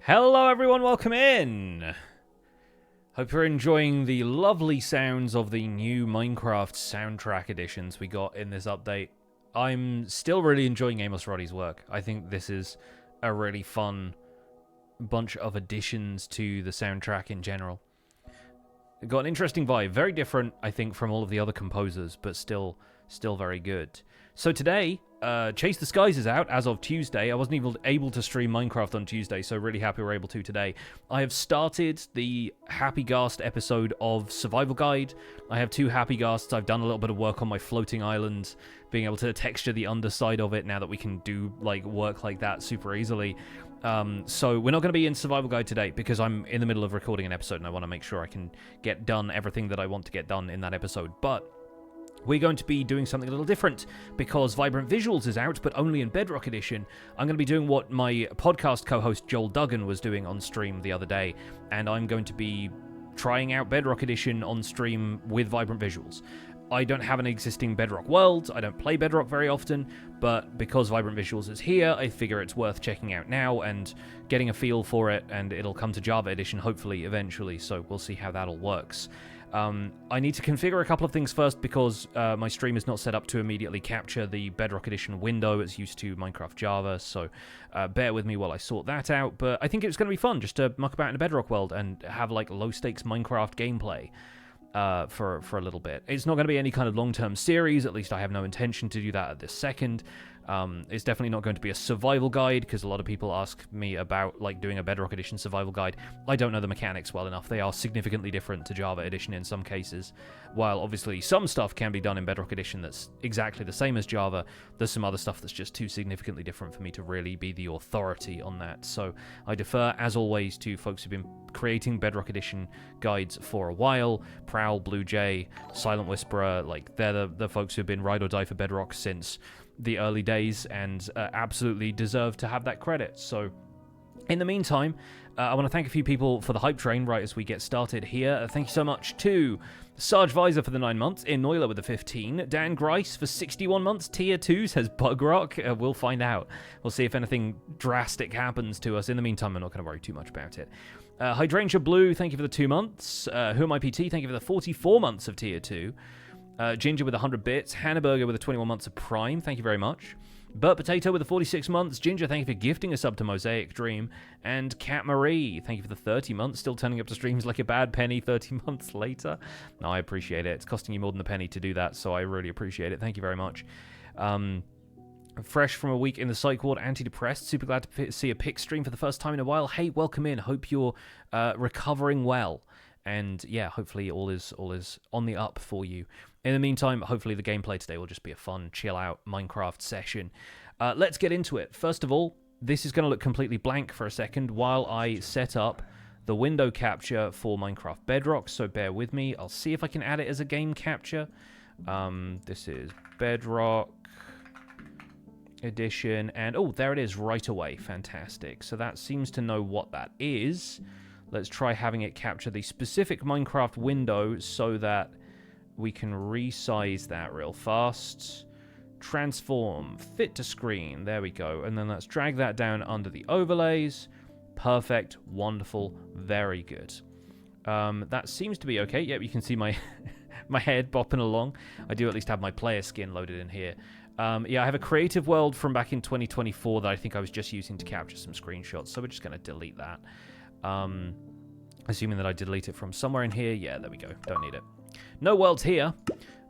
Hello everyone, welcome in! Hope you're enjoying the lovely sounds of the new Minecraft soundtrack editions we got in this update. I'm still really enjoying Amos Roddy's work. I think this is a really fun bunch of additions to the soundtrack in general. It got an interesting vibe, very different, I think, from all of the other composers, but still very good. So today, Chase the Skies is out as of Tuesday. I wasn't even able to stream Minecraft on Tuesday, so really happy we're able to today. I have started the Happy Ghast episode of Survival Guide. I have 2 Happy Ghasts. I've done a little bit of work on my floating island, being able to texture the underside of it now that we can do work like that super easily. So we're not going to be in Survival Guide today because I'm in the middle of recording an episode and I want to make sure I can get done everything that I want to get done in that episode. But we're going to be doing something a little different because Vibrant Visuals is out, but only in Bedrock Edition. I'm going to be doing what my podcast co-host Joel Duggan was doing on stream the other day, and I'm going to be trying out Bedrock Edition on stream with Vibrant Visuals. I don't have an existing Bedrock world, I don't play Bedrock very often, but because Vibrant Visuals is here, I figure it's worth checking out now and getting a feel for it, and it'll come to Java Edition hopefully eventually, so we'll see how that all works. I need to configure a couple of things first because my stream is not set up to immediately capture the Bedrock Edition window. It's used to Minecraft Java, so bear with me while I sort that out. But I think it's going to be fun just to muck about in a Bedrock world and have low-stakes Minecraft gameplay for a little bit. It's not going to be any kind of long-term series, at least I have no intention to do that at this second. It's definitely not going to be a survival guide, because a lot of people ask me about doing a Bedrock Edition survival guide. I don't know the mechanics well enough. They are significantly different to Java Edition in some cases. While obviously some stuff can be done in Bedrock Edition that's exactly the same as Java, there's some other stuff that's just too significantly different for me to really be the authority on that. So I defer, as always, to folks who've been creating Bedrock Edition guides for a while. Prowl, Blue Jay, Silent Whisperer, they're the folks who've been ride or die for Bedrock since the early days and absolutely deserve to have that credit. So in the meantime, I want to thank a few people for the hype train right as we get started here. Thank you so much to Sarge Visor for the 9 months, Inoila with the 15, Dan Grice for 61 months, Tier 2 says Bugrock. We'll find out. We'll see if anything drastic happens to us. In the meantime, I'm not going to worry too much about it. Hydrangea Blue, thank you for the 2 months. Who Am I PT, thank you for the 44 months of Tier 2. Ginger with 100 bits. Hannah Burger with the 21 months of Prime. Thank you very much. Burt Potato with the 46 months. Ginger, thank you for gifting a sub to Mosaic Dream. And Cat Marie, thank you for the 30 months. Still turning up to streams like a bad penny 30 months later. No, I appreciate it. It's costing you more than a penny to do that, so I really appreciate it. Thank you very much. Fresh from a week in the psych ward, antidepressed. Super glad to see a pick stream for the first time in a while. Hey, welcome in. Hope you're recovering well. And yeah, hopefully all is on the up for you. In the meantime, hopefully the gameplay today will just be a fun, chill-out Minecraft session. Let's get into it. First of all, this is going to look completely blank for a second while I set up the window capture for Minecraft Bedrock, so bear with me. I'll see if I can add it as a game capture. This is Bedrock Edition, and oh, there it is right away. Fantastic. So that seems to know what that is. Let's try having it capture the specific Minecraft window so that we can resize that real fast. Transform, fit to screen, there we go. And then let's drag that down under the overlays. Perfect, wonderful, very good. That seems to be okay. Yep, you can see my my head bopping along. I do at least have my player skin loaded in here. Yeah, I have a creative world from back in 2024 that I think I was just using to capture some screenshots, so we're just going to delete that. Assuming that I delete it from somewhere in here. Yeah, there we go. Don't need it. No worlds here,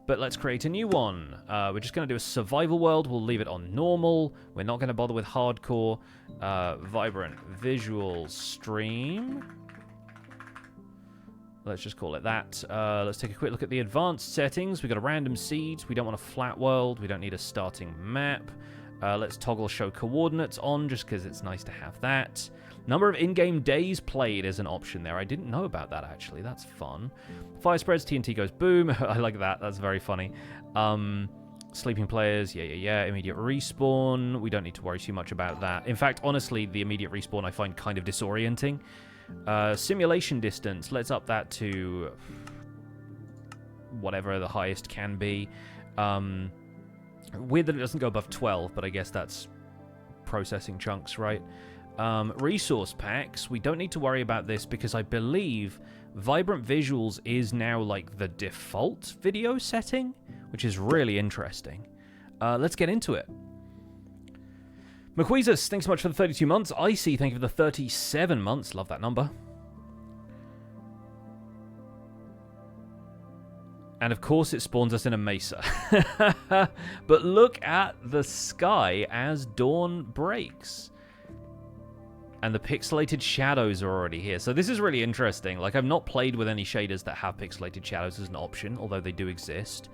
but let's create a new one. We're just going to do a survival world. We'll leave it on normal. We're not going to bother with hardcore. Vibrant visual stream. Let's just call it that. Let's take a quick look at the advanced settings. We've got a random seed. We don't want a flat world. We don't need a starting map. Let's toggle show coordinates on just because it's nice to have that. Number of in-game days played is an option there. I didn't know about that, actually. That's fun. Fire spreads, TNT goes boom. I like that. That's very funny. Sleeping players, yeah. Immediate respawn. We don't need to worry too much about that. In fact, honestly, the immediate respawn I find kind of disorienting. Simulation distance. Let's up that to whatever the highest can be. Weird that it doesn't go above 12, but I guess that's processing chunks, right? Resource packs. We don't need to worry about this because I believe Vibrant Visuals is now like the default video setting, which is really interesting. Let's get into it. McQueezus, thanks so much for the 32 months. Icy, thank you for the 37 months. Love that number. And of course it spawns us in a mesa. But look at the sky as dawn breaks. And the pixelated shadows are already here. So this is really interesting. Like, I've not played with any shaders that have pixelated shadows as an option, although they do exist.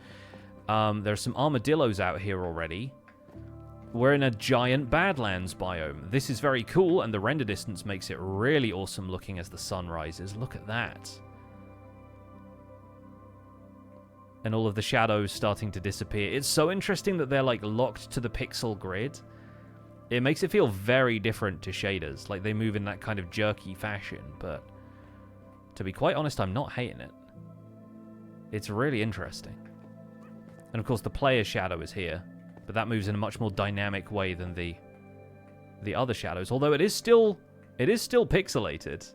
There are some armadillos out here already. We're in a giant Badlands biome. This is very cool, and the render distance makes it really awesome looking as the sun rises. Look at that. And all of the shadows starting to disappear. It's so interesting that they're, like, locked to the pixel grid. It makes it feel very different to shaders. Like, they move in that kind of jerky fashion, but to be quite honest, I'm not hating it. It's really interesting. And, of course, the player shadow is here, but that moves in a much more dynamic way than the other shadows, although it is still pixelated.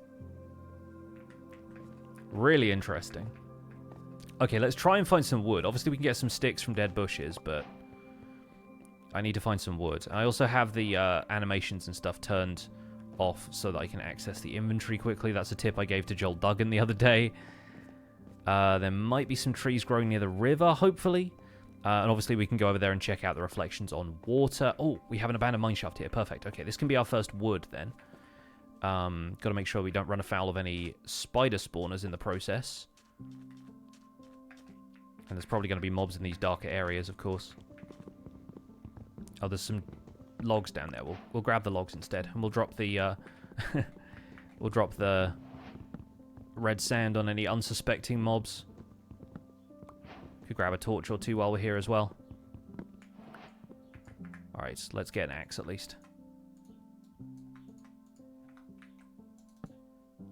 Really interesting. Okay, let's try and find some wood. Obviously, we can get some sticks from dead bushes, but I need to find some wood. I also have the animations and stuff turned off so that I can access the inventory quickly. That's a tip I gave to Joel Duggan the other day. There might be some trees growing near the river, hopefully. And obviously, we can go over there and check out the reflections on water. Oh, we have an abandoned mineshaft here. Perfect. Okay, this can be our first wood then. Got to make sure we don't run afoul of any spider spawners in the process. And there's probably going to be mobs in these darker areas, of course. Oh, there's some logs down there. We'll grab the logs instead, and we'll drop the we'll drop the red sand on any unsuspecting mobs. Could grab a torch or two while we're here as well. All right, so let's get an axe at least.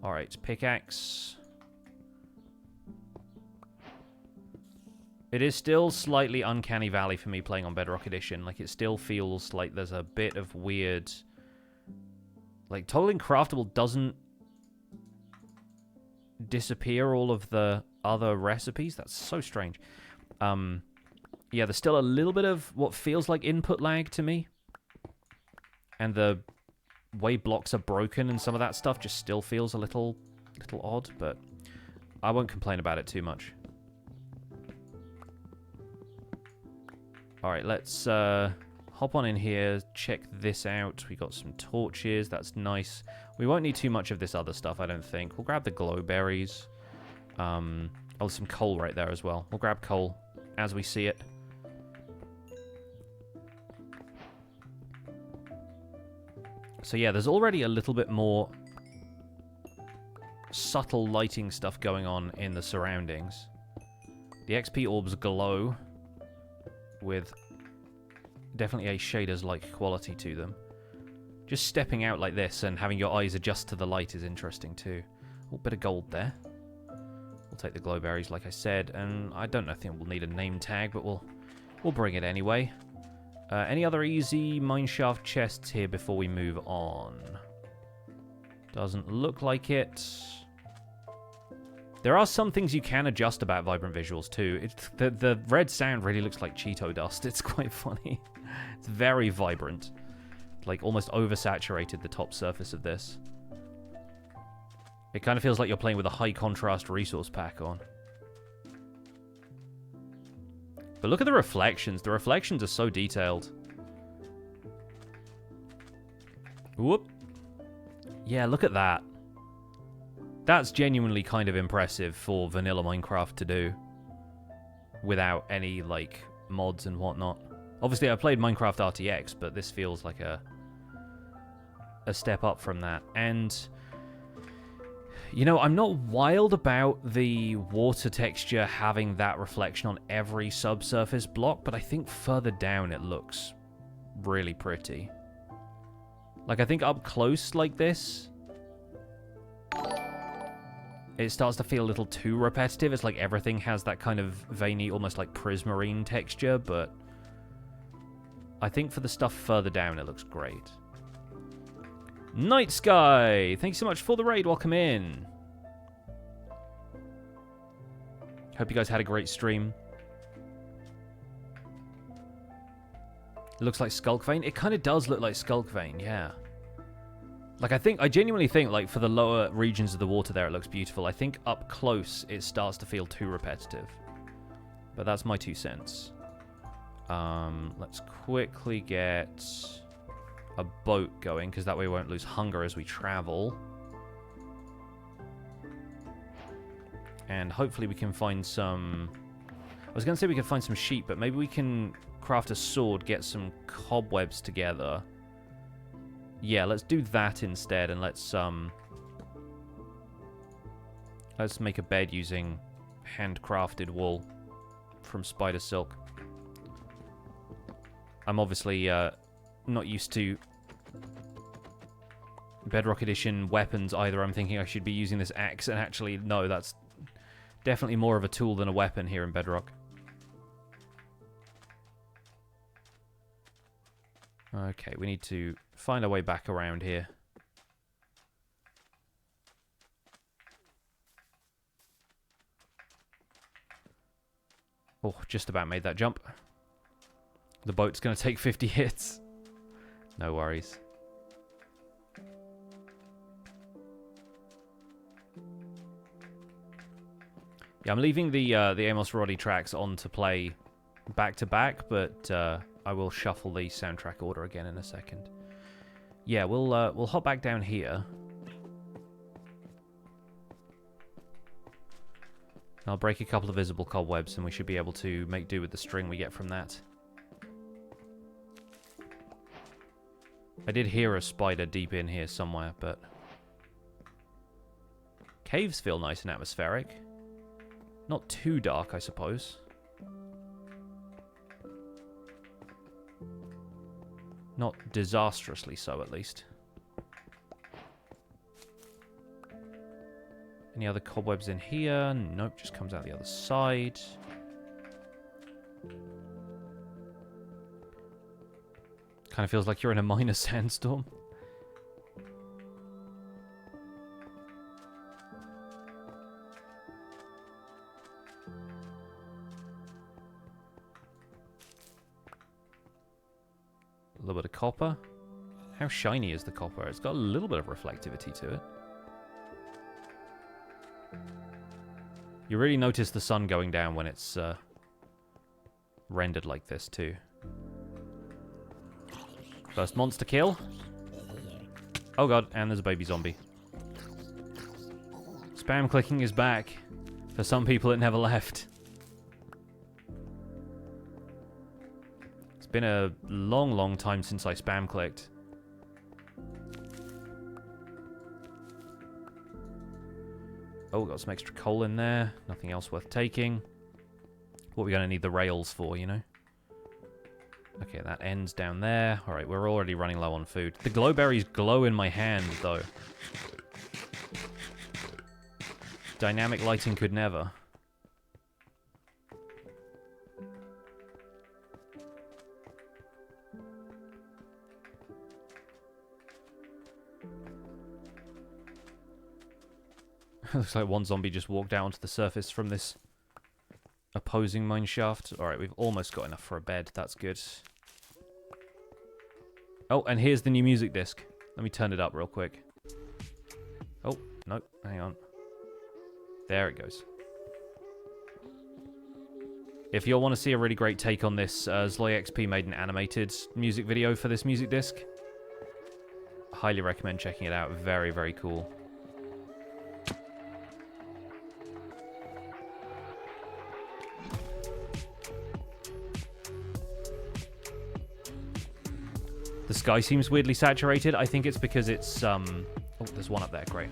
All right, pickaxe. It is still slightly uncanny valley for me playing on Bedrock Edition. Like, it still feels like there's a bit of weird... Like, Totaling Craftable doesn't disappear all of the other recipes. That's so strange. Yeah, there's still a little bit of what feels like input lag to me. And the way blocks are broken and some of that stuff just still feels a little odd, but I won't complain about it too much. Alright, let's hop on in here, check this out. We got some torches, that's nice. We won't need too much of this other stuff, I don't think. We'll grab the glowberries. Oh, some coal right there as well. We'll grab coal as we see it. So yeah, there's already a little bit more subtle lighting stuff going on in the surroundings. The XP orbs glow with definitely a shaders-like quality to them. Just stepping out like this and having your eyes adjust to the light is interesting too. Oh, bit of gold there. We'll take the glowberries, like I said, and I don't think we'll need a name tag, but we'll bring it anyway. Any other easy mineshaft chests here before we move on? Doesn't look like it. There are some things you can adjust about Vibrant Visuals too. The red sound really looks like Cheeto dust. It's quite funny. It's very vibrant. Like almost oversaturated the top surface of this. It kind of feels like you're playing with a high contrast resource pack on. But look at the reflections. The reflections are so detailed. Whoop. Yeah, look at that. That's genuinely kind of impressive for vanilla Minecraft to do. Without any, like, mods and whatnot. Obviously, I played Minecraft RTX, but this feels like a step up from that. And... you know, I'm not wild about the water texture having that reflection on every subsurface block, but I think further down it looks really pretty. Like, I think up close like this, it starts to feel a little too repetitive. It's like everything has that kind of veiny, almost like prismarine texture, but I think for the stuff further down, it looks great. Night Sky, thank you so much for the raid. Welcome in. Hope you guys had a great stream. It looks like Skulk Vein. It kind of does look like Skulk Vein, yeah. Like, I genuinely think, like, for the lower regions of the water there, it looks beautiful. I think up close, it starts to feel too repetitive. But that's my 2 cents. Let's quickly get a boat going, because that way we won't lose hunger as we travel. And hopefully we can find some... I was going to say we could find some sheep, but maybe we can craft a sword, get some cobwebs together. Yeah, let's do that instead, and let's make a bed using handcrafted wool from spider silk. I'm obviously not used to Bedrock Edition weapons either. I'm thinking I should be using this axe, and actually, no, that's definitely more of a tool than a weapon here in Bedrock. Okay, we need to find our way back around here. Oh, just about made that jump. The boat's going to take 50 hits. No worries. Yeah, I'm leaving the Amos Roddy tracks on to play back to back, but I will shuffle the soundtrack order again in a second. Yeah, we'll hop back down here. I'll break a couple of visible cobwebs, and we should be able to make do with the string we get from that. I did hear a spider deep in here somewhere, but... Caves feel nice and atmospheric. Not too dark, I suppose. Not disastrously so, at least. Any other cobwebs in here? Nope, just comes out the other side. Kind of feels like you're in a minor sandstorm. A little bit of copper. How shiny is the copper? It's got a little bit of reflectivity to it. You really notice the sun going down when it's rendered like this too. First monster kill. Oh god, and there's a baby zombie. Spam clicking is back. For some people it never left. It's been a long, long time since I spam clicked. Oh, got some extra coal in there. Nothing else worth taking. What are we going to need the rails for, you know? Okay, that ends down there. Alright, we're already running low on food. The glowberries glow in my hand, though. Dynamic lighting could never. Looks like one zombie just walked down to the surface from this opposing mine shaft. Alright, we've almost got enough for a bed. That's good. Oh, and here's the new music disc. Let me turn it up real quick. Oh, nope. Hang on. There it goes. If you all want to see a really great take on this, ZloyXP made an animated music video for this music disc. Highly recommend checking it out. Very, very cool. The sky seems weirdly saturated. I think it's because it's, oh, there's one up there, great.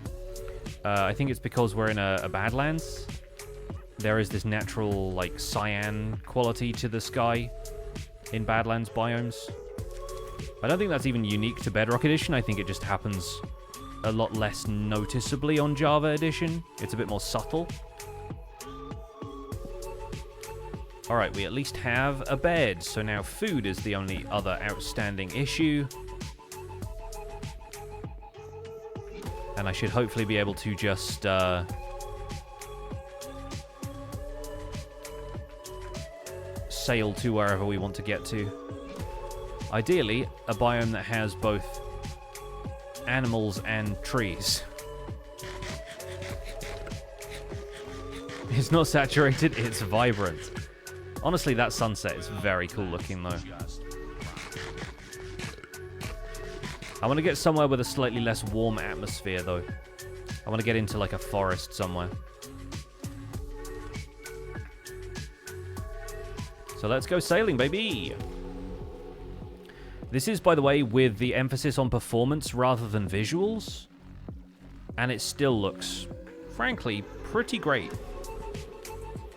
I think it's because we're in a Badlands. There is this natural, like, cyan quality to the sky in Badlands biomes. I don't think that's even unique to Bedrock Edition. I think it just happens a lot less noticeably on Java Edition. It's a bit more subtle. Alright, we at least have a bed, so now food is the only other outstanding issue. And I should hopefully be able to just... sail to wherever we want to get to. Ideally, a biome that has both animals and trees. It's not saturated, it's vibrant. Honestly, that sunset is very cool looking, though. I want to get somewhere with a slightly less warm atmosphere, though. I want to get into, like, a forest somewhere. So let's go sailing, baby! This is, by the way, with the emphasis on performance rather than visuals. And it still looks, frankly, pretty great.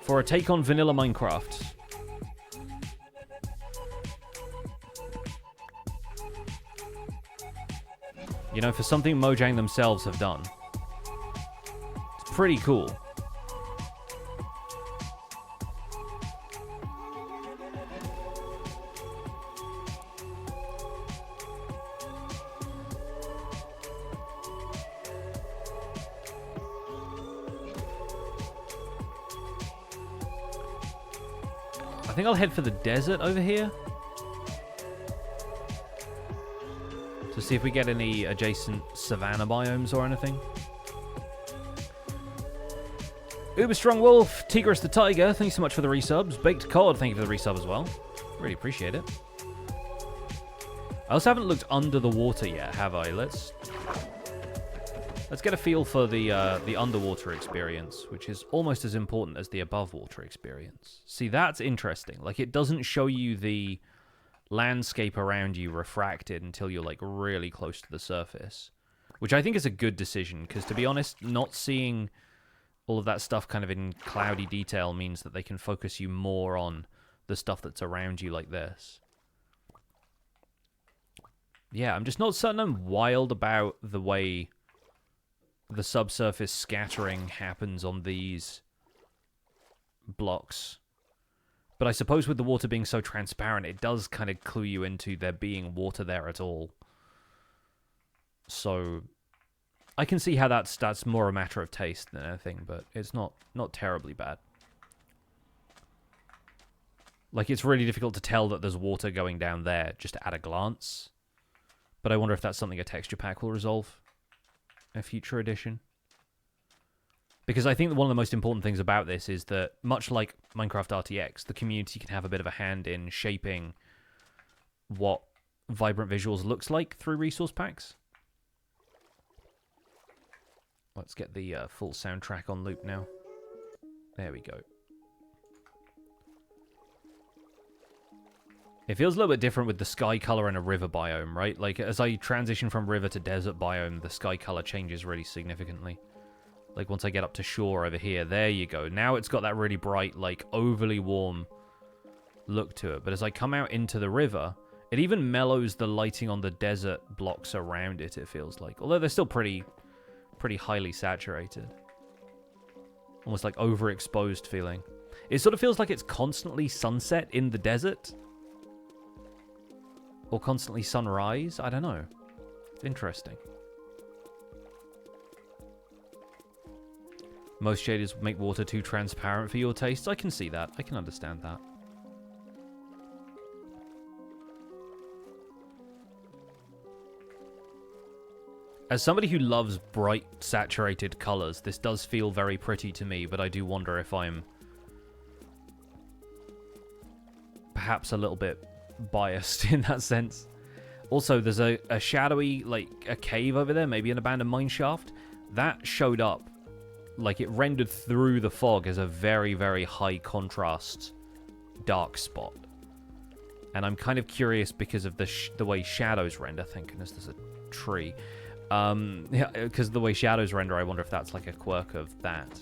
For a take on vanilla Minecraft. You know, for something Mojang themselves have done. It's pretty cool. I think I'll head for the desert over here. To see if we get any adjacent savanna biomes or anything. Uber Strong Wolf, Tigris the Tiger, thank you so much for the resubs. Baked Cod, thank you for the resub as well. Really appreciate it. I also haven't looked under the water yet, have I? Let's get a feel for the underwater experience, which is almost as important as the above water experience. See, that's interesting. Like, it doesn't show you the landscape around you refracted until you're, like, really close to the surface, which I think is a good decision, because, to be honest, not seeing all of that stuff kind of in cloudy detail means that they can focus you more on the stuff that's around you like this. Yeah, I'm just not certain I'm wild about the way the subsurface scattering happens on these blocks. But I suppose with the water being so transparent, it does kind of clue you into there being water there at all. So I can see how that's more a matter of taste than anything, but it's not terribly bad. Like, it's really difficult to tell that there's water going down there just at a glance. But I wonder if that's something a texture pack will resolve in a future edition. Because I think that one of the most important things about this is that, much like Minecraft RTX, the community can have a bit of a hand in shaping what vibrant visuals looks like through resource packs. Let's get the full soundtrack on loop now. There we go. It feels a little bit different with the sky color in a river biome, right? Like, as I transition from river to desert biome, the sky color changes really significantly. Like, once I get up to shore over here, there you go. Now it's got that really bright, like, overly warm look to it. But as I come out into the river, it even mellows the lighting on the desert blocks around it, it feels like. Although they're still pretty highly saturated. Almost like overexposed feeling. It sort of feels like it's constantly sunset in the desert. Or constantly sunrise. I don't know. It's interesting. Most shaders make water too transparent for your tastes. I can see that. I can understand that. As somebody who loves bright, saturated colors, this does feel very pretty to me, but I do wonder if I'm perhaps a little bit biased in that sense. Also, there's a shadowy, like, a cave over there, maybe an abandoned mine shaft. That showed up, like, it rendered through the fog as a very, very high contrast dark spot. And I'm kind of curious because of the way shadows render. Thank goodness there's a tree. Yeah, because the way shadows render, I wonder if that's like a quirk of that.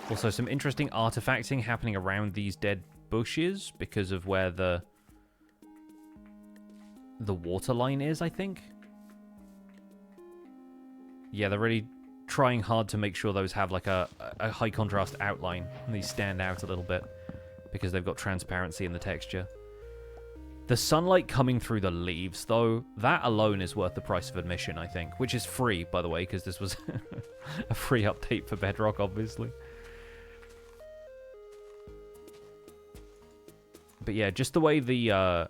Also, some interesting artifacting happening around these dead bushes because of where the water line is, I think. Yeah, they're really trying hard to make sure those have like a high contrast outline and these stand out a little bit because they've got transparency in the texture. The sunlight coming through the leaves, though, that alone is worth the price of admission, I think. Which is free, by the way, because this was a free update for Bedrock, obviously. But yeah, just the way the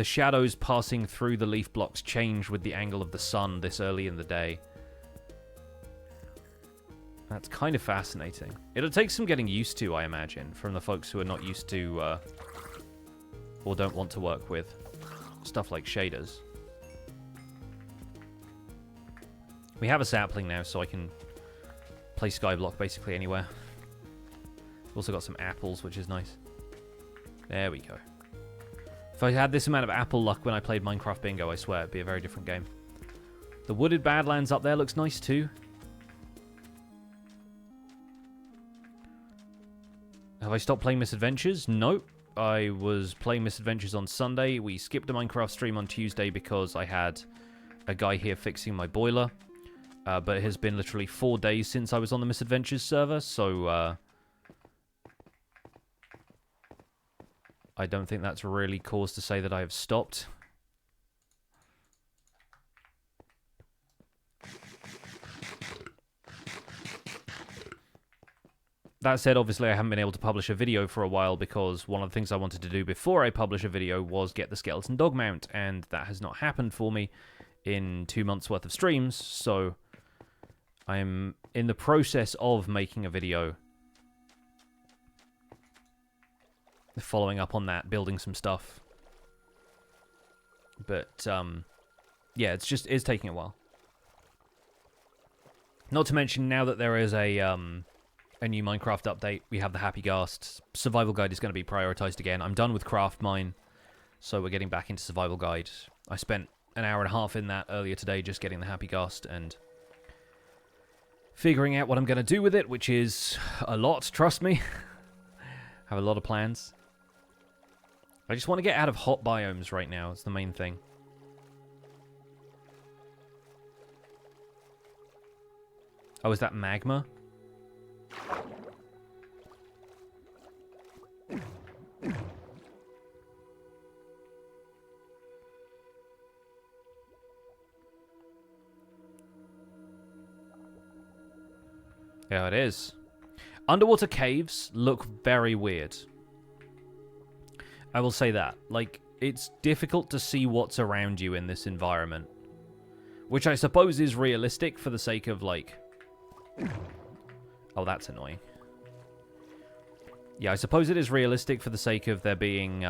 shadows passing through the leaf blocks change with the angle of the sun this early in the day. That's kind of fascinating. It'll take some getting used to, I imagine, from the folks who are not used to, or don't want to work with stuff like shaders. We have a sapling now, so I can play skyblock basically anywhere. Also got some apples, which is nice. There we go. If I had this amount of apple luck when I played Minecraft Bingo, I swear it'd be a very different game. The wooded Badlands up there looks nice too. Have I stopped playing Misadventures? Nope. I was playing Misadventures on Sunday. We skipped a Minecraft stream on Tuesday because I had a guy here fixing my boiler. But it has been literally 4 days since I was on the Misadventures server, so I don't think that's really cause to say that I have stopped. That said, obviously I haven't been able to publish a video for a while because one of the things I wanted to do before I publish a video was get the skeleton dog mount, and that has not happened for me in 2 months worth of streams, so I'm in the process of making a video following up on that, building some stuff. But yeah, it's taking a while. Not to mention, now that there is a new Minecraft update, we have the Happy Ghast. Survival Guide is going to be prioritized again. I'm done with Craft Mine, so we're getting back into Survival Guide. I spent an hour and a half in that earlier today just getting the Happy Ghast and figuring out what I'm going to do with it, which is a lot, trust me. Have a lot of plans. I just want to get out of hot biomes right now. It's the main thing. Oh, is that magma? Yeah, it is. Underwater caves look very weird. I will say that. Like, it's difficult to see what's around you in this environment. Which I suppose is realistic for the sake of, like... Oh, that's annoying. Yeah, I suppose it is realistic for the sake of there being,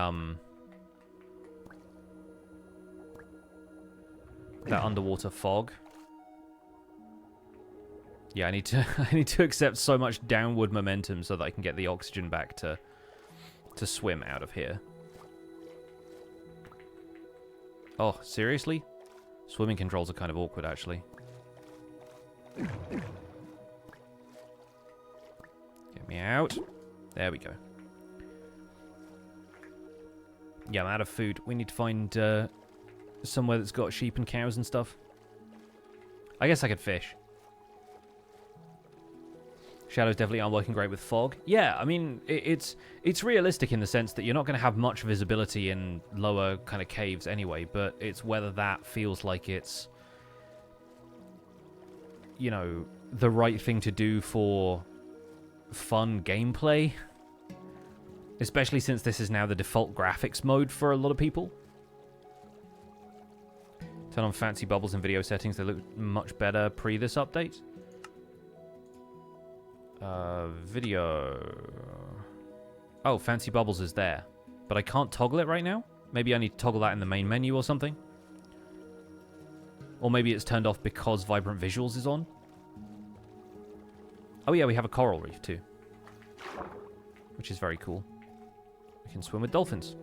that underwater fog. Yeah, I need to accept so much downward momentum so that I can get the oxygen back to swim out of here. Oh, seriously? Swimming controls are kind of awkward, actually. Get me out. There we go. Yeah, I'm out of food. We need to find somewhere that's got sheep and cows and stuff. I guess I could fish. Shadows definitely aren't working great with fog. Yeah, I mean, it's realistic in the sense that you're not going to have much visibility in lower kind of caves anyway, but it's whether that feels like it's, you know, the right thing to do for fun gameplay. Especially since this is now the default graphics mode for a lot of people. Turn on fancy bubbles in video settings. They look much better pre this update. Video. Oh, fancy bubbles is there. But I can't toggle it right now? Maybe I need to toggle that in the main menu or something? Or maybe it's turned off because Vibrant Visuals is on? Oh yeah, we have a coral reef too. Which is very cool. We can swim with dolphins.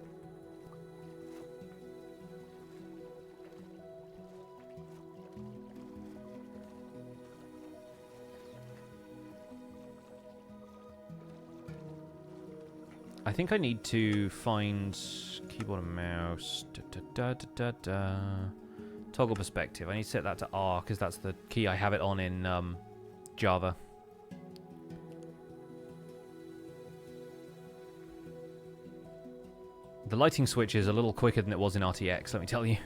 I think I need to find keyboard and mouse. Toggle perspective. I need to set that to R because that's the key I have it on in Java. The lighting switch is a little quicker than it was in RTX, let me tell you.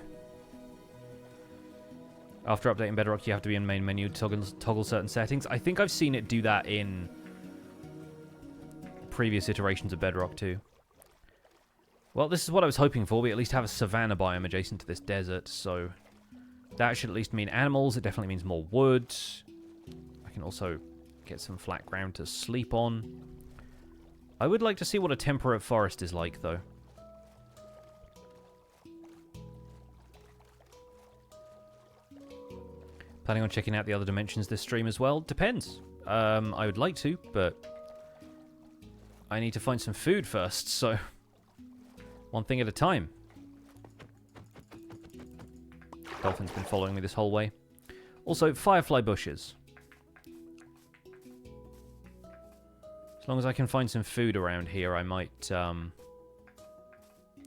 After updating Bedrock, you have to be in main menu to toggle certain settings. I think I've seen it do that in previous iterations of Bedrock too. Well, this is what I was hoping for. We at least have a savanna biome adjacent to this desert, so that should at least mean animals. It definitely means more wood. I can also get some flat ground to sleep on. I would like to see what a temperate forest is like, though. Planning on checking out the other dimensions this stream as well? Depends. I would like to, but I need to find some food first, so one thing at a time. Dolphin's been following me this whole way. Also, firefly bushes. As long as I can find some food around here, I might... There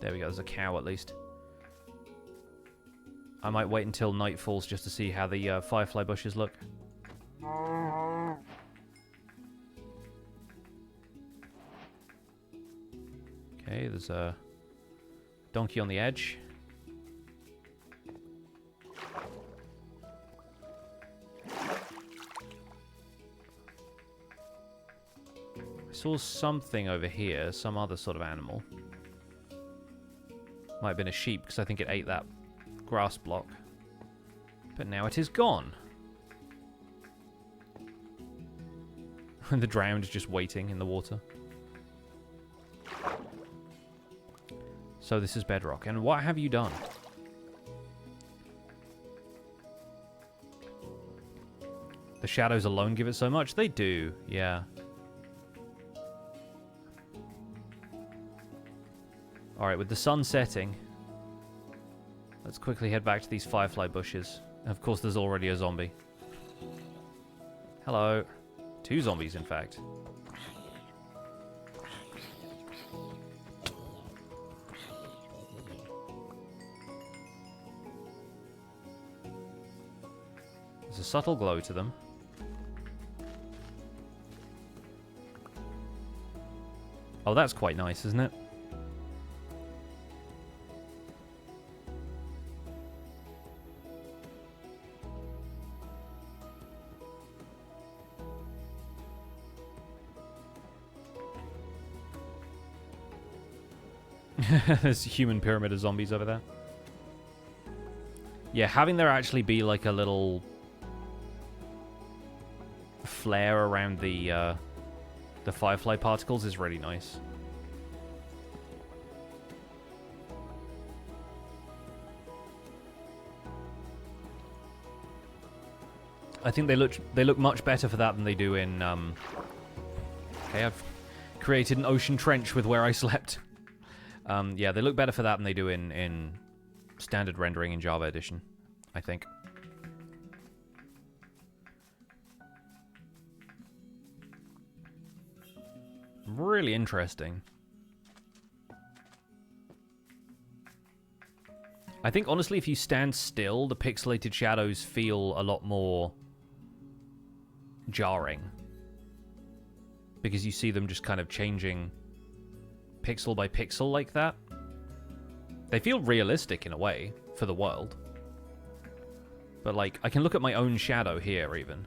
we go, there's a cow at least. I might wait until night falls just to see how the firefly bushes look. Okay, there's a donkey on the edge. I saw something over here, some other sort of animal. Might have been a sheep, because I think it ate that grass block. But now it is gone. And the drowned is just waiting in the water. So this is Bedrock. And what have you done? The shadows alone give it so much? They do, yeah. Alright, with the sun setting, let's quickly head back to these firefly bushes. And of course, there's already a zombie. Hello. 2 zombies, in fact. There's a subtle glow to them. Oh, that's quite nice, isn't it? There's a human pyramid of zombies over there. Yeah, having there actually be like a little flare around the firefly particles is really nice. I think they look much better for that than they do in okay, I've created an ocean trench with where I slept. Yeah, they look better for that than they do in standard rendering in Java Edition, I think. Really interesting. I think, honestly, if you stand still, the pixelated shadows feel a lot more jarring. Because you see them just kind of changing pixel by pixel like that. They feel realistic in a way for the world. But like, I can look at my own shadow here even.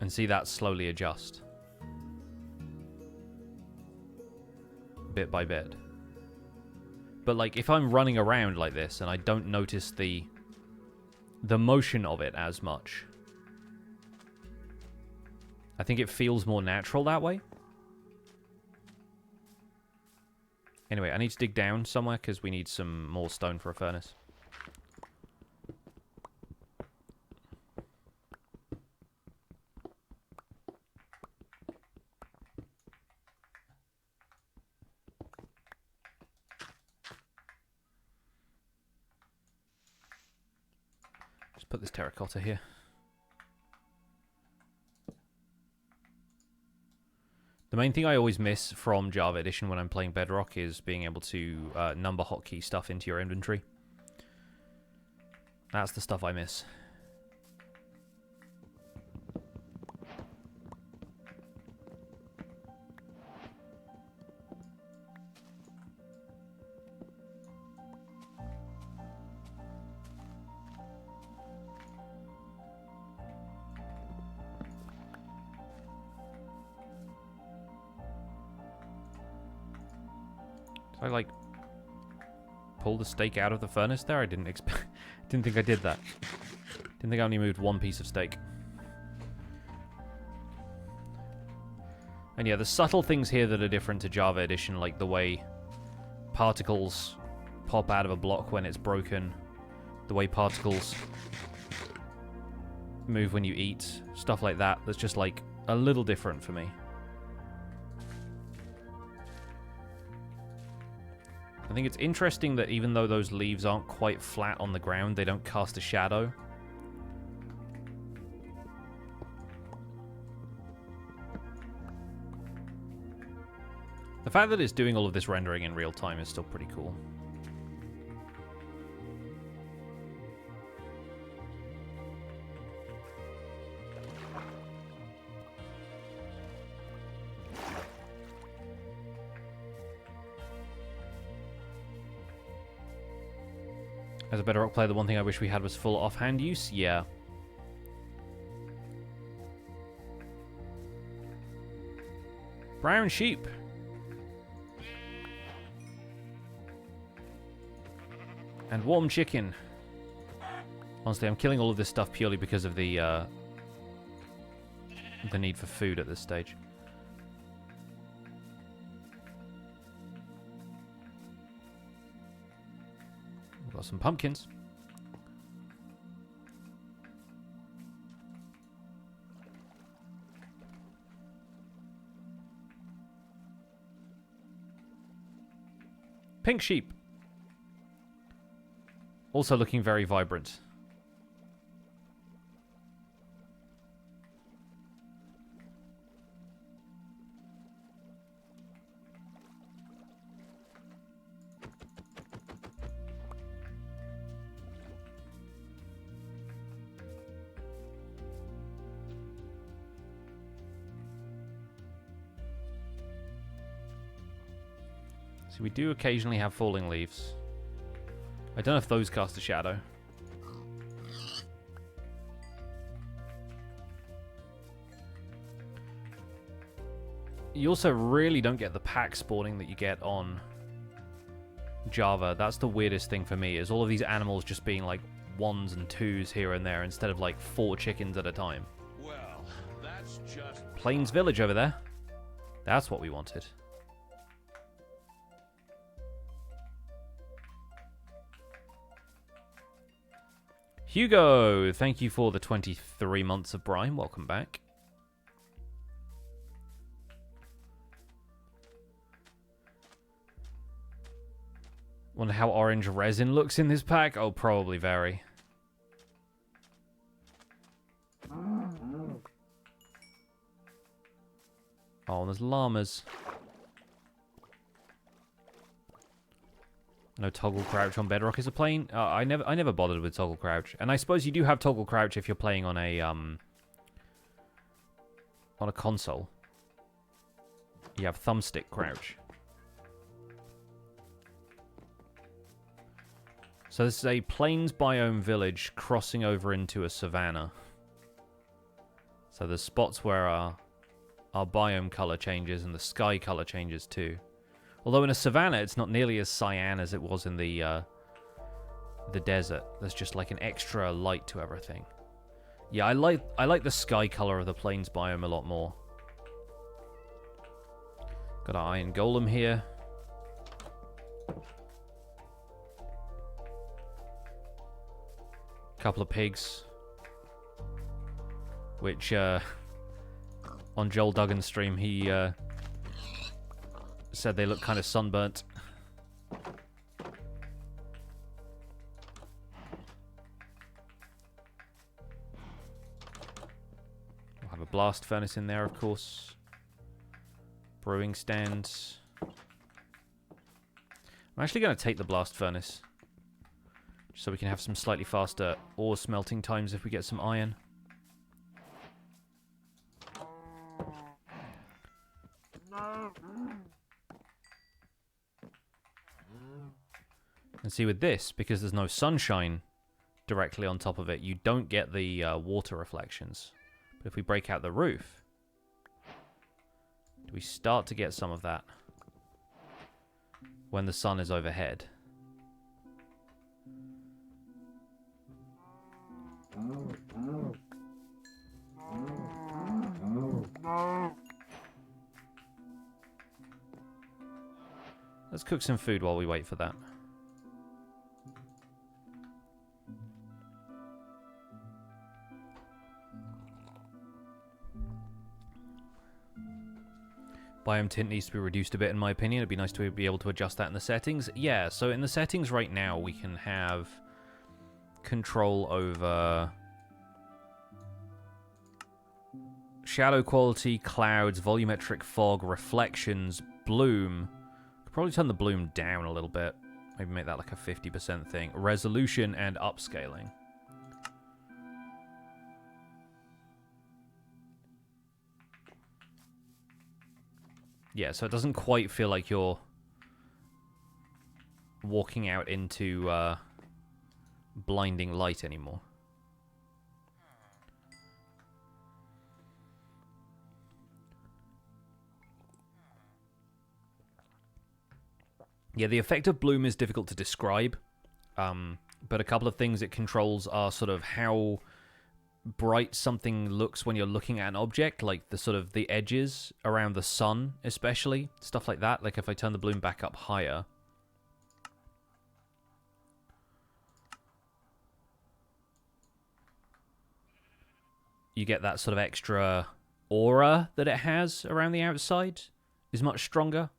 And see that slowly adjust. Bit by bit. But like, if I'm running around like this and I don't notice the motion of it as much, I think it feels more natural that way. Anyway, I need to dig down somewhere because we need some more stone for a furnace. Just put this terracotta here. The main thing I always miss from Java Edition when I'm playing Bedrock is being able to number hotkey stuff into your inventory. That's the stuff I miss. I, like, pull the steak out of the furnace there? I didn't expect... didn't think I did that. Didn't think I only moved one piece of steak. And yeah, the subtle things here that are different to Java Edition, like the way particles pop out of a block when it's broken, the way particles move when you eat, stuff like that, that's just like a little different for me. I think it's interesting that even though those leaves aren't quite flat on the ground, they don't cast a shadow. The fact that it's doing all of this rendering in real time is still pretty cool. As a Bedrock player, the one thing I wish we had was full offhand use. Yeah. Brown sheep. And warm chicken. Honestly, I'm killing all of this stuff purely because of the need for food at this stage. We've got some pumpkins. Pink sheep. Also looking very vibrant. So we do occasionally have falling leaves. I don't know if those cast a shadow. You also really don't get the pack spawning that you get on Java. That's the weirdest thing for me, is all of these animals just being like 1s and 2s here and there instead of like 4 chickens at a time. Well, that's just Plains Village over there. That's what we wanted. Hugo, thank you for the 23 months of Brime. Welcome back. Wonder how orange resin looks in this pack. Oh, probably very. Oh, there's llamas. No toggle crouch on Bedrock is a plane. I never bothered with toggle crouch, and I suppose you do have toggle crouch if you're playing on a console. You have thumbstick crouch. So this is a plains biome village crossing over into a savanna. So there's spots where our biome color changes and the sky color changes too. Although in a savanna, it's not nearly as cyan as it was in the desert. There's just like an extra light to everything. Yeah, I like the sky color of the plains biome a lot more. Got our iron golem here. Couple of pigs, which on Joel Duggan's stream he said they look kind of sunburnt. We'll have a blast furnace in there, of course. Brewing stand. I'm actually going to take the blast furnace, so we can have some slightly faster ore smelting times if we get some iron. And see, with this, because there's no sunshine directly on top of it, you don't get the water reflections. But if we break out the roof, we start to get some of that. when the sun is overhead. Let's cook some food while we wait for that. Biome tint needs to be reduced a bit, in my opinion. It'd be nice to be able to adjust that in the settings. Yeah, so in the settings right now, we can have control over shadow quality, clouds, volumetric fog, reflections, bloom. Could probably turn the bloom down a little bit. Maybe make that like a 50% thing. Resolution and upscaling. Yeah, so it doesn't quite feel like you're walking out into blinding light anymore. Yeah, the effect of bloom is difficult to describe, but a couple of things it controls are sort of how bright something looks when you're looking at an object, like the sort of the edges around the sun, especially stuff like that. Like if I turn the bloom back up higher, you get that sort of extra aura that it has around the outside is much stronger.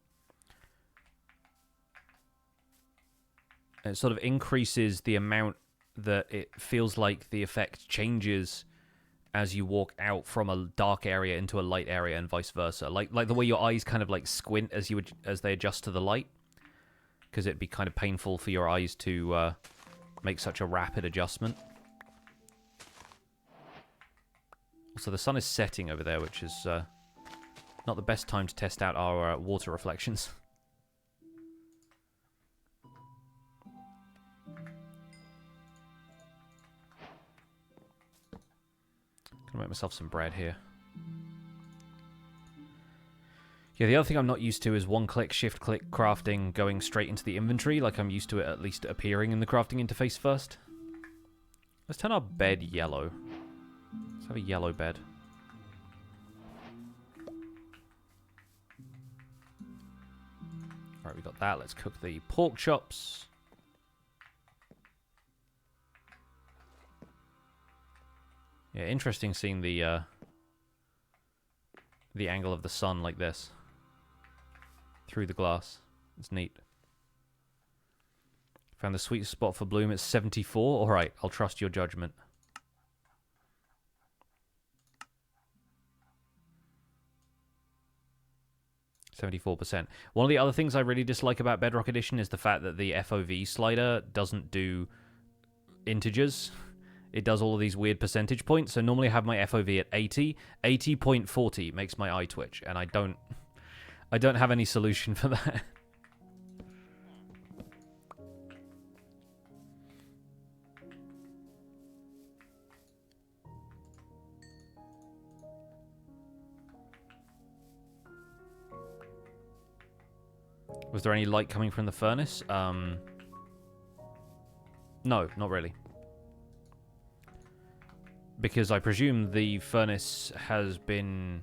It sort of increases the amount that it feels like the effect changes as you walk out from a dark area into a light area and vice versa. Like the way your eyes kind of like squint as they adjust to the light, because it'd be kind of painful for your eyes to make such a rapid adjustment. Also, the sun is setting over there, which is not the best time to test out our water reflections. Gonna make myself some bread here. Yeah, the other thing I'm not used to is one-click, shift-click crafting going straight into the inventory. Like I'm used to it at least appearing in the crafting interface first. Let's turn our bed yellow. Let's have a yellow bed. Alright, we got that. Let's cook the pork chops. Yeah, interesting seeing the angle of the sun like this through the glass. It's neat. Found the sweet spot for bloom at 74. All right, I'll trust your judgment. %. One of the other things I really dislike about Bedrock Edition is the fact that the FOV slider doesn't do integers. It does all of these weird percentage points. So normally I have my FOV at 80. 80.40 makes my eye twitch, and I don't have any solution for that. Was there any light coming from the furnace? No, not really. Because I presume the furnace has been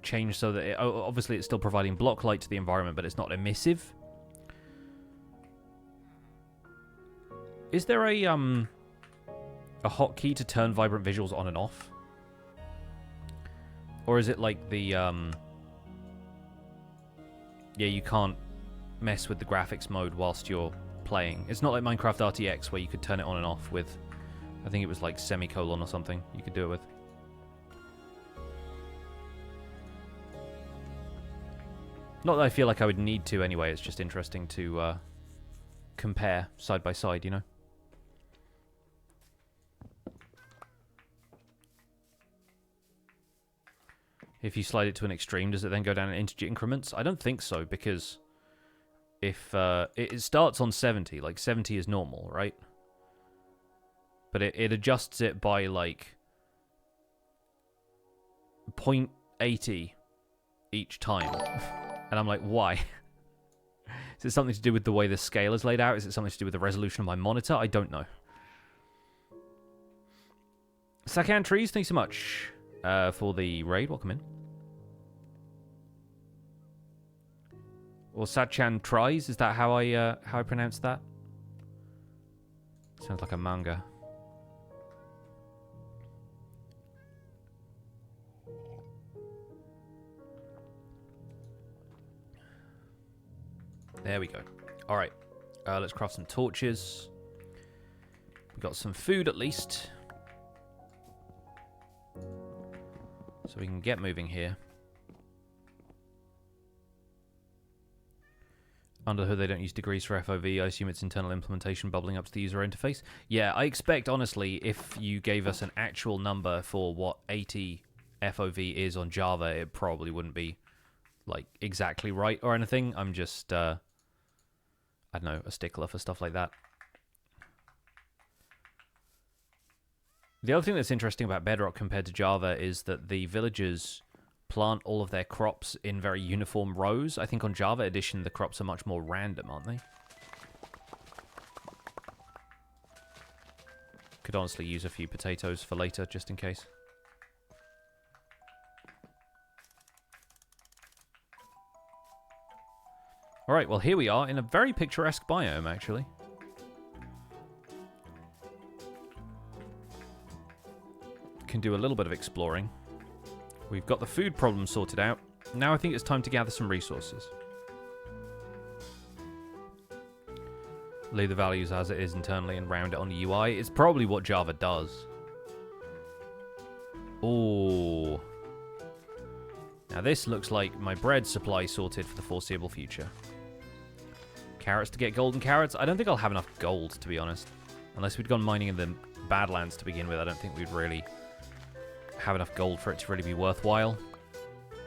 changed so that obviously it's still providing block light to the environment, but it's not emissive. Is there a hotkey to turn vibrant visuals on and off? Or is it like the yeah, you can't mess with the graphics mode whilst you're playing. It's not like Minecraft RTX where you could turn it on and off with, I think it was like semicolon or something you could do it with. Not that I feel like I would need to anyway, it's just interesting to compare side by side, you know? If you slide it to an extreme, does it then go down in integer increments? I don't think so, because if it starts on 70, like 70 is normal, right? But it adjusts it by like 0.80 each time. And I'm like, why? Is it something to do with the way the scale is laid out? Is it something to do with the resolution of my monitor? I don't know. Sakan Trees, thanks so much for the raid. Welcome in. Or Satchan Tries, is that how I pronounce that? Sounds like a manga. There we go. All right, let's craft some torches. We got some food at least, so we can get moving here. Under the hood, they don't use degrees for FOV. I assume it's internal implementation bubbling up to the user interface. Yeah, I expect, honestly, if you gave us an actual number for what 80 FOV is on Java, it probably wouldn't be, like, exactly right or anything. I'm just, I don't know, a stickler for stuff like that. The other thing that's interesting about Bedrock compared to Java is that the villagers plant all of their crops in very uniform rows. I think on Java Edition, the crops are much more random, aren't they? Could honestly use a few potatoes for later, just in case. Alright, well here we are in a very picturesque biome, actually. Can do a little bit of exploring. We've got the food problem sorted out. Now I think it's time to gather some resources. Leave the values as it is internally and round it on the UI. It's probably what Java does. Oh. Now this looks like my bread supply sorted for the foreseeable future. Carrots to get golden carrots. I don't think I'll have enough gold, to be honest. Unless we'd gone mining in the Badlands to begin with, I don't think we'd really have enough gold for it to really be worthwhile.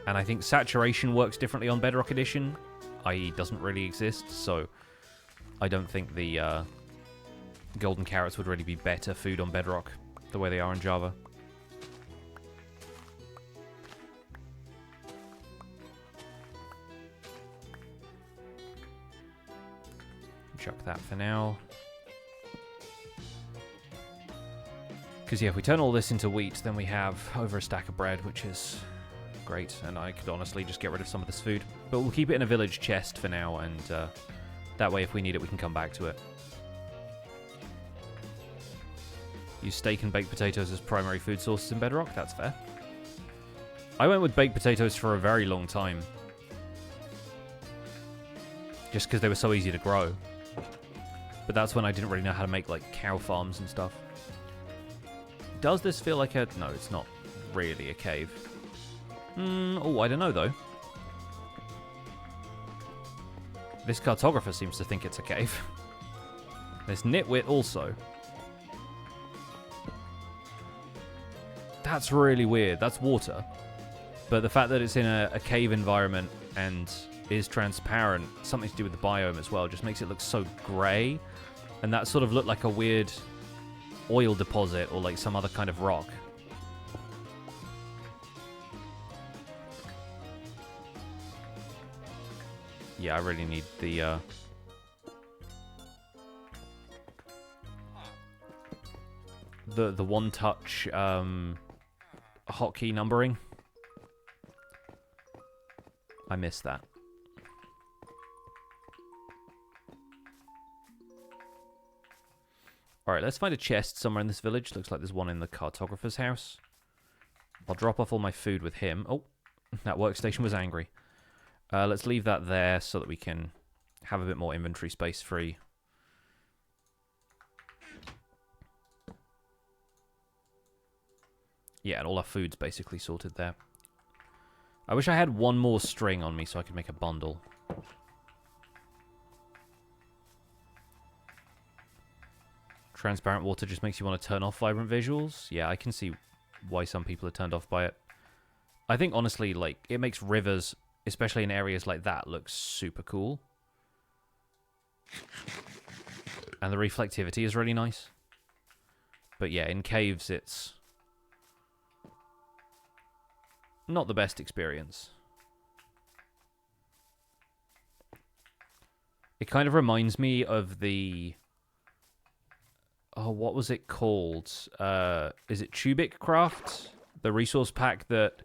And I think saturation works differently on Bedrock Edition, i.e. doesn't really exist, so I don't think the golden carrots would really be better food on Bedrock the way they are in Java. Chuck that for now. Because, yeah, if we turn all this into wheat, then we have over a stack of bread, which is great. And I could honestly just get rid of some of this food. But we'll keep it in a village chest for now, and that way, if we need it, we can come back to it. Use steak and baked potatoes as primary food sources in Bedrock. That's fair. I went with baked potatoes for a very long time. Just because they were so easy to grow. But that's when I didn't really know how to make, like, cow farms and stuff. Does this feel like a... No, it's not really a cave. Oh, I don't know, though. This cartographer seems to think it's a cave. There's Nitwit also. That's really weird. That's water. But the fact that it's in a cave environment and is transparent, something to do with the biome as well, just makes it look so grey. And that sort of looked like a weird oil deposit or like some other kind of rock. Yeah, I really need the one-touch hotkey numbering. I missed that. Alright, let's find a chest somewhere in this village. Looks like there's one in the cartographer's house. I'll drop off all my food with him. Oh, that workstation was angry. Let's leave that there so that we can have a bit more inventory space free. Yeah, and all our food's basically sorted there. I wish I had one more string on me so I could make a bundle. Transparent water just makes you want to turn off vibrant visuals. Yeah, I can see why some people are turned off by it. I think, honestly, like, it makes rivers, especially in areas like that, look super cool. And the reflectivity is really nice. But yeah, in caves, it's not the best experience. It kind of reminds me of the... Oh, what was it called? Is it Tubic Craft? The resource pack that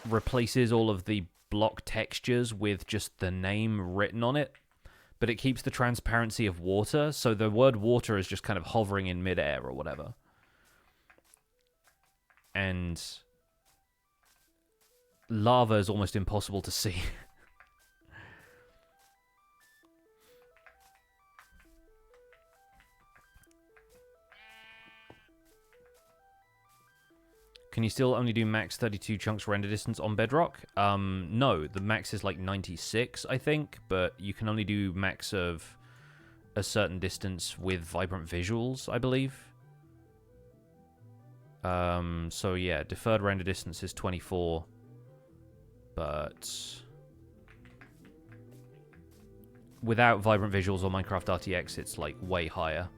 replaces all of the block textures with just the name written on it, but it keeps the transparency of water, so the word water is just kind of hovering in midair or whatever. And lava is almost impossible to see. Can you still only do max 32 chunks render distance on Bedrock? No, the max is like 96, I think, but you can only do max of a certain distance with vibrant visuals, I believe. So yeah, deferred render distance is 24, but without vibrant visuals or Minecraft RTX, it's like way higher.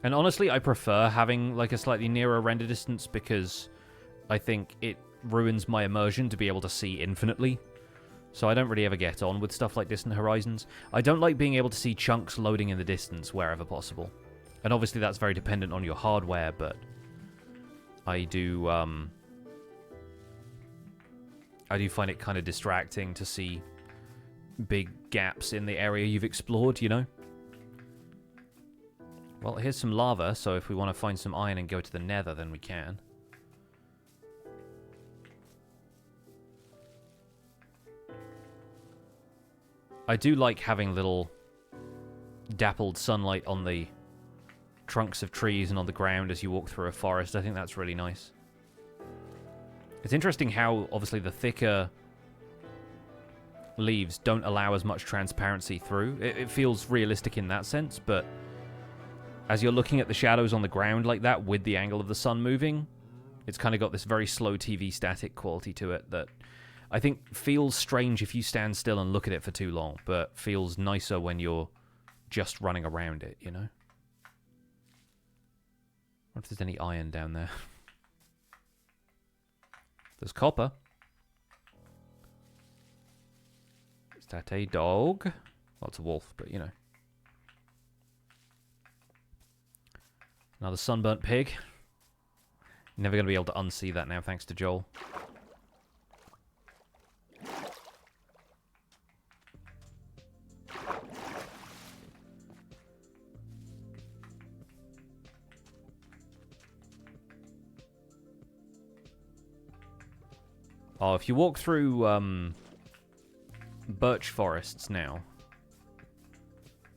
And honestly, I prefer having like a slightly nearer render distance because I think it ruins my immersion to be able to see infinitely. So I don't really ever get on with stuff like Distant Horizons. I don't like being able to see chunks loading in the distance wherever possible. And obviously that's very dependent on your hardware, but I do find it kind of distracting to see big gaps in the area you've explored, you know? Well, here's some lava, so if we want to find some iron and go to the Nether, then we can. I do like having little dappled sunlight on the trunks of trees and on the ground as you walk through a forest. I think that's really nice. It's interesting how, obviously, the thicker leaves don't allow as much transparency through. It feels realistic in that sense, but as you're looking at the shadows on the ground like that with the angle of the sun moving, it's kind of got this very slow TV static quality to it that I think feels strange if you stand still and look at it for too long, but feels nicer when you're just running around it, you know? I wonder if there's any iron down there. There's copper. Is that a dog? Well, it's a wolf, but you know. Another sunburnt pig. Never going to be able to unsee that now, thanks to Joel. Oh, if you walk through birch forests now,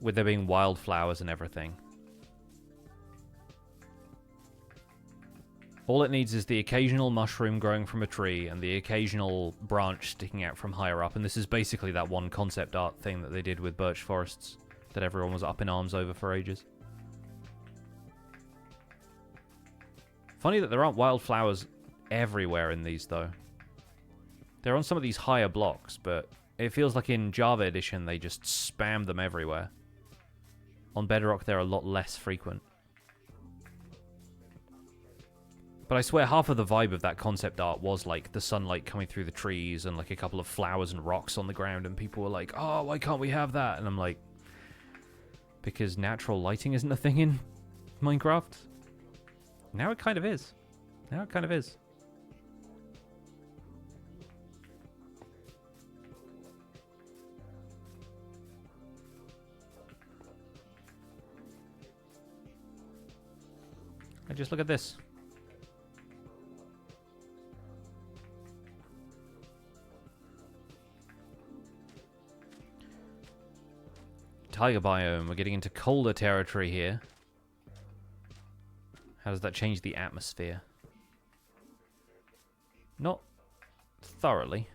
with there being wildflowers and everything, all it needs is the occasional mushroom growing from a tree and the occasional branch sticking out from higher up. And this is basically that one concept art thing that they did with birch forests that everyone was up in arms over for ages. Funny that there aren't wildflowers everywhere in these, though. They're on some of these higher blocks, but it feels like in Java Edition they just spam them everywhere. On Bedrock they're a lot less frequent. But I swear half of the vibe of that concept art was like the sunlight coming through the trees and like a couple of flowers and rocks on the ground, and people were like, oh, why can't we have that? And I'm like, because natural lighting isn't a thing in Minecraft? Now it kind of is. Now it kind of is. And just look at this. Tiger biome. We're getting into colder territory here. How does that change the atmosphere? Not thoroughly.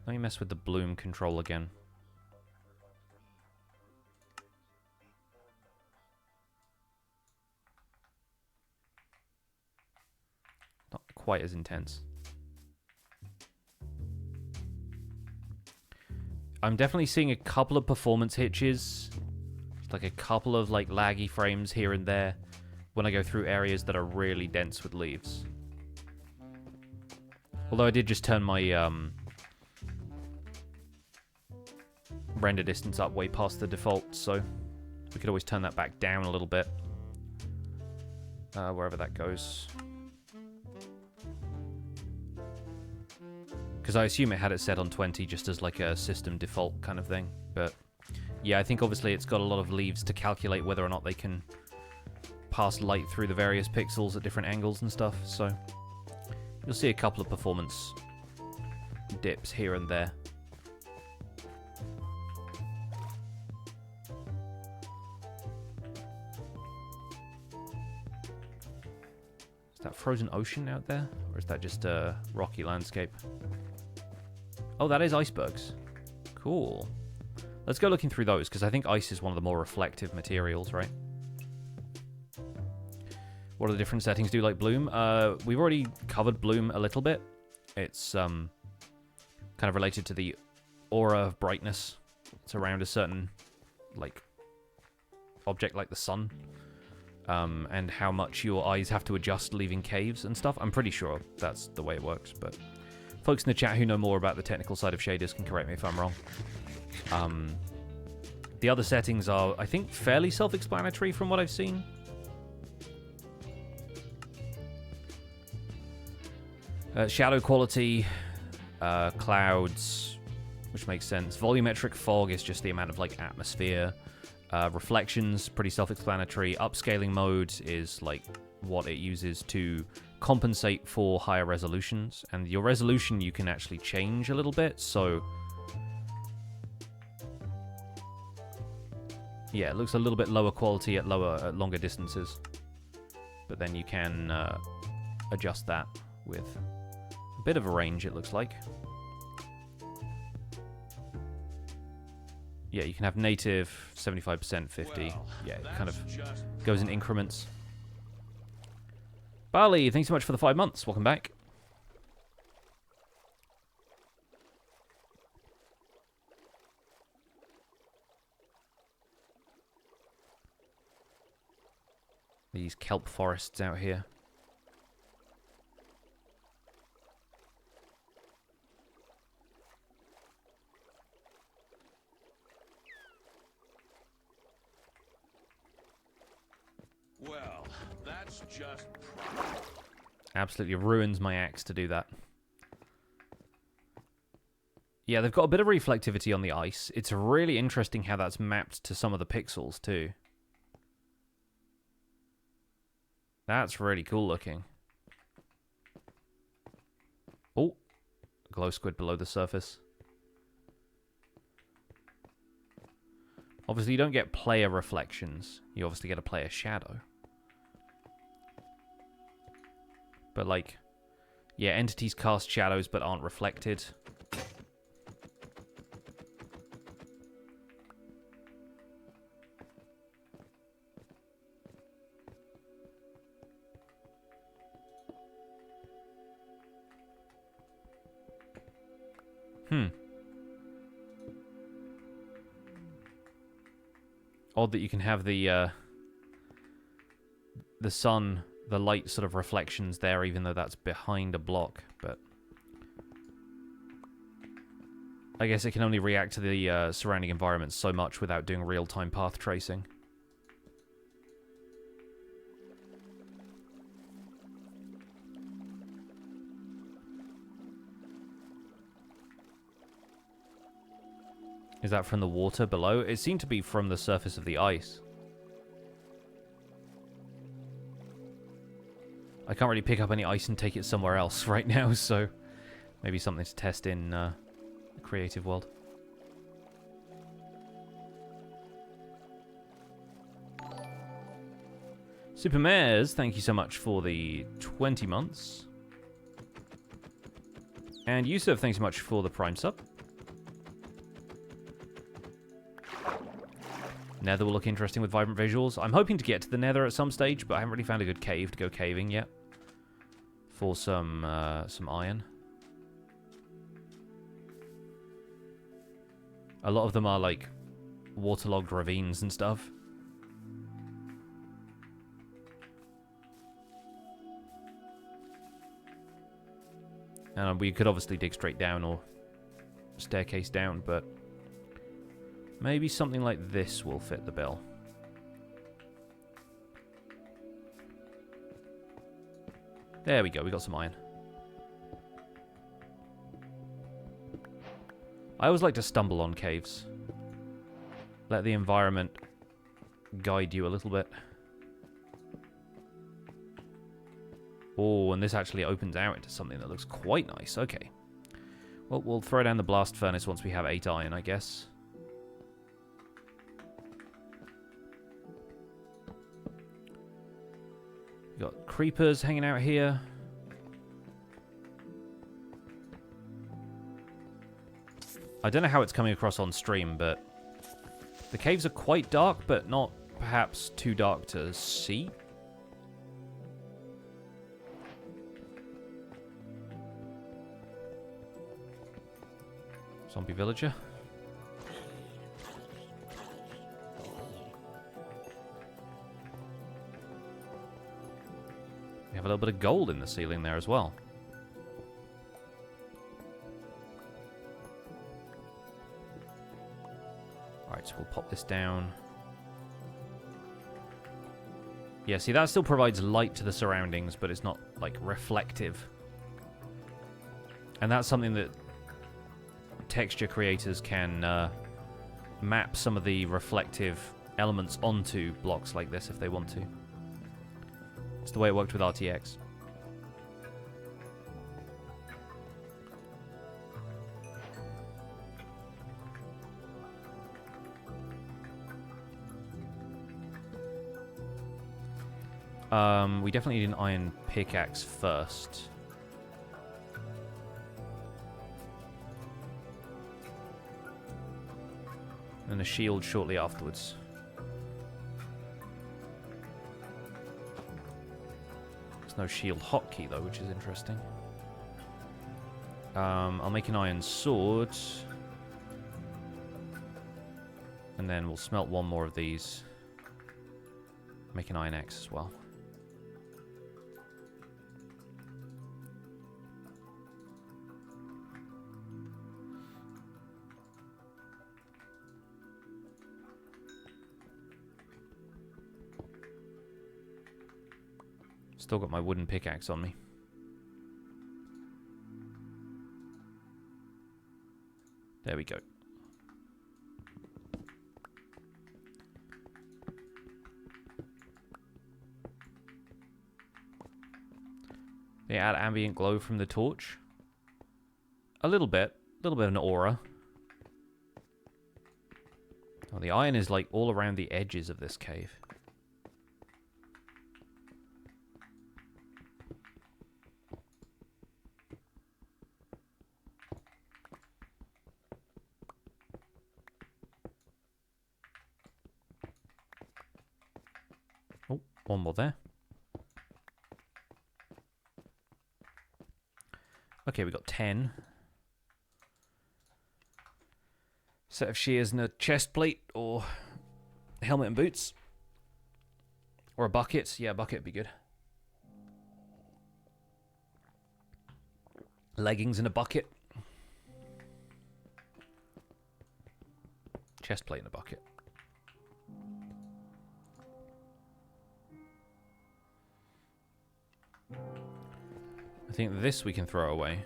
Let me mess with the bloom control again. Not quite as intense. I'm definitely seeing a couple of performance hitches. like a couple of like laggy frames here and there when I go through areas that are really dense with leaves. Although I did just turn my render distance up way past the default, so we could always turn that back down a little bit. Wherever that goes. Because I assume it had it set on 20 just as like a system default kind of thing. But yeah, I think obviously it's got a lot of leaves to calculate whether or not they can pass light through the various pixels at different angles and stuff. So you'll see a couple of performance dips here and there. Is that frozen ocean out there? Or is that just a rocky landscape? Oh, that is icebergs. Cool. Let's go looking through those, because I think ice is one of the more reflective materials, right? What are the different settings do like bloom? We've already covered bloom a little bit. It's kind of related to the aura of brightness. It's around a certain like object like the sun. And how much your eyes have to adjust leaving caves and stuff. I'm pretty sure that's the way it works, but folks in the chat who know more about the technical side of shaders can correct me if I'm wrong. The other settings are, I think, fairly self-explanatory from what I've seen. Shadow quality, clouds, which makes sense. Volumetric fog is just the amount of like atmosphere. Reflections, pretty self-explanatory. Upscaling mode is like what it uses to compensate for higher resolutions. And your resolution you can actually change a little bit, so yeah, it looks a little bit lower quality at longer distances. But then you can adjust that with a bit of a range, it looks like. Yeah, you can have native, 75%, 50. Well, yeah, it kind of just goes in increments. Bali, thanks so much for the 5 months. Welcome back. These kelp forests out here. Well, that's just Absolutely ruins my axe to do that. Yeah, they've got a bit of reflectivity on the ice. It's really interesting how that's mapped to some of the pixels, too. That's really cool looking. Oh, glow squid below the surface. Obviously, you don't get player reflections. You obviously get a player shadow. But, like, yeah, entities cast shadows but aren't reflected. Odd that you can have the sun, the light sort of reflections there, even though that's behind a block, but I guess it can only react to the surrounding environment so much without doing real-time path tracing. Is that from the water below? It seemed to be from the surface of the ice. I can't really pick up any ice and take it somewhere else right now, so maybe something to test in the creative world. Super Mares, thank you so much for the 20 months. And Yusuf, thanks so much for the Prime sub. Nether will look interesting with vibrant visuals. I'm hoping to get to the Nether at some stage, but I haven't really found a good cave to go caving yet. For some iron. A lot of them are like waterlogged ravines and stuff. And we could obviously dig straight down or staircase down, but maybe something like this will fit the bill. There we go, we got some iron. I always like to stumble on caves. Let the environment guide you a little bit. Oh, and this actually opens out into something that looks quite nice. Okay. Well, we'll throw down the blast furnace once we have 8 iron, I guess. We've got creepers hanging out here. I don't know how it's coming across on stream, but the caves are quite dark, but not perhaps too dark to see. Zombie villager. We have a little bit of gold in the ceiling there as well. Alright, so we'll pop this down. Yeah, see, that still provides light to the surroundings, but it's not, like, reflective. And that's something that texture creators can map some of the reflective elements onto blocks like this if they want to. It's the way it worked with RTX. We definitely need an iron pickaxe first. And a shield shortly afterwards. There's no shield hotkey though, which is interesting. I'll make an iron sword. And then we'll smelt one more of these. Make an iron axe as well. Still got my wooden pickaxe on me. There we go. They add ambient glow from the torch. A little bit of an aura. Oh, the iron is like all around the edges of this cave. Oh, one more there. Okay, we got 10. Set of shears and a chest plate, or helmet and boots. Or a bucket. Yeah, a bucket would be good. Leggings and a bucket. Chest plate and a bucket. I think this we can throw away.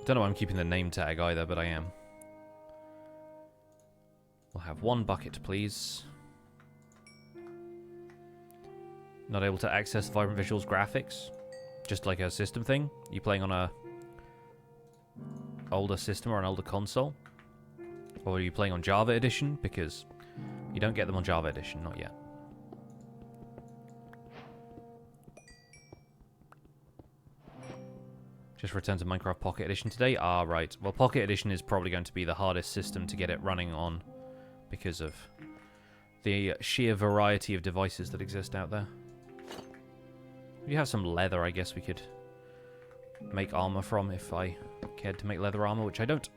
Don't know why I'm keeping the name tag either, but I am. We'll have one bucket, please. Not able to access Vibrant Visuals graphics. Just like a system thing. You playing on a older system or an older console? Or are you playing on Java Edition? Because you don't get them on Java Edition, not yet. Just returned to Minecraft Pocket Edition today. Ah, right. Well, Pocket Edition is probably going to be the hardest system to get it running on because of the sheer variety of devices that exist out there. We have some leather, I guess we could make armor from if I cared to make leather armor, which I don't.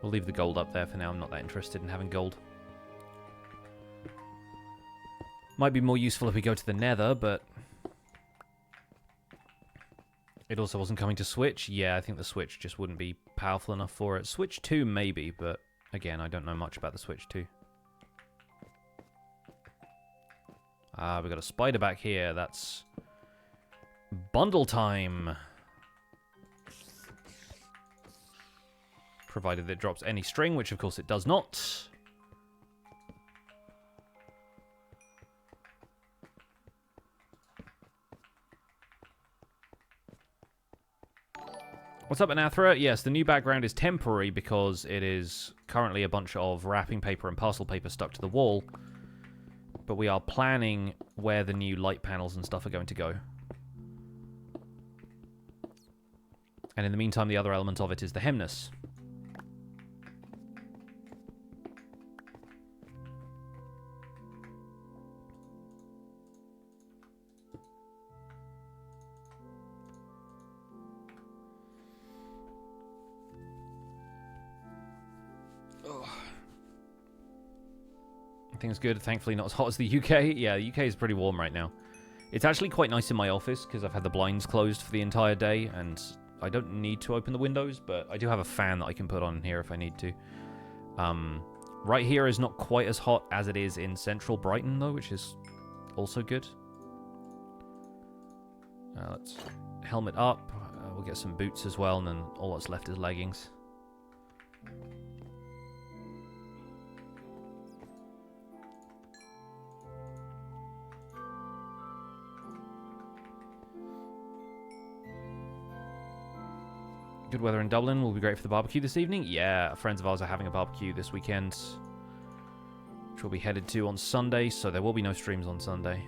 We'll leave the gold up there for now. I'm not that interested in having gold. Might be more useful if we go to the Nether, but it also wasn't coming to Switch. Yeah, I think the Switch just wouldn't be powerful enough for it. Switch 2 maybe, but again, I don't know much about the Switch 2. Ah, we got a spider back here. That's bundle time. Provided it drops any string, which of course it does not. What's up, Anathra? Yes, the new background is temporary because it is currently a bunch of wrapping paper and parcel paper stuck to the wall. But we are planning where the new light panels and stuff are going to go. And in the meantime, the other element of it is the hemness. Things good. Thankfully not as hot as the UK. Yeah, the UK is pretty warm right now. It's actually quite nice in my office because I've had the blinds closed for the entire day and I don't need to open the windows, but I do have a fan that I can put on here if I need to. Right here is not quite as hot as it is in central Brighton though, which is also good. Let's helmet up. We'll get some boots as well, and then all that's left is leggings. Good weather in Dublin will be great for the barbecue this evening. Yeah, friends of ours are having a barbecue this weekend, which we'll be headed to on Sunday, so there will be no streams on Sunday.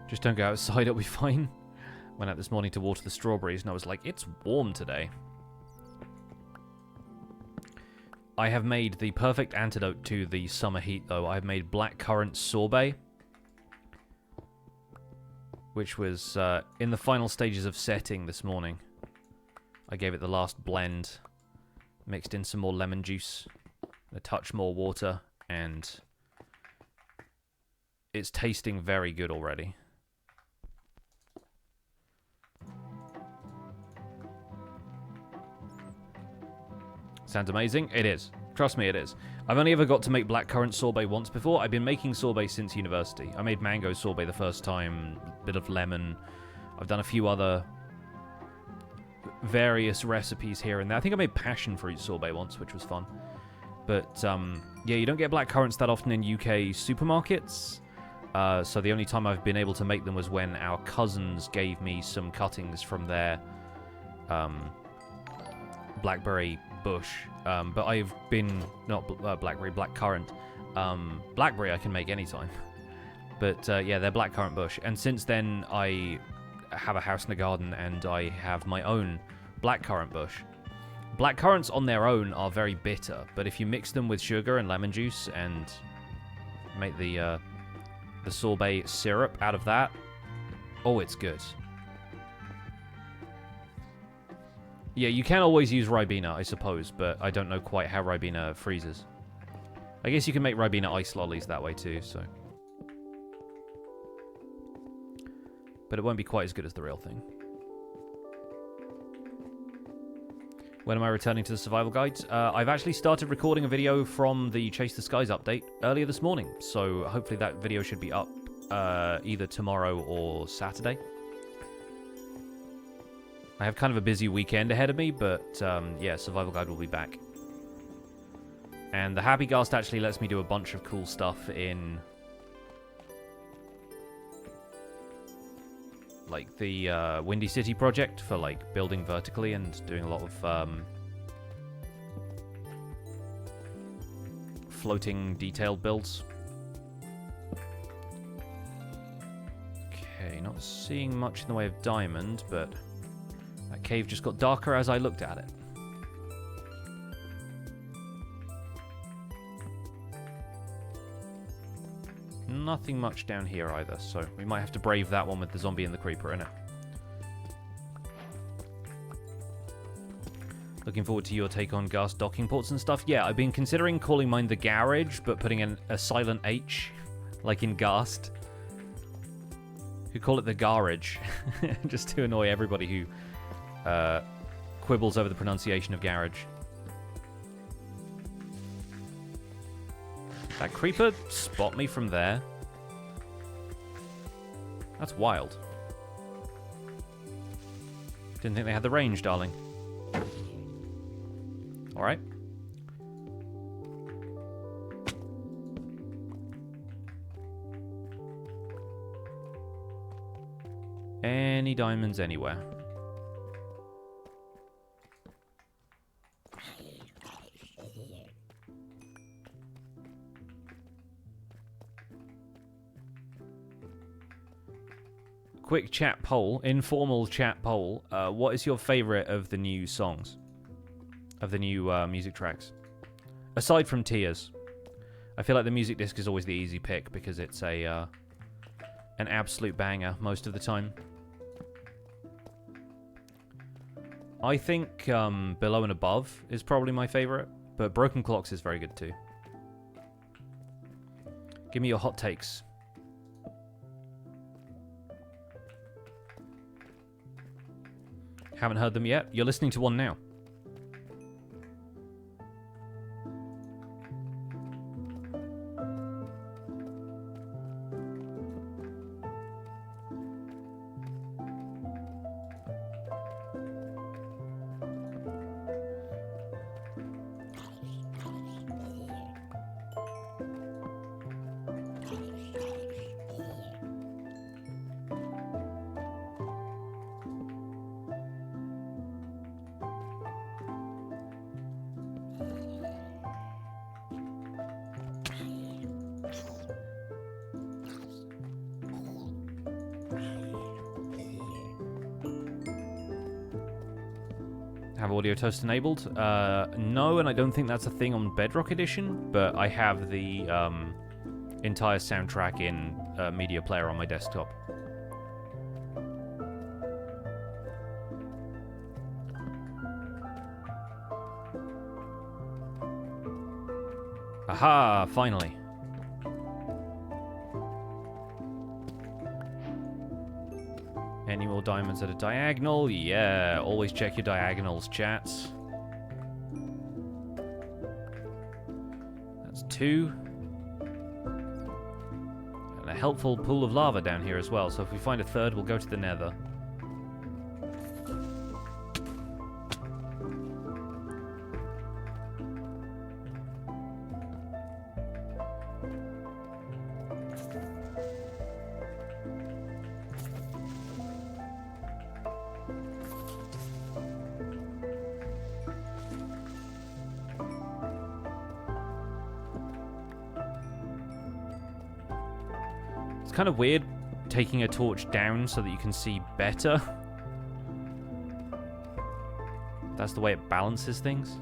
Just don't go outside, it'll be fine. Went out this morning to water the strawberries, and I was like, it's warm today. I have made the perfect antidote to the summer heat, though. I've made blackcurrant sorbet, which was in the final stages of setting this morning. I gave it the last blend, mixed in some more lemon juice, a touch more water, and it's tasting very good already. Sounds amazing. It is. Trust me, it is. I've only ever got to make blackcurrant sorbet once before. I've been making sorbet since university. I made mango sorbet the first time, bit of lemon. I've done a few other various recipes here and there. I think I made passion fruit sorbet once, which was fun. But, yeah, you don't get blackcurrants that often in UK supermarkets. So the only time I've been able to make them was when our cousins gave me some cuttings from their blackberry bush, but I've been not blackberry, blackcurrant. Blackberry I can make anytime, but yeah, they're blackcurrant bush. And since then, I have a house and a garden, and I have my own blackcurrant bush. Blackcurrants on their own are very bitter, but if you mix them with sugar and lemon juice and make the sorbet syrup out of that, oh, it's good. Yeah, you can always use Ribena, I suppose, but I don't know quite how Ribena freezes. I guess you can make Ribena ice lollies that way too, so. But it won't be quite as good as the real thing. When am I returning to the survival guides? I've actually started recording a video from the Chase the Skies update earlier this morning, so hopefully that video should be up either tomorrow or Saturday. I have kind of a busy weekend ahead of me, but yeah, Survival Guide will be back. And the Happy Ghast actually lets me do a bunch of cool stuff in like the Windy City project for like building vertically and doing a lot of floating detailed builds. Okay, not seeing much in the way of diamond, but that cave just got darker as I looked at it. Nothing much down here either, so we might have to brave that one with the zombie and the creeper in it. Looking forward to your take on gas docking ports and stuff. Yeah, I've been considering calling mine the garage, but putting in a silent H, like in Ghast. Who call it the garage, just to annoy everybody who quibbles over the pronunciation of garage. That creeper spot me from there? That's wild. Didn't think they had the range, darling. Alright. Any diamonds anywhere. Quick chat poll, informal chat poll. What is your favorite of the new songs? Of the new music tracks? Aside from Tears. I feel like the music disc is always the easy pick because it's an absolute banger most of the time. I think Below and Above is probably my favorite, but Broken Clocks is very good too. Give me your hot takes. Haven't heard them yet? You're listening to one now. Have audio toast enabled? No, and I don't think that's a thing on Bedrock Edition, but I have the entire soundtrack in Media Player on my desktop. Aha, finally. Any more diamonds at a diagonal? Yeah, always check your diagonals, chats. That's 2. And a helpful pool of lava down here as well, so if we find a third, we'll go to the Nether. It's kind of weird taking a torch down so that you can see better. That's the way it balances things.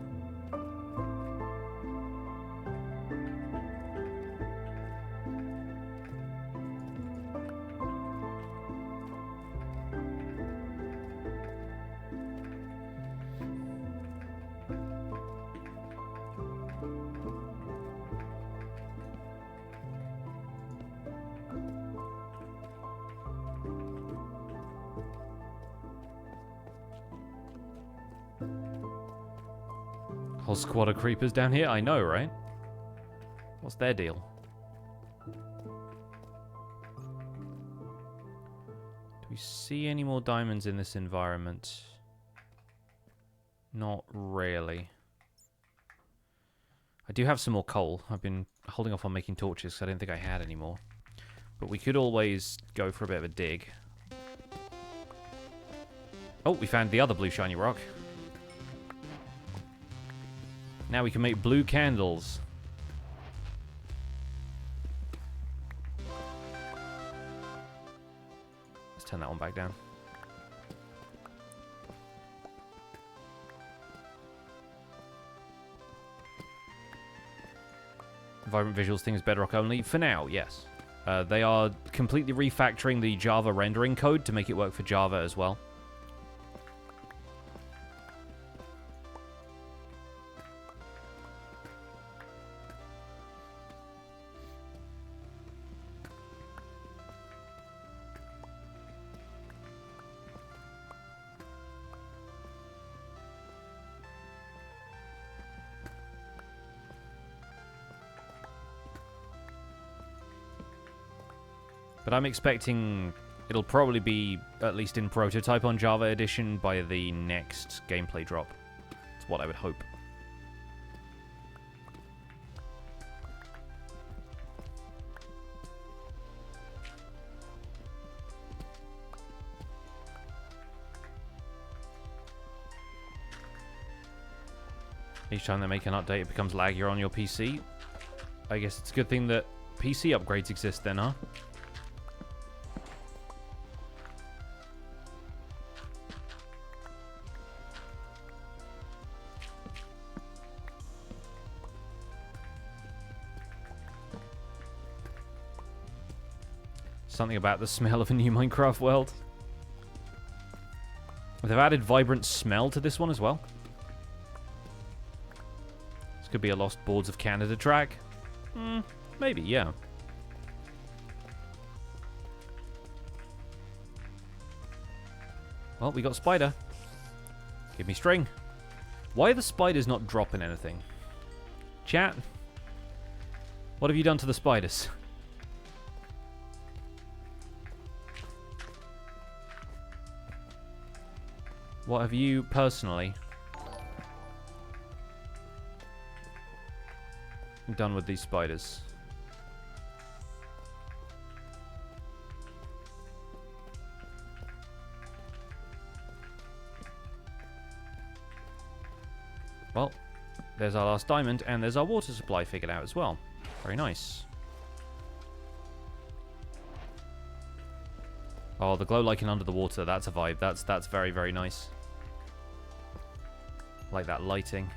Whole squad of creepers down here? I know, right? What's their deal? Do we see any more diamonds in this environment? Not really. I do have some more coal. I've been holding off on making torches because I didn't think I had any more. But we could always go for a bit of a dig. Oh, we found the other blue shiny rock. Now we can make blue candles. Let's turn that one back down. Vibrant Visuals thing is Bedrock only. For now, yes. They are completely refactoring the Java rendering code to make it work for Java as well. But I'm expecting it'll probably be, at least in prototype on Java Edition, by the next gameplay drop. That's what I would hope. Each time they make an update, it becomes laggier on your PC. I guess it's a good thing that PC upgrades exist then, huh? Something about the smell of a new Minecraft world. They've added vibrant smell to this one as well. This could be a Lost Boards of Canada track. Maybe, yeah. Well, we got spider. Give me string. Why are the spiders not dropping anything? Chat? What have you done to the spiders? What have you personally done with these spiders? Well, there's our last diamond, and there's our water supply figured out as well. Very nice. Oh, the glow lichen under the water, that's a vibe. That's very, very nice. Like that lighting.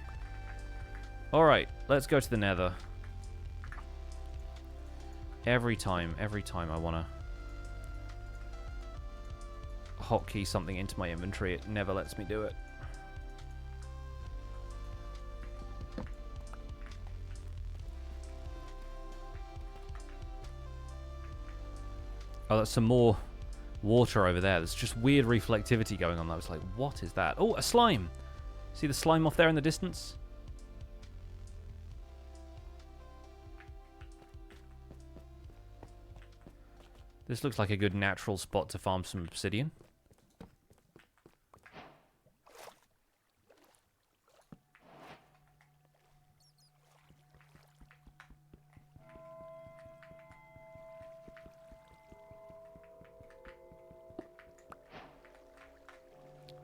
Alright, let's go to the Nether. Every time I want to hotkey something into my inventory, it never lets me do it. Oh, that's some more water over there. There's just weird reflectivity going on. I was like, what is that? Oh, a slime! See the slime off there in the distance? This looks like a good natural spot to farm some obsidian.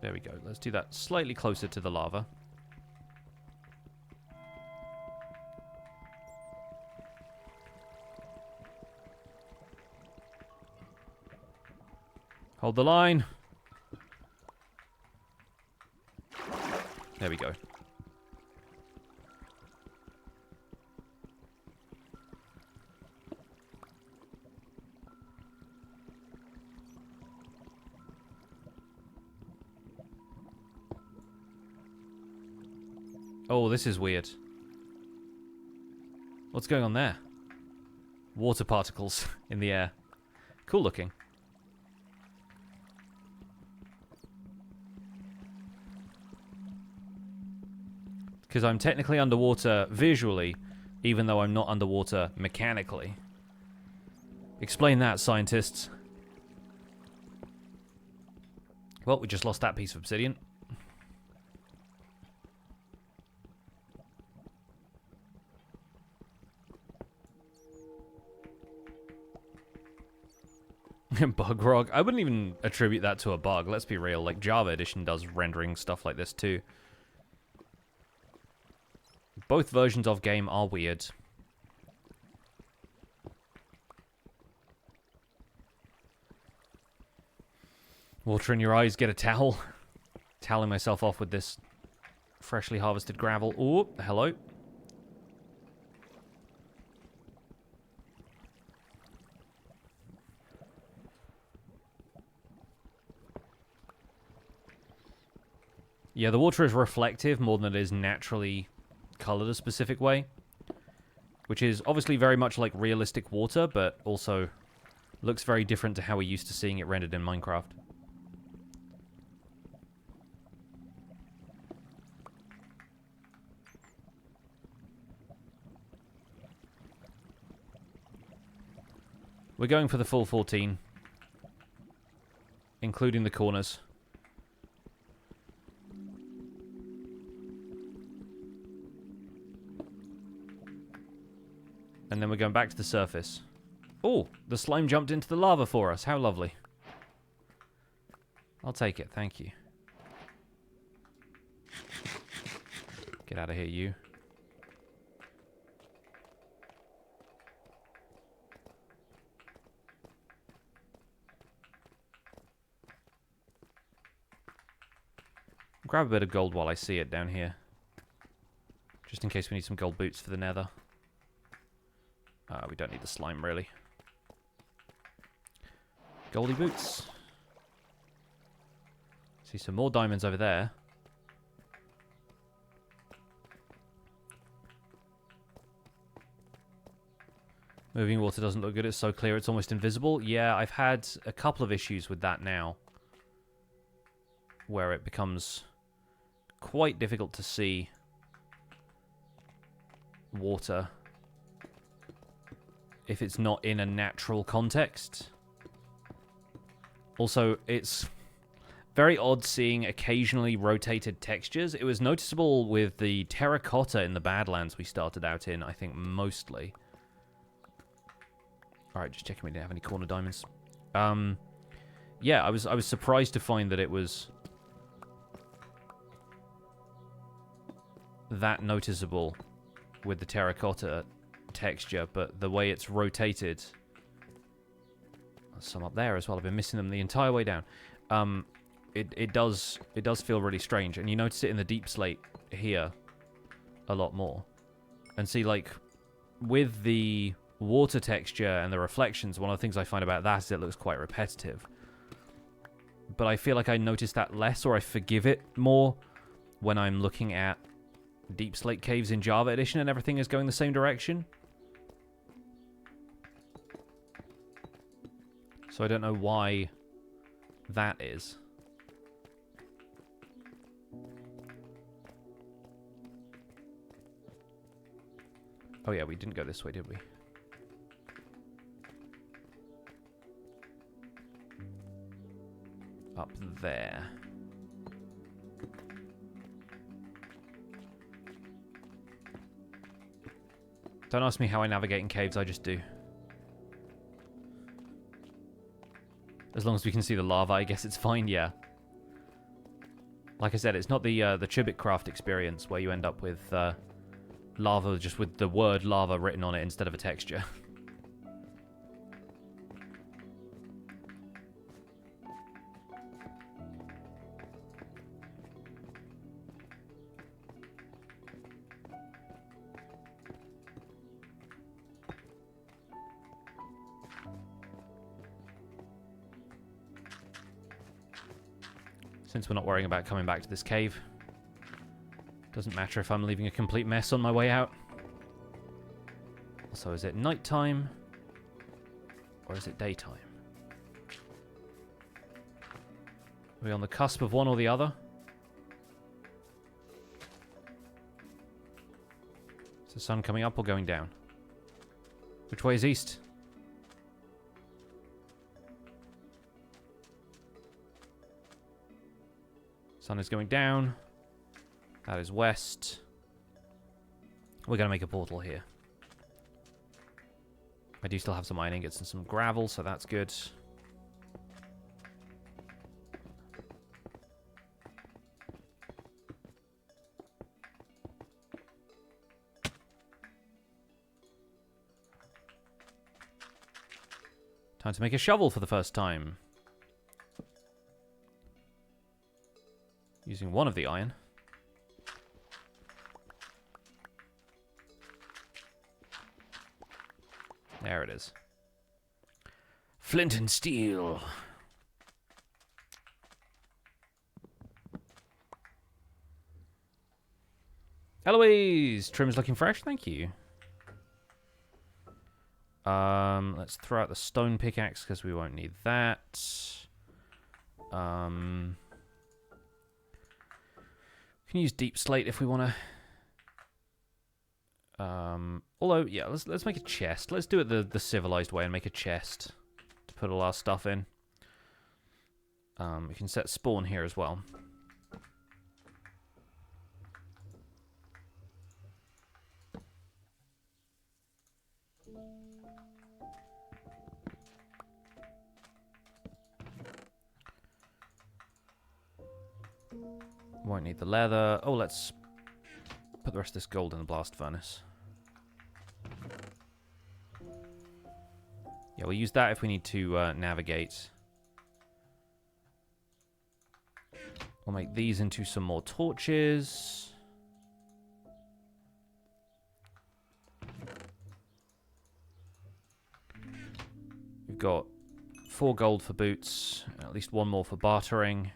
There we go. Let's do that slightly closer to the lava. Hold the line. There we go. Oh, this is weird. What's going on there? Water particles in the air. Cool looking. Because I'm technically underwater visually, even though I'm not underwater mechanically. Explain that, scientists. Well, we just lost that piece of obsidian. Bug rog. I wouldn't even attribute that to a bug. Let's be real. Like, Java Edition does rendering stuff like this too. Both versions of game are weird. Water in your eyes, get a towel. Toweling myself off with this freshly harvested gravel. Oh, hello. Yeah, the water is reflective more than it is naturally colored a specific way. Which is obviously very much like realistic water, but also looks very different to how we're used to seeing it rendered in Minecraft. We're going for the full 14. Including the corners. And then we're going back to the surface. Oh, the slime jumped into the lava for us. How lovely. I'll take it, thank you. Get out of here, you. Grab a bit of gold while I see it down here. Just in case we need some gold boots for the nether. We don't need the slime, really. Goldy boots. See some more diamonds over there. Moving water doesn't look good. It's so clear it's almost invisible. Yeah, I've had a couple of issues with that now. Where it becomes quite difficult to see water if it's not in a natural context. Also, it's very odd seeing occasionally rotated textures. It was noticeable with the terracotta in the Badlands we started out in, I think, mostly. Alright, just checking we didn't have any corner diamonds. Yeah, I was surprised to find that it was that noticeable with the terracotta texture, but the way it's rotated... There's some up there as well. I've been missing them the entire way down. It does feel really strange, and you notice it in the deep slate here a lot more. And see, like, with the water texture and the reflections, one of the things I find about that is it looks quite repetitive. But I feel like I notice that less, or I forgive it more when I'm looking at deep slate caves in Java Edition and everything is going the same direction. So I don't know why that is. Oh yeah, we didn't go this way, did we? Up there. Don't ask me how I navigate in caves, I just do. As long as we can see the lava, I guess it's fine, yeah. Like I said, it's not the Chubit Craft experience where you end up with lava just with the word lava written on it instead of a texture. Since we're not worrying about coming back to this cave. Doesn't matter if I'm leaving a complete mess on my way out. Also, is it nighttime? Or is it daytime? Are we on the cusp of one or the other? Is the sun coming up or going down? Which way is east? Sun is going down. That is west. We're going to make a portal here. I do still have some iron ingots and some gravel, so that's good. Time to make a shovel for the first time. Using one of the iron. There it is. Flint and steel. Eloise! Trim's looking fresh, thank you. Let's throw out the stone pickaxe because we won't need that. We can use deep slate if we want to. Although, yeah, let's make a chest. Let's do it the civilized way and make a chest to put all our stuff in. We can set spawn here as well. Won't need the leather. Oh, let's put the rest of this gold in the blast furnace. Yeah, we'll use that if we need to navigate. We'll make these into some more torches. We've got 4 gold for boots, at least 1 more for bartering.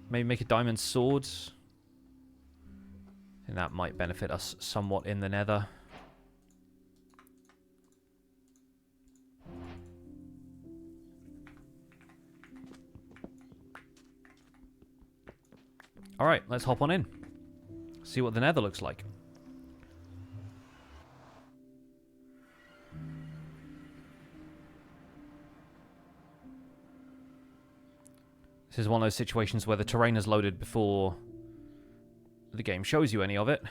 Maybe make a diamond sword. And that might benefit us somewhat in the Nether. Alright, let's hop on in. See what the Nether looks like. This is one of those situations where the terrain is loaded before the game shows you any of it.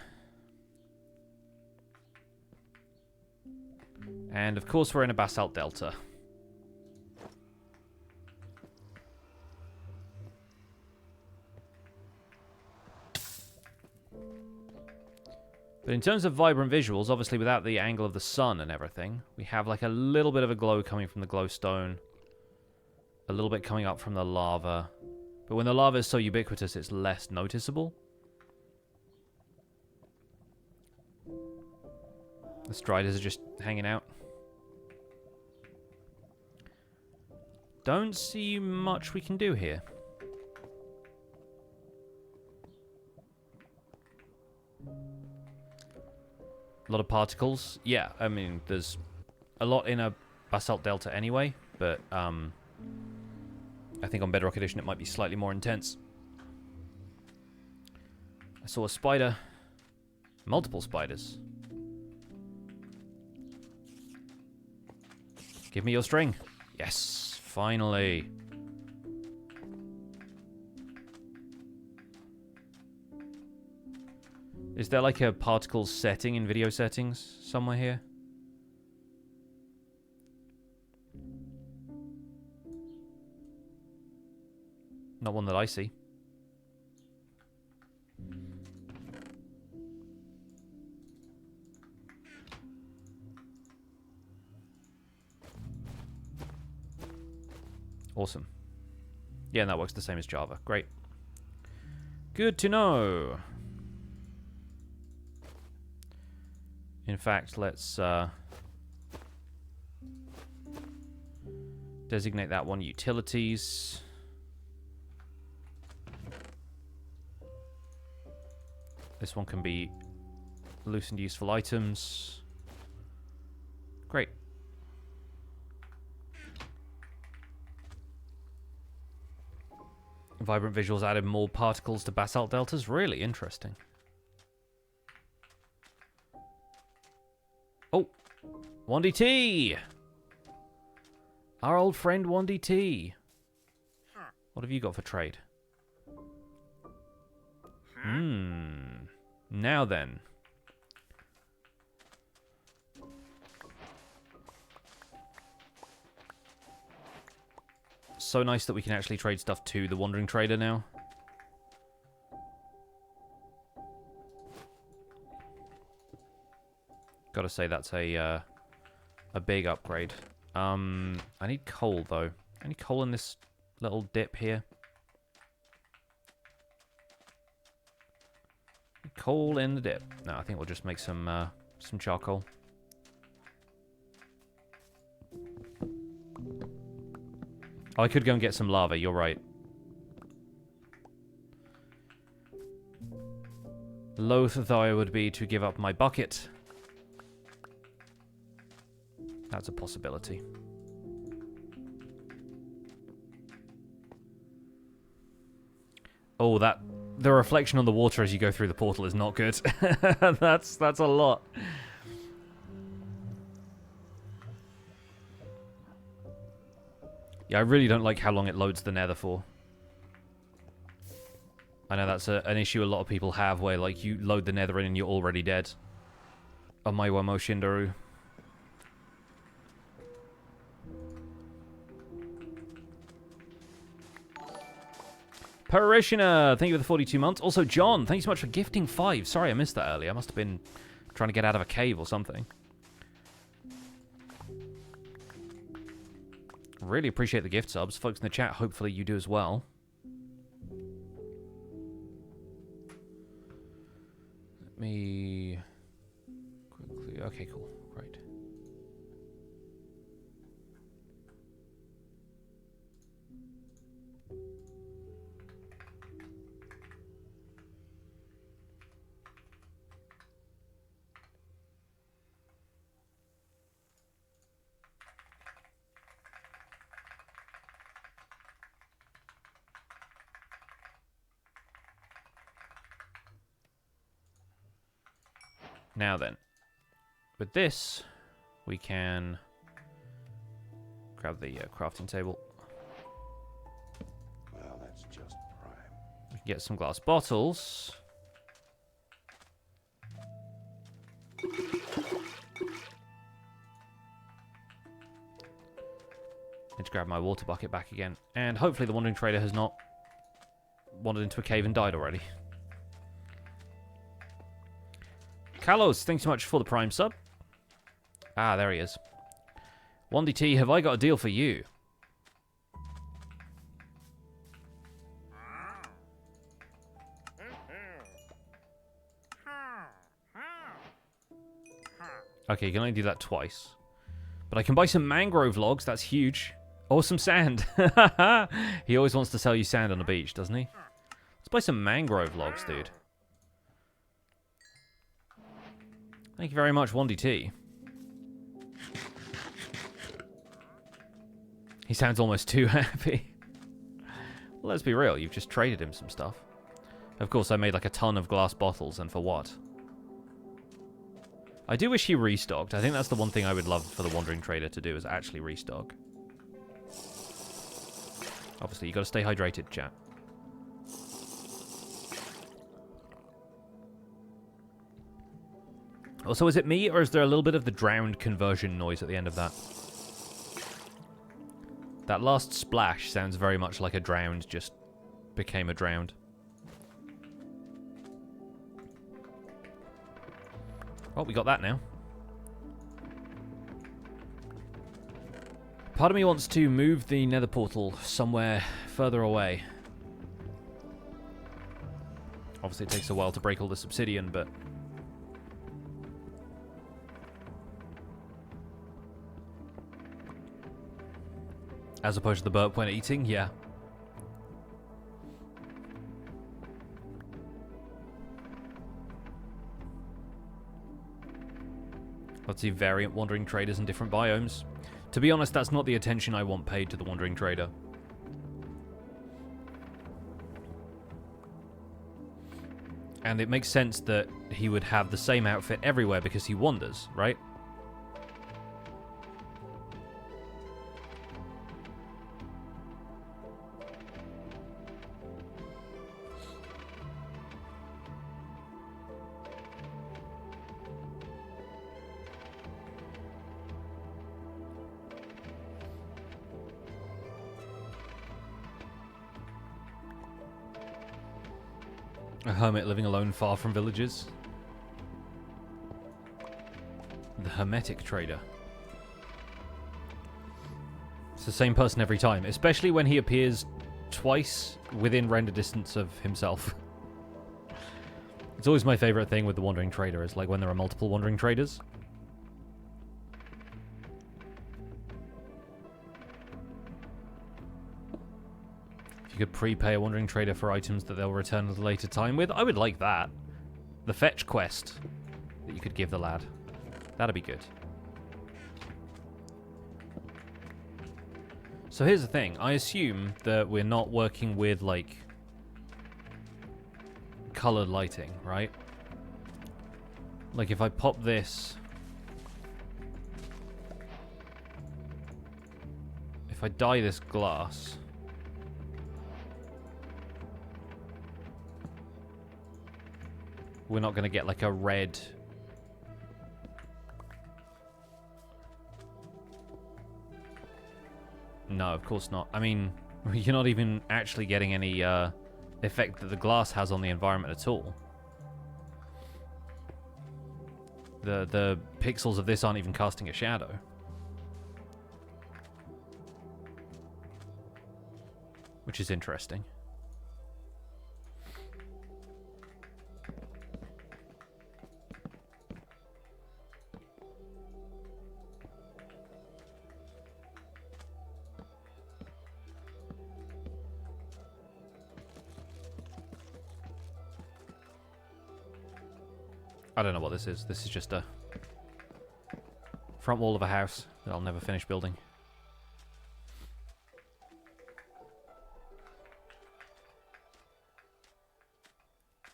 And of course we're in a basalt delta. But in terms of vibrant visuals, obviously without the angle of the sun and everything, we have like a little bit of a glow coming from the glowstone. A little bit coming up from the lava. But when the lava is so ubiquitous, it's less noticeable. The striders are just hanging out. Don't see much we can do here. A lot of particles. Yeah, I mean, there's a lot in a basalt delta anyway, but I think on Bedrock Edition it might be slightly more intense. I saw a spider. Multiple spiders. Give me your string. Yes, finally. Is there like a particles setting in video settings somewhere here? Not one that I see. Awesome. Yeah, and that works the same as Java. Great. Good to know. In fact, let's designate that one utilities. This one can be loosened useful items. Great. Vibrant visuals added more particles to basalt deltas. Really interesting. Oh, 1DT! Our old friend 1DT. What have you got for trade? Now then. So nice that we can actually trade stuff to the Wandering Trader now. Gotta say that's a big upgrade. I need coal though. I need coal in this little dip here. Coal in the dip. No, I think we'll just make some charcoal. Oh, I could go and get some lava, you're right. Loath though I would be to give up my bucket. That's a possibility. Oh, the reflection on the water as you go through the portal is not good. That's a lot. Yeah, I really don't like how long it loads the Nether for. I know that's an issue a lot of people have, where like you load the Nether in and you're already dead. On my Wamo Shindaru. Parishioner, thank you for the 42 months. Also, John, thank you so much for gifting 5. Sorry, I missed that earlier. I must have been trying to get out of a cave or something. Really appreciate the gift subs. Folks in the chat, hopefully you do as well. Let me quickly... Okay, cool. Right. Now then, with this, we can grab the crafting table. Well, that's just prime. We can get some glass bottles. Need to grab my water bucket back again. And hopefully the Wandering Trader has not wandered into a cave and died already. Kalos, thanks so much for the Prime sub. Ah, there he is. 1DT, have I got a deal for you? Okay, you can only do that twice. But I can buy some mangrove logs, that's huge. Or some sand. He always wants to sell you sand on the beach, doesn't he? Let's buy some mangrove logs, dude. Thank you very much, 1DT. He sounds almost too happy. Well, let's be real, you've just traded him some stuff. Of course, I made like a ton of glass bottles, and for what? I do wish he restocked. I think that's the one thing I would love for the Wandering Trader to do, is actually restock. Obviously, you got to stay hydrated, chat. Also, is it me, or is there a little bit of the drowned conversion noise at the end of that? That last splash sounds very much like a drowned just became a drowned. Oh, we got that now. Part of me wants to move the nether portal somewhere further away. Obviously, it takes a while to break all this obsidian, but... As opposed to the burp when eating, yeah. Let's see variant Wandering Traders in different biomes. To be honest, that's not the attention I want paid to the Wandering Trader. And it makes sense that he would have the same outfit everywhere because he wanders, right? A hermit living alone far from villages. The Hermetic Trader. It's the same person every time, especially when he appears twice within render distance of himself. It's always my favorite thing with the Wandering Trader, is like when there are multiple Wandering Traders. You could prepay a Wandering Trader for items that they'll return at a later time with. I would like that. The fetch quest that you could give the lad. That'd be good. So here's the thing. I assume that we're not working with, like, colored lighting, right? Like, if I pop this... If I dye this glass... We're not going to get, like, a red... No, of course not. I mean, you're not even actually getting any effect that the glass has on the environment at all. The pixels of this aren't even casting a shadow. Which is interesting. I don't know what this is. This is just a front wall of a house that I'll never finish building.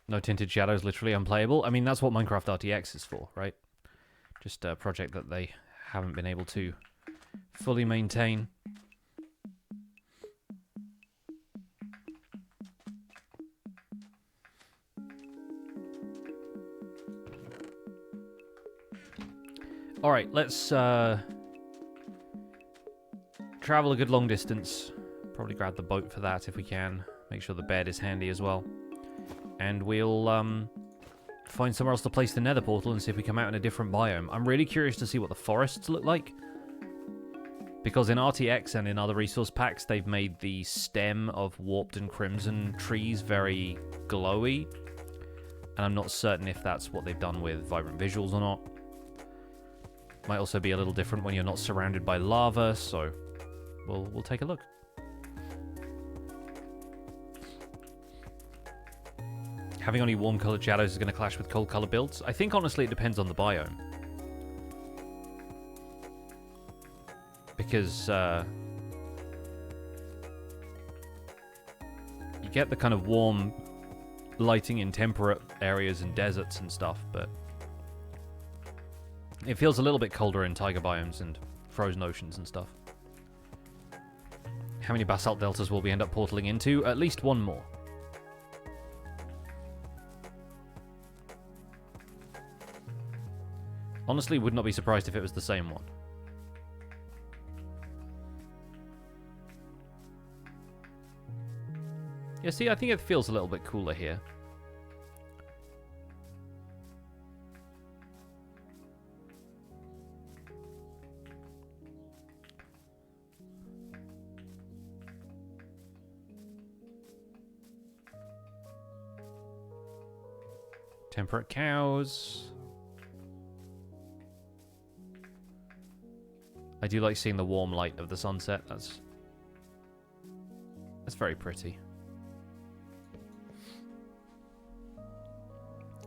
No tinted shadows, literally unplayable. I mean, that's what Minecraft RTX is for, right? Just a project that they haven't been able to fully maintain. Alright, let's travel a good long distance. Probably grab the boat for that if we can. Make sure the bed is handy as well. And we'll find somewhere else to place the nether portal and see if we come out in a different biome. I'm really curious to see what the forests look like. Because in RTX and in other resource packs, they've made the stem of warped and crimson trees very glowy. And I'm not certain if that's what they've done with vibrant visuals or not. Might also be a little different when you're not surrounded by lava, so we'll take a look. Having only warm-colored shadows is going to clash with cold-colored builds. I think, honestly, it depends on the biome. Because, you get the kind of warm lighting in temperate areas and deserts and stuff, but it feels a little bit colder in taiga biomes and frozen oceans and stuff. How many basalt deltas will we end up portaling into? At least one more. Honestly, would not be surprised if it was the same one. Yeah, see, I think it feels a little bit cooler here. Temperate cows. I do like seeing the warm light of the sunset. That's very pretty.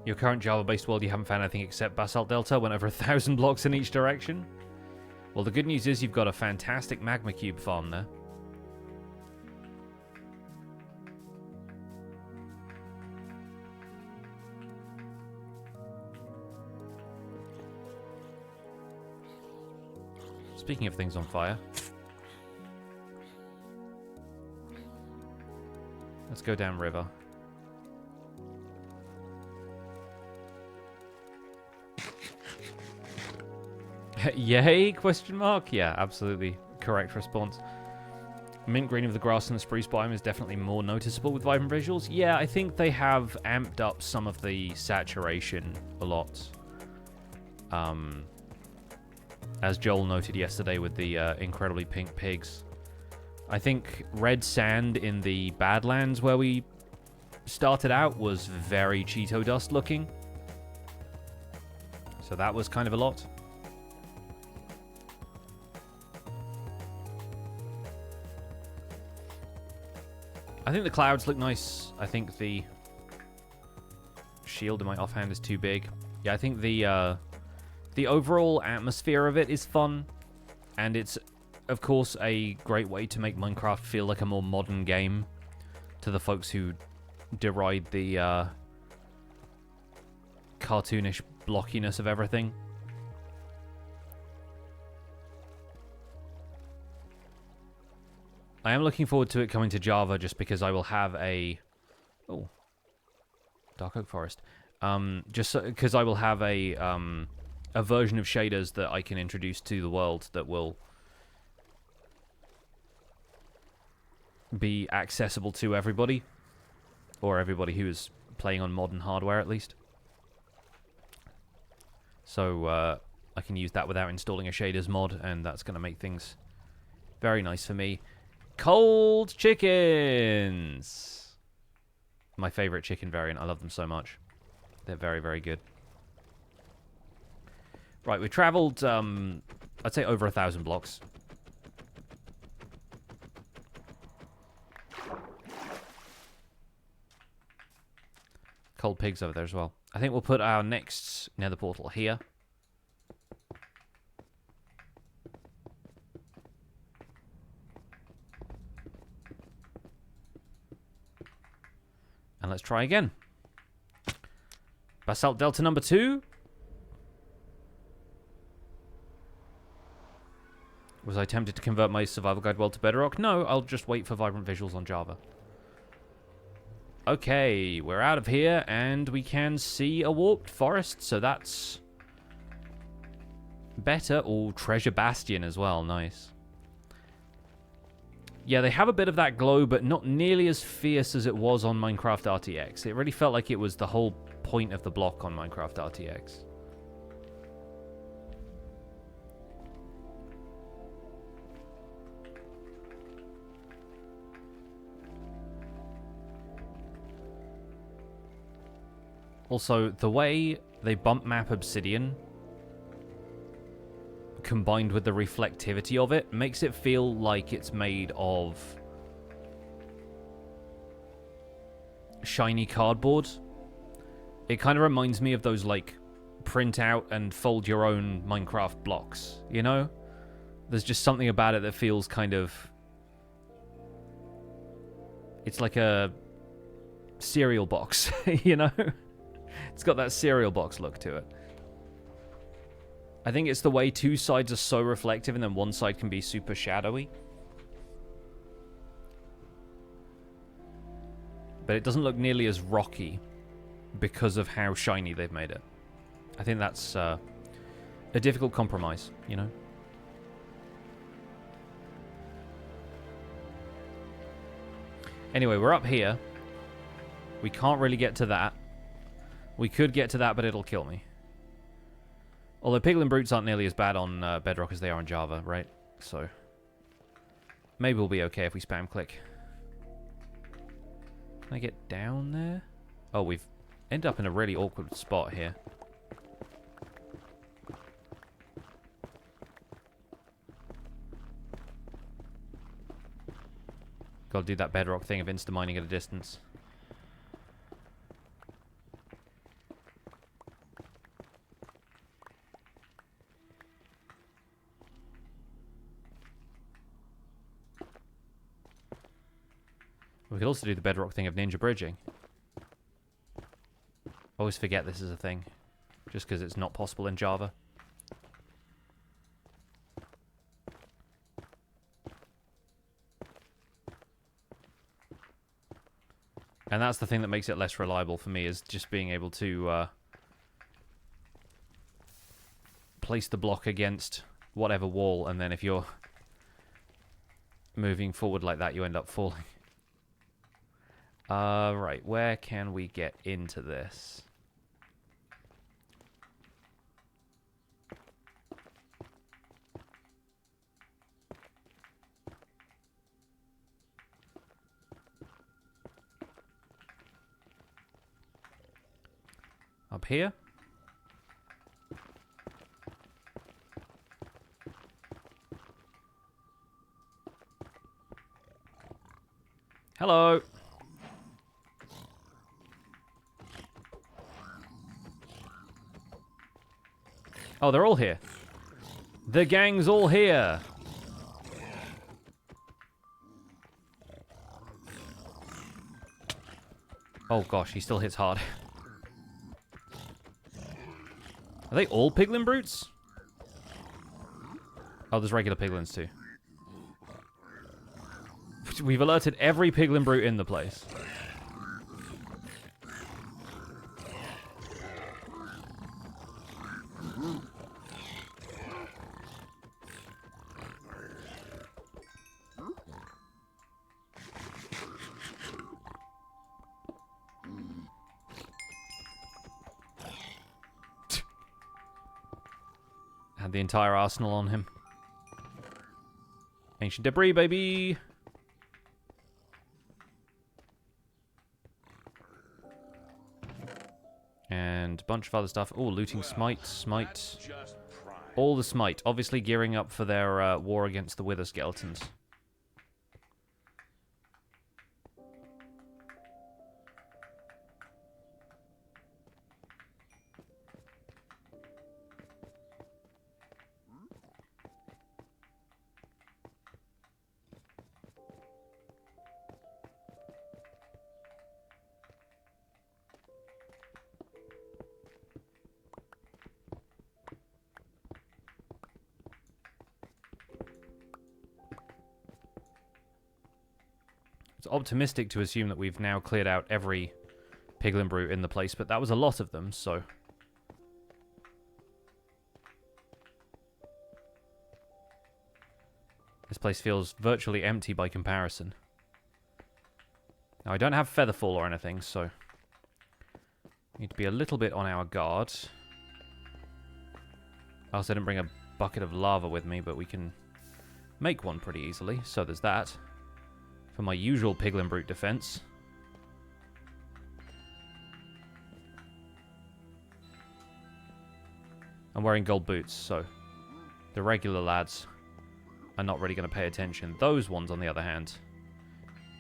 Your current Java-based world, you haven't found anything except basalt delta, went over 1,000 blocks in each direction. Well, the good news is you've got a fantastic magma cube farm there. Speaking of things on fire, let's go down river. Yay? Question mark? Yeah, absolutely correct response. Mint green of the grass and the spruce biome is definitely more noticeable with vibrant visuals. Yeah, I think they have amped up some of the saturation a lot. As Joel noted yesterday with the incredibly pink pigs. I think red sand in the Badlands where we started out was very Cheeto dust looking. So that was kind of a lot. I think the clouds look nice. I think the shield in my offhand is too big. Yeah, I think the overall atmosphere of it is fun, and it's of course, a great way to make Minecraft feel like a more modern game to the folks who deride the cartoonish blockiness of everything. I am looking forward to it coming to Java just because I will have a... Oh. Dark Oak Forest. Just because I will have a version of shaders that I can introduce to the world that will be accessible to everybody. Or everybody who is playing on modern hardware, at least. So, I can use that without installing a shaders mod, and that's going to make things very nice for me. Cold chickens! My favorite chicken variant. I love them so much. They're very, very good. Right, we traveled, I'd say over 1,000 blocks. Cold pigs over there as well. I think we'll put our next nether portal here. And let's try again. Basalt Delta number 2. Was I tempted to convert my survival guide world to Bedrock? No, I'll just wait for vibrant visuals on Java. Okay, we're out of here, and we can see a warped forest, so that's better. Oh, treasure bastion as well, nice. Yeah, they have a bit of that glow, but not nearly as fierce as it was on Minecraft RTX. It really felt like it was the whole point of the block on Minecraft RTX. Also, the way they bump map Obsidian, combined with the reflectivity of it, makes it feel like it's made of shiny cardboard. It kind of reminds me of those, like, print out and fold your own Minecraft blocks, you know? There's just something about it that feels kind of... It's like a cereal box, you know? It's got that cereal box look to it. I think it's the way two sides are so reflective and then one side can be super shadowy. But it doesn't look nearly as rocky because of how shiny they've made it. I think that's a difficult compromise, you know? Anyway, we're up here. We can't really get to that. We could get to that, but it'll kill me. Although piglin brutes aren't nearly as bad on Bedrock as they are on Java, right? So maybe we'll be okay if we spam click. Can I get down there? Oh, we've ended up in a really awkward spot here. Gotta do that Bedrock thing of insta-mining at a distance. We could also do the Bedrock thing of ninja bridging. I always forget this is a thing, just because it's not possible in Java. And that's the thing that makes it less reliable for me, is just being able to place the block against whatever wall, and then if you're moving forward like that, you end up falling. Right, where can we get into this? Up here? Hello! Oh, they're all here. The gang's all here. Oh gosh, he still hits hard. Are they all piglin brutes? Oh, there's regular piglins too. We've alerted every piglin brute in the place. Had the entire arsenal on him. Ancient debris, baby! And a bunch of other stuff. Oh, looting smite, smite. All the smite. Obviously gearing up for their war against the wither skeletons. It's optimistic to assume that we've now cleared out every piglin brute in the place, but that was a lot of them, so... This place feels virtually empty by comparison. Now, I don't have Featherfall or anything, so... Need to be a little bit on our guard. I also didn't bring a bucket of lava with me, but we can make one pretty easily, so there's that. For my usual piglin brute defense. I'm wearing gold boots, so the regular lads are not really going to pay attention. Those ones, on the other hand,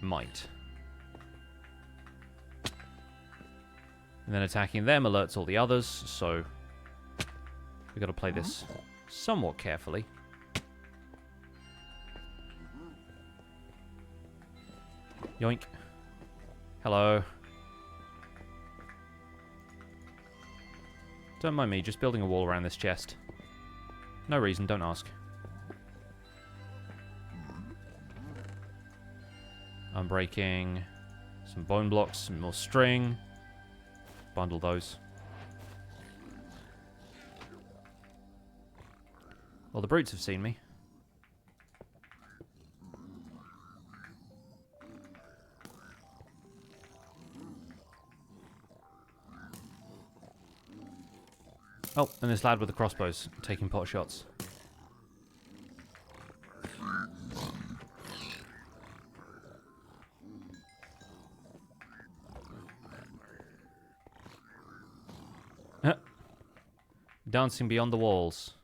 might. And then attacking them alerts all the others, so we've got to play this somewhat carefully. Yoink. Hello. Don't mind me, just building a wall around this chest. No reason, don't ask. I'm breaking some bone blocks, some more string. Bundle those. Well, the brutes have seen me. Oh, and this lad with the crossbows taking pot shots. Dancing beyond the walls.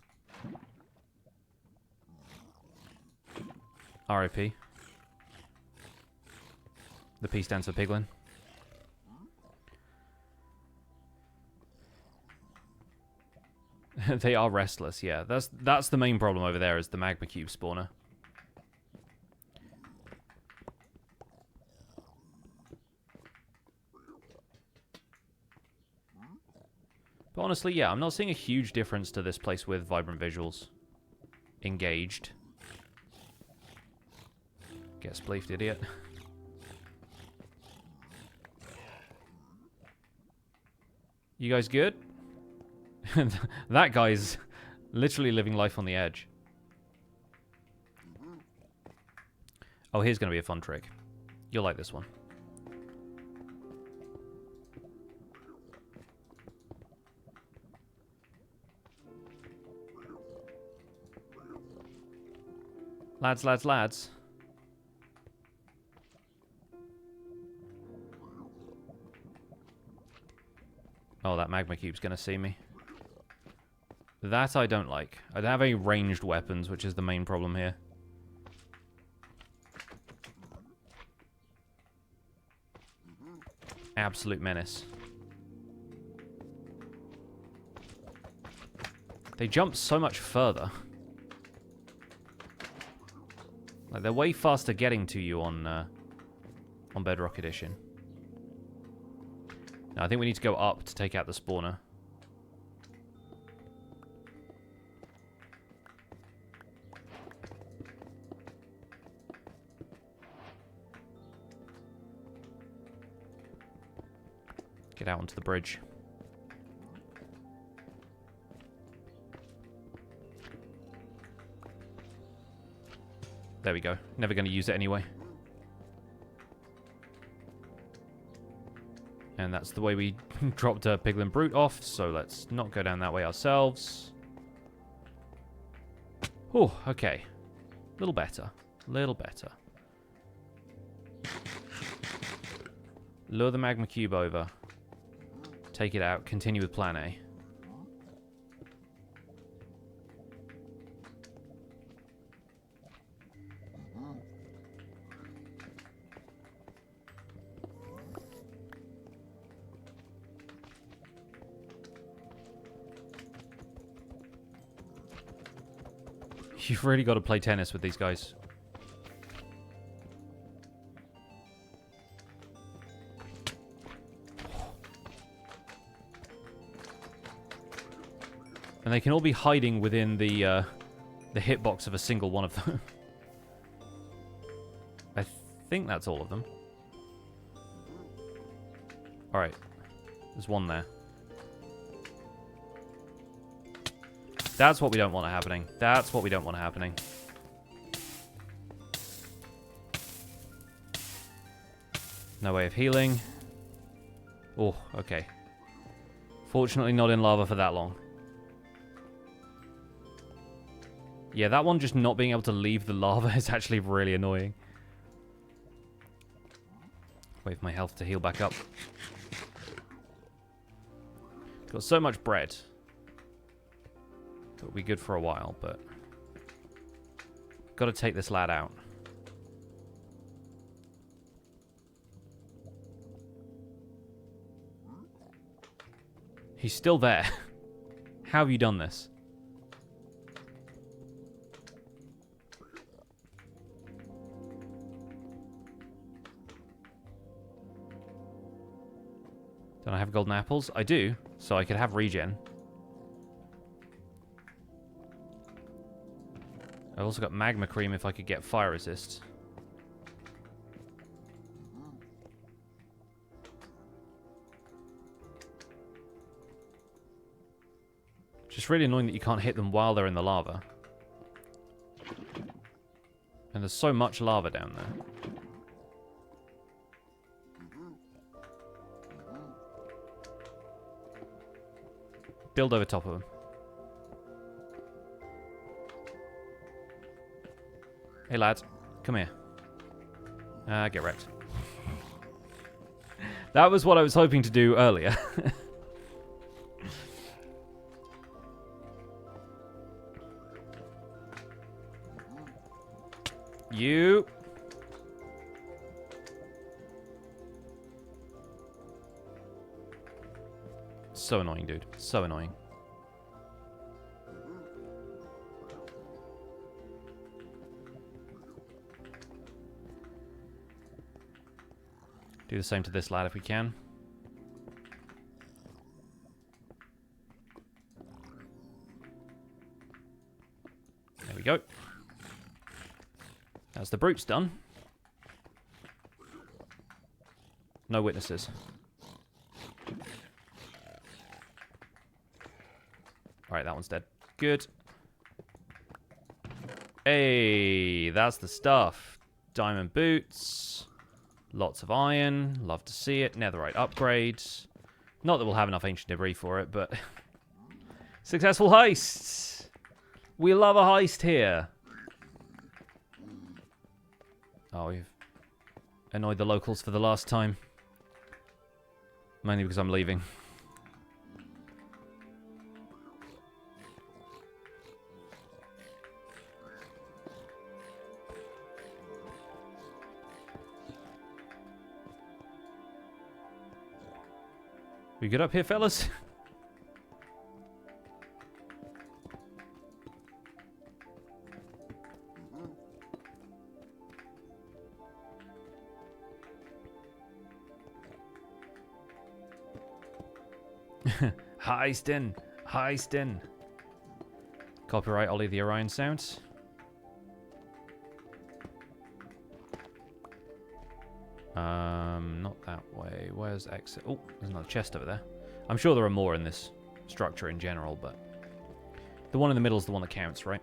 R.I.P. The peace dance for Piglin. They are restless, yeah. That's the main problem over there, is the magma cube spawner. But honestly, yeah, I'm not seeing a huge difference to this place with vibrant visuals. Engaged. Get spleefed, idiot. You guys good? That guy's literally living life on the edge. Oh, here's going to be a fun trick. You'll like this one. Lads, lads, lads. Oh, that magma cube's going to see me. That I don't like. I don't have any ranged weapons, which is the main problem here. Absolute menace. They jump so much further. Like, they're way faster getting to you on Bedrock Edition. Now, I think we need to go up to take out the spawner. Get out onto the bridge. There we go. Never going to use it anyway. And that's the way we dropped a piglin brute off, so let's not go down that way ourselves. Oh, okay. Little better. Little better. Lure the magma cube over. Take it out. Continue with plan A. You've really got to play tennis with these guys. And they can all be hiding within the hitbox of a single one of them. I think that's all of them. Alright. There's one there. That's what we don't want happening. That's what we don't want happening. No way of healing. Oh, okay. Fortunately not in lava for that long. Yeah, that one just not being able to leave the lava is actually really annoying. Wait for my health to heal back up. Got so much bread. It'll be good for a while, but... Got to take this lad out. He's still there. How have you done this? Don't I have golden apples? I do, so I could have regen. I've also got magma cream if I could get fire resist. Just really annoying that you can't hit them while they're in the lava. And there's so much lava down there. Build over top of them. Hey, lad. Come here. Get wrecked. That was what I was hoping to do earlier. You. So annoying, dude. So annoying. Do the same to this lad if we can. There we go. As the brute's done. No witnesses. Alright, that one's dead. Good. Hey, that's the stuff. Diamond boots. Lots of iron. Love to see it. Netherite upgrades. Not that we'll have enough ancient debris for it, but... Successful heists! We love a heist here. Oh, we've annoyed the locals for the last time. Mainly because I'm leaving. We good up here, fellas? Heistin. Heistin. Copyright Ollie the Orion sounds. Not that way. Where's exit? Oh, there's another chest over there. I'm sure there are more in this structure in general, but the one in the middle is the one that counts, right?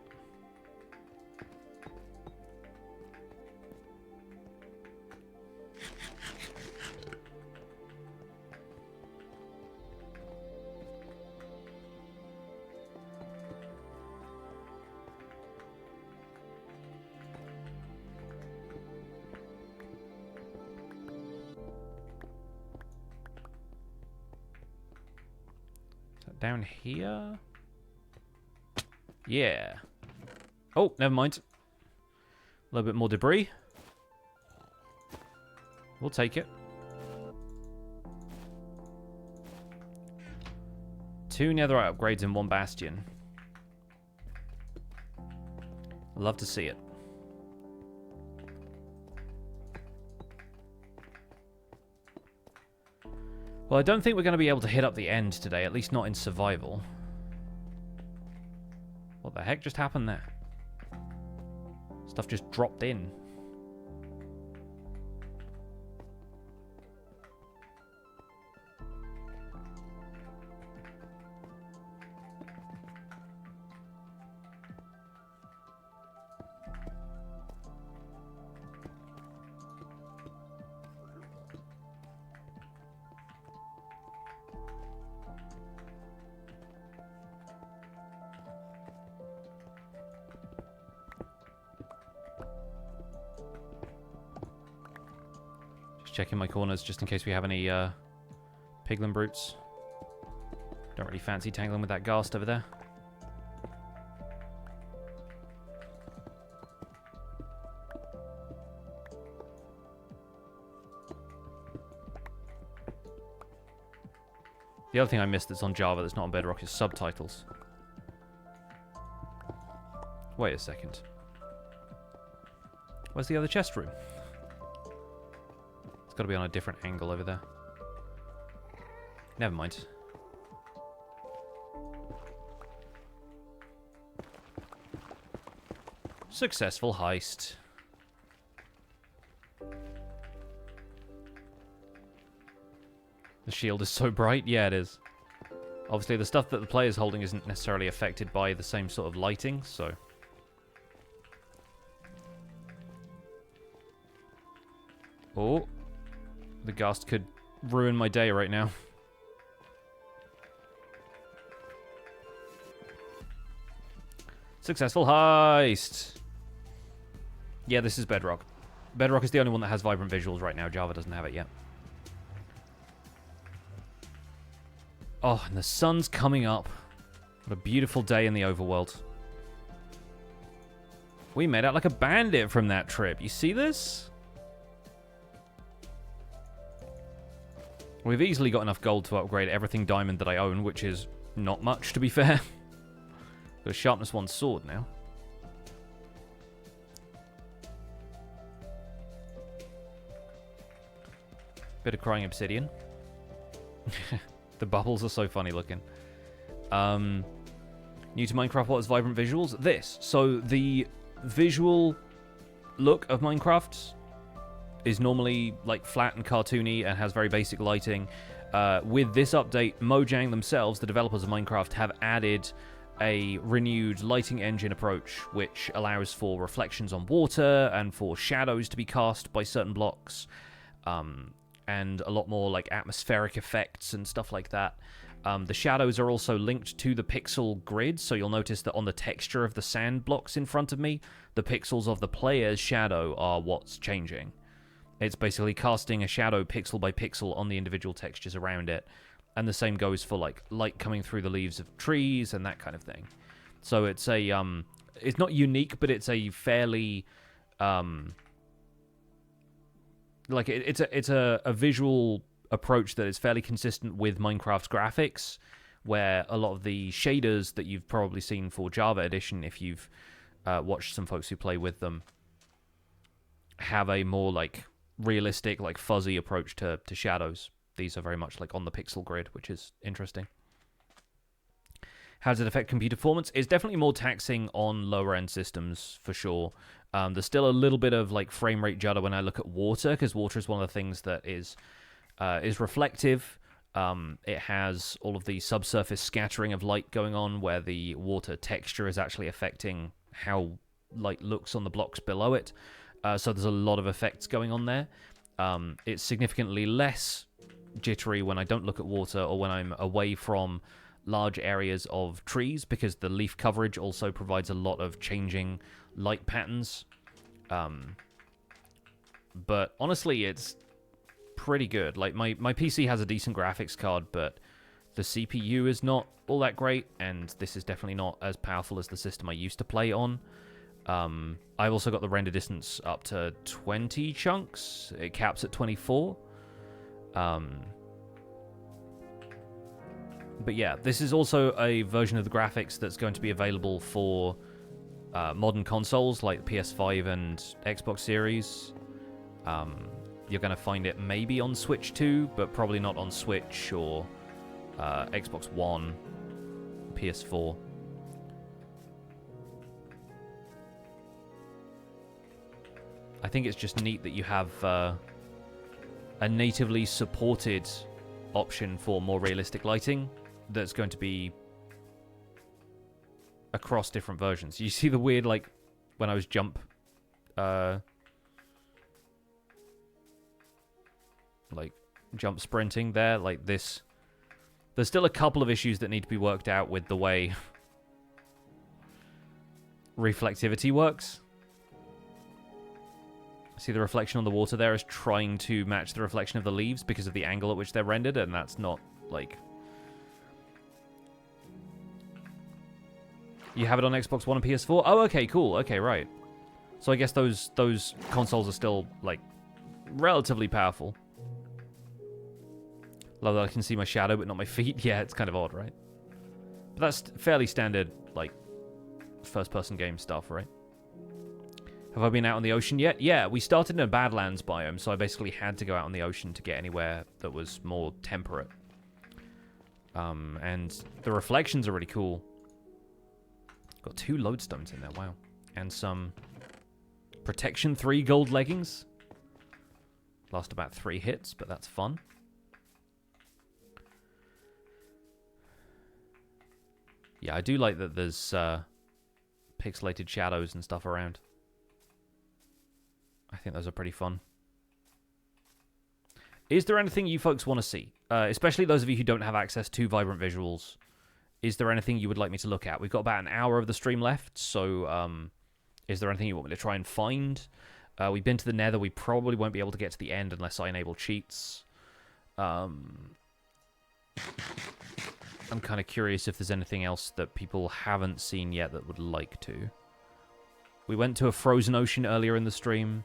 Down here? Yeah. Oh, never mind. A little bit more debris. We'll take it. 2 netherite upgrades in 1 bastion. Love to see it. Well, I don't think we're going to be able to hit up the end today, at least not in survival. What the heck just happened there? Stuff just dropped in. Checking my corners just in case we have any piglin brutes. Don't really fancy tangling with that ghast over there. The other thing I missed that's on Java that's not on Bedrock is subtitles. Wait a second. Where's the other chest room? Got to be on a different angle over there. Never mind. Successful heist. The shield is so bright. Yeah, it is. Obviously, the stuff that the player's holding isn't necessarily affected by the same sort of lighting, so... Oh. The ghast could ruin my day right now. Successful heist! Yeah, this is Bedrock. Bedrock is the only one that has vibrant visuals right now. Java doesn't have it yet. Oh, and the sun's coming up. What a beautiful day in the overworld. We made out like a bandit from that trip. You see this? We've easily got enough gold to upgrade everything diamond that I own, which is not much, to be fair. Got a sharpness 1 sword now. Bit of crying obsidian. The bubbles are so funny looking. New to Minecraft, what is vibrant visuals? This. So the visual look of Minecraft is normally like flat and cartoony and has very basic lighting. With this update, Mojang themselves, the developers of Minecraft, have added a renewed lighting engine approach, which allows for reflections on water and for shadows to be cast by certain blocks, and a lot more like atmospheric effects and stuff like that. The shadows are also linked to the pixel grid, so you'll notice that on the texture of the sand blocks in front of me, the pixels of the player's shadow are what's changing. It's basically casting a shadow pixel by pixel on the individual textures around it. And the same goes for like light coming through the leaves of trees and that kind of thing. So it's a it's not unique, but it's a fairly like it's a visual approach that is fairly consistent with Minecraft's graphics, where a lot of the shaders that you've probably seen for Java Edition, if you've watched some folks who play with them, have a more like realistic, like fuzzy approach to shadows. These are very much like on the pixel grid, which is interesting. How does it affect computer performance? It's definitely more taxing on lower end systems for sure. There's still a little bit of like frame rate judder when I look at water, because water is one of the things that is reflective. It has all of the subsurface scattering of light going on, where the water texture is actually affecting how light looks on the blocks below it. So there's a lot of effects going on there. It's significantly less jittery when I don't look at water or when I'm away from large areas of trees, because the leaf coverage also provides a lot of changing light patterns. But honestly, it's pretty good. Like, my PC has a decent graphics card, but the CPU is not all that great, and this is definitely not as powerful as the system I used to play on. I've also got the render distance up to 20 chunks. It caps at 24. But yeah, this is also a version of the graphics that's going to be available for modern consoles like PS5 and Xbox Series. You're going to find it maybe on Switch 2, but probably not on Switch or Xbox One, PS4. I think it's just neat that you have a natively supported option for more realistic lighting that's going to be across different versions. You see the weird, like, when I was jump sprinting there, like this. There's still a couple of issues that need to be worked out with the way reflectivity works. See, the reflection on the water there is trying to match the reflection of the leaves because of the angle at which they're rendered, and that's not, like... You have it on Xbox One and PS4? Oh, okay, cool. Okay, right. So I guess those consoles are still, like, relatively powerful. Love that I can see my shadow, but not my feet. Yeah, it's kind of odd, right? But that's fairly standard, like, first-person game stuff, right? Have I been out on the ocean yet? Yeah, we started in a Badlands biome, so I basically had to go out on the ocean to get anywhere that was more temperate. And the reflections are really cool. Got 2 lodestones in there, wow. And some Protection 3 gold leggings. Last about 3 hits, but that's fun. Yeah, I do like that there's pixelated shadows and stuff around. I think those are pretty fun. Is there anything you folks want to see? Especially those of you who don't have access to vibrant visuals. Is there anything you would like me to look at? We've got about an hour of the stream left, so is there anything you want me to try and find? We've been to the Nether. We probably won't be able to get to the end unless I enable cheats. I'm kind of curious if there's anything else that people haven't seen yet that would like to. We went to a frozen ocean earlier in the stream.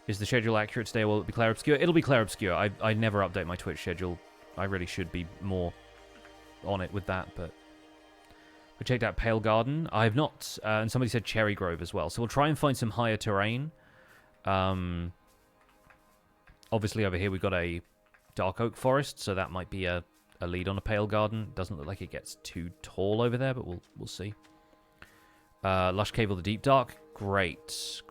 Is the schedule accurate today, or will it be Clair Obscure? It'll be Clair Obscure. I never update my Twitch schedule. I really should be more on it with that, but... We checked out Pale Garden. I have not, and somebody said Cherry Grove as well. So we'll try and find some higher terrain. Obviously over here we've got a Dark Oak Forest, so that might be a lead on a Pale Garden. Doesn't look like it gets too tall over there, but we'll see. Lush Cave or the Deep Dark. Great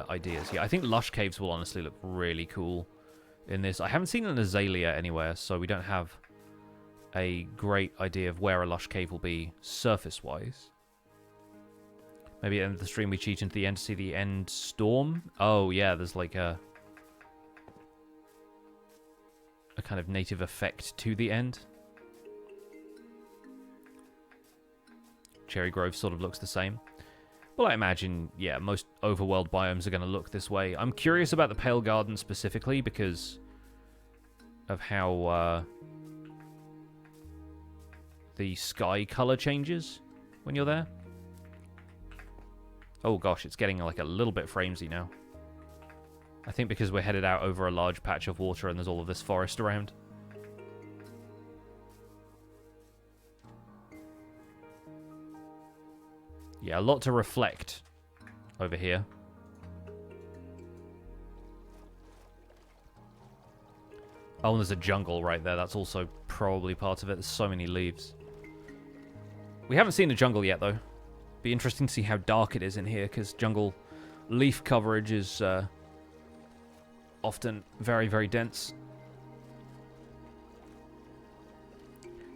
ideas. Yeah, I think Lush Caves will honestly look really cool in this. I haven't seen an Azalea anywhere, so we don't have a great idea of where a Lush Cave will be surface-wise. Maybe at the end of the stream we cheat into the end to see the end storm. Oh, yeah, there's like a kind of native effect to the end. Cherry Grove sort of looks the same. Well, I imagine, yeah, most overworld biomes are going to look this way. I'm curious about the Pale Garden specifically because of how the sky color changes when you're there. Oh gosh, it's getting like a little bit framesy now. I think because we're headed out over a large patch of water and there's all of this forest around. Yeah, a lot to reflect over here. Oh, there's a jungle right there. That's also probably part of it. There's so many leaves. We haven't seen a jungle yet, though. Be interesting to see how dark it is in here, because jungle leaf coverage is often very, very dense.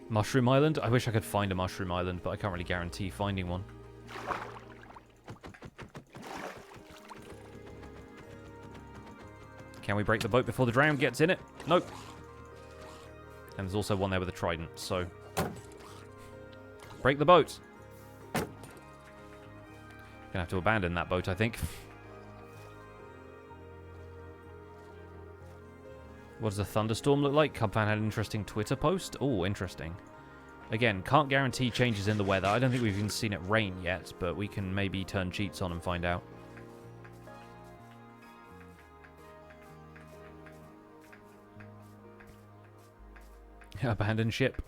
Mushroom Island? I wish I could find a Mushroom Island, but I can't really guarantee finding one. Can we break the boat before the drown gets in it? Nope. And there's also one there with a trident, so... break the boat! Gonna have to abandon that boat, I think. What does a thunderstorm look like? Cubfan had an interesting Twitter post. Oh, interesting. Again, can't guarantee changes in the weather. I don't think we've even seen it rain yet, but we can maybe turn cheats on and find out. Abandoned ship.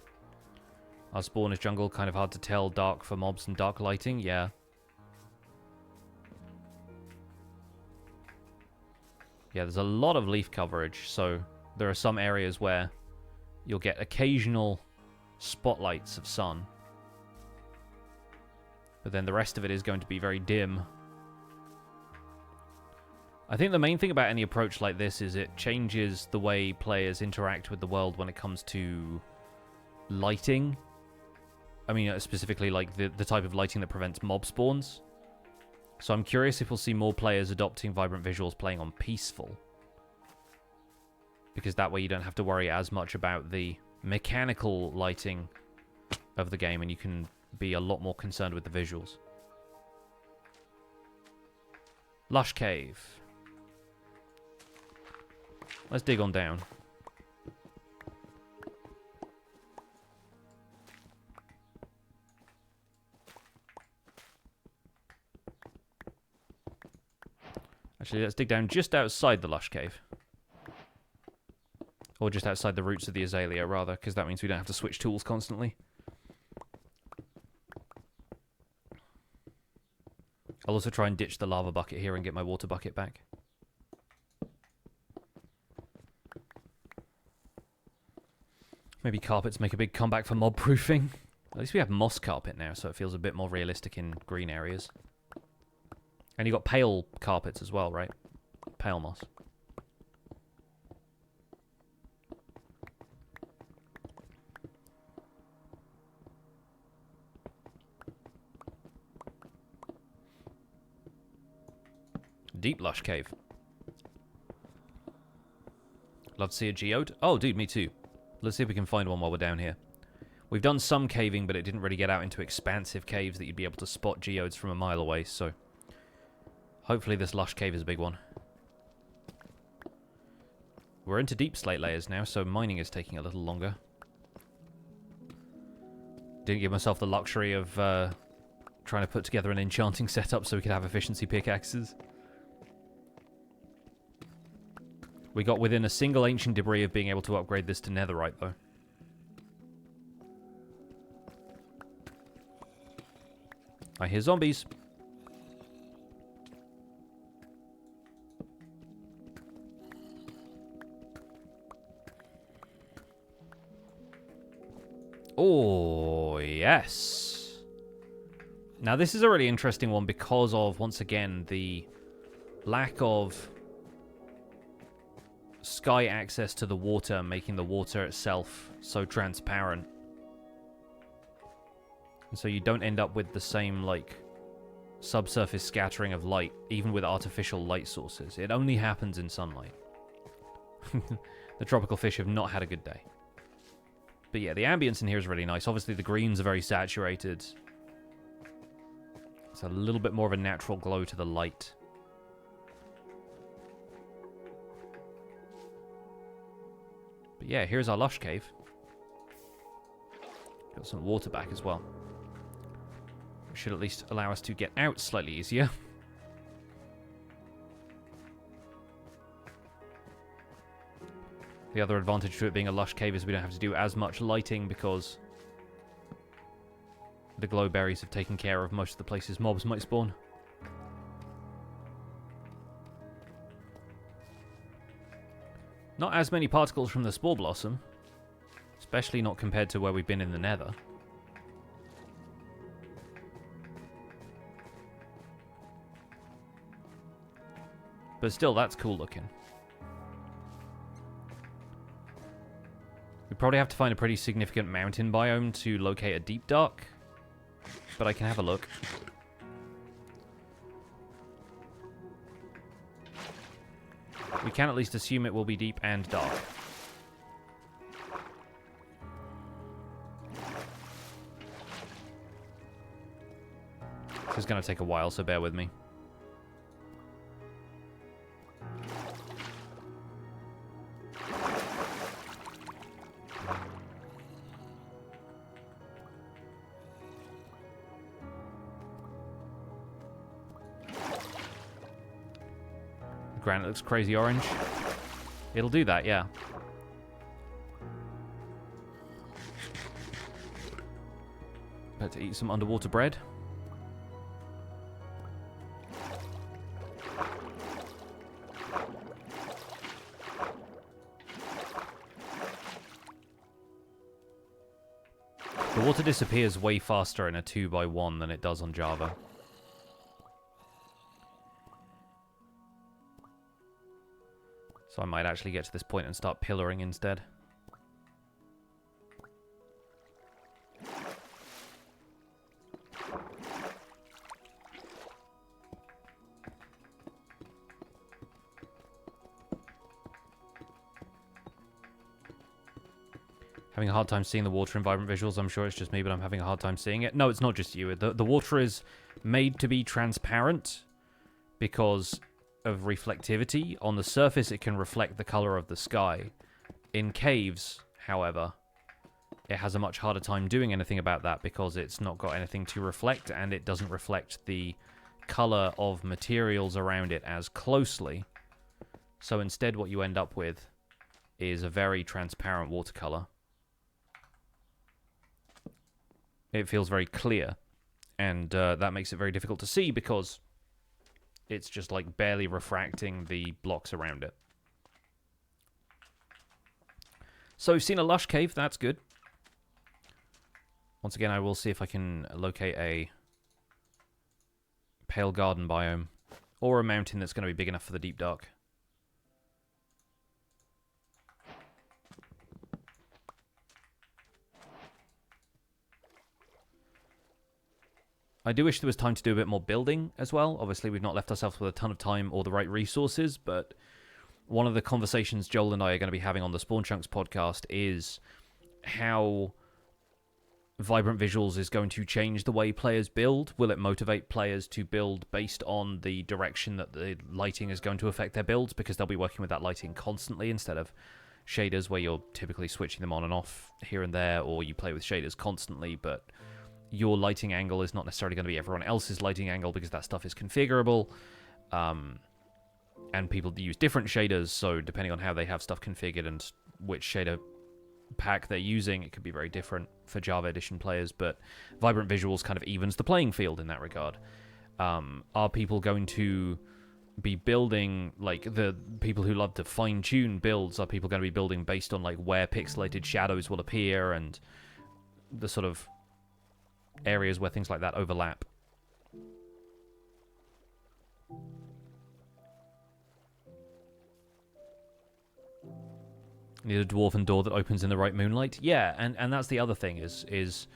Our spawn is jungle, kind of hard to tell. Dark for mobs and dark lighting, yeah. Yeah, there's a lot of leaf coverage, so there are some areas where you'll get occasional spotlights of sun. But then the rest of it is going to be very dim. I think the main thing about any approach like this is it changes the way players interact with the world when it comes to lighting. I mean, specifically like the type of lighting that prevents mob spawns. So I'm curious if we'll see more players adopting vibrant visuals playing on peaceful. Because that way you don't have to worry as much about the mechanical lighting of the game and you can be a lot more concerned with the visuals. Lush Cave. Let's dig on down. Actually, let's dig down just outside the Lush Cave. Or just outside the roots of the azalea, rather, because that means we don't have to switch tools constantly. I'll also try and ditch the lava bucket here and get my water bucket back. Maybe carpets make a big comeback for mob proofing. At least we have moss carpet now, so it feels a bit more realistic in green areas. And you got pale carpets as well, right? Pale moss. Deep Lush Cave. Love to see a geode. Oh, dude, me too. Let's see if we can find one while we're down here. We've done some caving, but it didn't really get out into expansive caves that you'd be able to spot geodes from a mile away, so... hopefully this Lush Cave is a big one. We're into deep slate layers now, so mining is taking a little longer. Didn't give myself the luxury of trying to put together an enchanting setup so we could have efficiency pickaxes. We got within a single ancient debris of being able to upgrade this to netherite, though. I hear zombies. Oh, yes. Now, this is a really interesting one because of, once again, the lack of sky access to the water, making the water itself so transparent. And so you don't end up with the same, like, subsurface scattering of light, even with artificial light sources. It only happens in sunlight. The tropical fish have not had a good day. But yeah, the ambience in here is really nice. Obviously, the greens are very saturated. It's a little bit more of a natural glow to the light. But yeah, here's our Lush Cave. Got some water back as well. Which should at least allow us to get out slightly easier. The other advantage to it being a Lush Cave is we don't have to do as much lighting because the glow berries have taken care of most of the places mobs might spawn. Not as many particles from the Spore Blossom. Especially not compared to where we've been in the Nether. But still, that's cool looking. We probably have to find a pretty significant mountain biome to locate a deep dark. But I can have a look. We can at least assume it will be deep and dark. This is going to take a while, so bear with me. Granite looks crazy orange. It'll do that, yeah. Better eat some underwater bread. The water disappears way faster in a 2x1 than it does on Java. So I might actually get to this point and start pillaring instead. Having a hard time seeing the water in Vibrant Visuals. I'm sure it's just me, but I'm having a hard time seeing it. No, it's not just you. The water is made to be transparent because of reflectivity. On the surface, it can reflect the color of the sky. In caves, however, it has a much harder time doing anything about that because it's not got anything to reflect, and it doesn't reflect the color of materials around it as closely. So instead, what you end up with is a very transparent watercolor. It feels very clear, and that makes it very difficult to see because it's just like barely refracting the blocks around it. So we've seen a lush cave, that's good. Once again, I will see if I can locate a pale garden biome or a mountain that's going to be big enough for the deep dark. I do wish there was time to do a bit more building as well. Obviously, we've not left ourselves with a ton of time or the right resources, but one of the conversations Joel and I are going to be having on the Spawn Chunks podcast is how Vibrant Visuals is going to change the way players build. Will it motivate players to build based on the direction that the lighting is going to affect their builds? Because they'll be working with that lighting constantly instead of shaders where you're typically switching them on and off here and there, or you play with shaders constantly, but your lighting angle is not necessarily going to be everyone else's lighting angle because that stuff is configurable. And people use different shaders, so depending on how they have stuff configured and which shader pack they're using, it could be very different for Java Edition players, but Vibrant Visuals kind of evens the playing field in that regard. Are people going to be building, like, the people who love to fine-tune builds, are people going to be building based on, like, where pixelated shadows will appear and the sort of areas where things like that overlap? Need a dwarven door that opens in the right moonlight? Yeah, and that's the other thing, is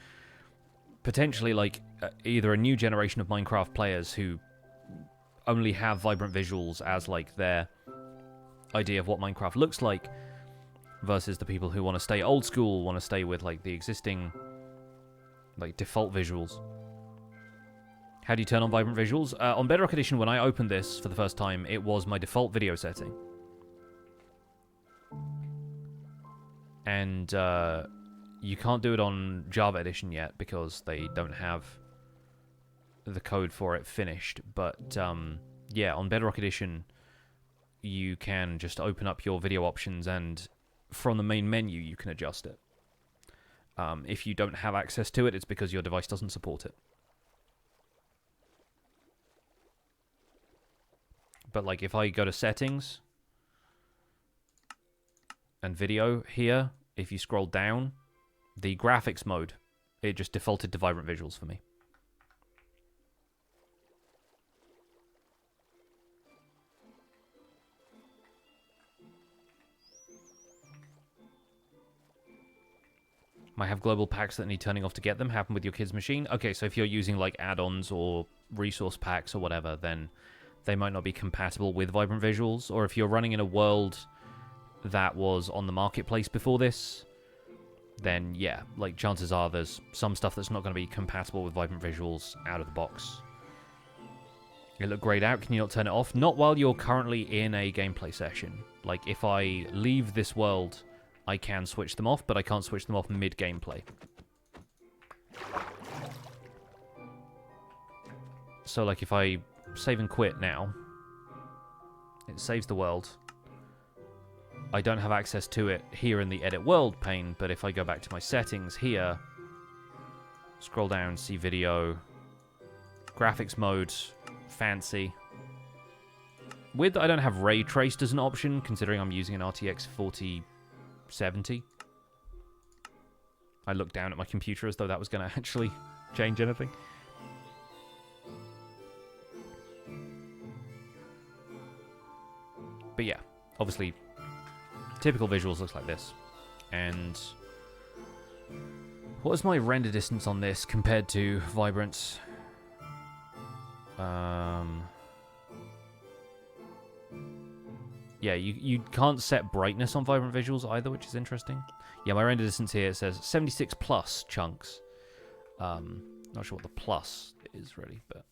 potentially, like, either a new generation of Minecraft players who only have Vibrant Visuals as, like, their idea of what Minecraft looks like, versus the people who want to stay old school, want to stay with, like, the existing, like, default visuals. How do you turn on Vibrant Visuals? On Bedrock Edition, when I opened this for the first time, it was my default video setting. And you can't do it on Java Edition yet because they don't have the code for it finished. But yeah, on Bedrock Edition, you can just open up your video options, and from the main menu, you can adjust it. If you don't have access to it, it's because your device doesn't support it. But, like, if I go to settings, and video here, if you scroll down, the graphics mode, it just defaulted to vibrant visuals for me. Might have global packs that need turning off to get them. Happen with your kid's machine. Okay, so if you're using like add-ons or resource packs or whatever, then they might not be compatible with vibrant visuals. Or if you're running in a world that was on the marketplace before this, then yeah, like chances are there's some stuff that's not going to be compatible with vibrant visuals out of the box. It looked grayed out. Can you not turn it off? Not while you're currently in a gameplay session. Like if I leave this world, I can switch them off, but I can't switch them off mid-gameplay. So, like, if I save and quit now, it saves the world. I don't have access to it here in the Edit World pane, but if I go back to my settings here, scroll down, see video, graphics mode, fancy. Weird that I don't have ray traced as an option, considering I'm using an RTX 4070. I looked down at my computer as though that was going to actually change anything. But yeah, obviously, typical visuals looks like this. And what is my render distance on this compared to Vibrant? Yeah, you can't set brightness on Vibrant Visuals either, which is interesting. Yeah, my render distance here, it says 76 plus chunks. Not sure what the plus is really, but...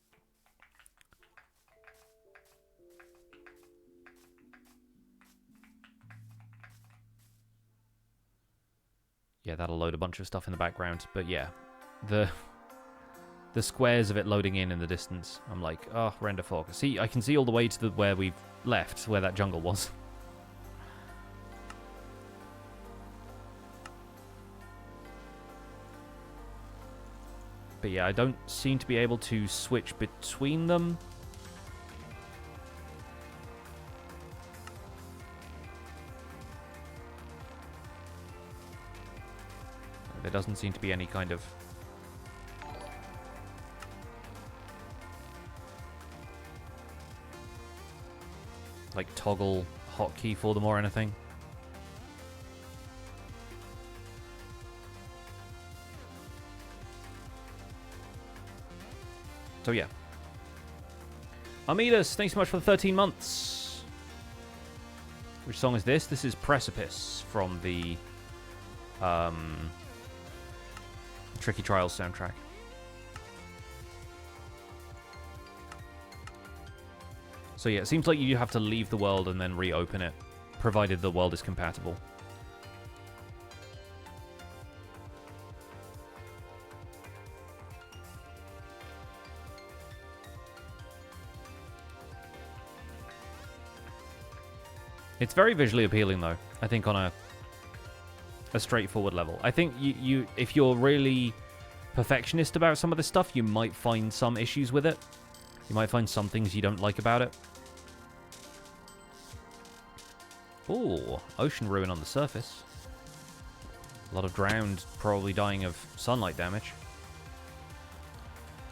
yeah, that'll load a bunch of stuff in the background. But yeah, the squares of it loading in the distance, I'm like, oh, render fog. See, I can see all the way to where we've left, where that jungle was. But yeah, I don't seem to be able to switch between them. There doesn't seem to be any kind of... like toggle hotkey for them or anything. So yeah. Armidas, thanks so much for the 13 months. Which song is this? This is Precipice from the Tricky Trials soundtrack. So yeah, it seems like you have to leave the world and then reopen it, provided the world is compatible. It's very visually appealing, though, I think on a straightforward level. I think you if you're really perfectionist about some of this stuff, you might find some issues with it. You might find some things you don't like about it. Ooh, ocean ruin on the surface. A lot of drowned, probably dying of sunlight damage.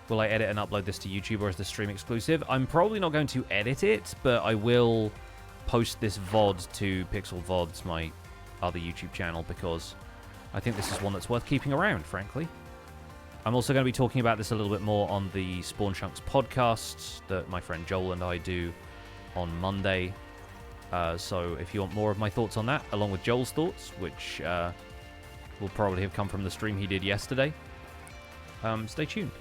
Will I edit and upload this to YouTube, or is the stream exclusive? I'm probably not going to edit it, but I will post this VOD to Pixel VODs, my other YouTube channel, because I think this is one that's worth keeping around, frankly. I'm also going to be talking about this a little bit more on the Spawn Chunks podcast that my friend Joel and I do on Monday. So if you want more of my thoughts on that, along with Joel's thoughts, which will probably have come from the stream he did yesterday, stay tuned.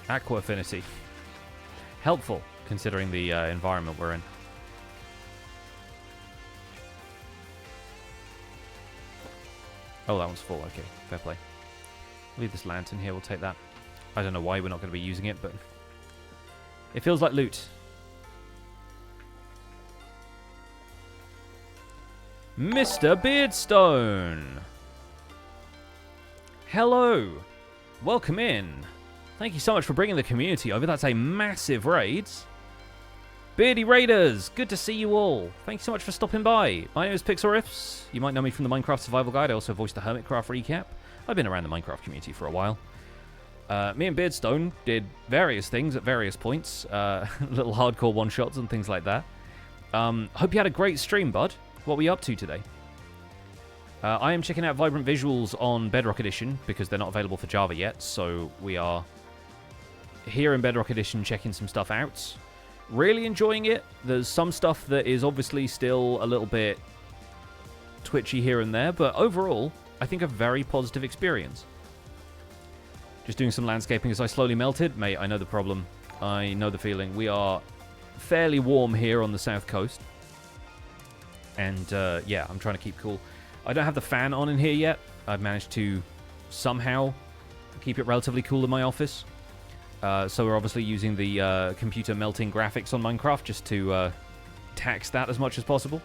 Aqua Affinity. Helpful, considering the environment we're in. Oh, that one's full. Okay, fair play. Leave this lantern here. We'll take that. I don't know why we're not going to be using it, but it feels like loot. Mr. Beardstone. Hello. Welcome in. Thank you so much for bringing the community over. That's a massive raid. Beardy Raiders, good to see you all. Thanks so much for stopping by. My name is Pixelriffs. You might know me from the Minecraft Survival Guide. I also voiced the Hermitcraft recap. I've been around the Minecraft community for a while. Me and Beardstone did various things at various points. Little hardcore one-shots and things like that. Hope you had a great stream, bud. What were you up to today? I am checking out Vibrant Visuals on Bedrock Edition because they're not available for Java yet, so we are here in Bedrock Edition checking some stuff out. Really enjoying it. There's some stuff that is obviously still a little bit twitchy here and there, but overall, I think a very positive experience. Just doing some landscaping as I slowly melted. Mate, I know the problem. I know the feeling. We are fairly warm here on the south coast. And, yeah, I'm trying to keep cool. I don't have the fan on in here yet. I've managed to somehow keep it relatively cool in my office. So we're obviously using the computer melting graphics on Minecraft just to tax that as much as possible.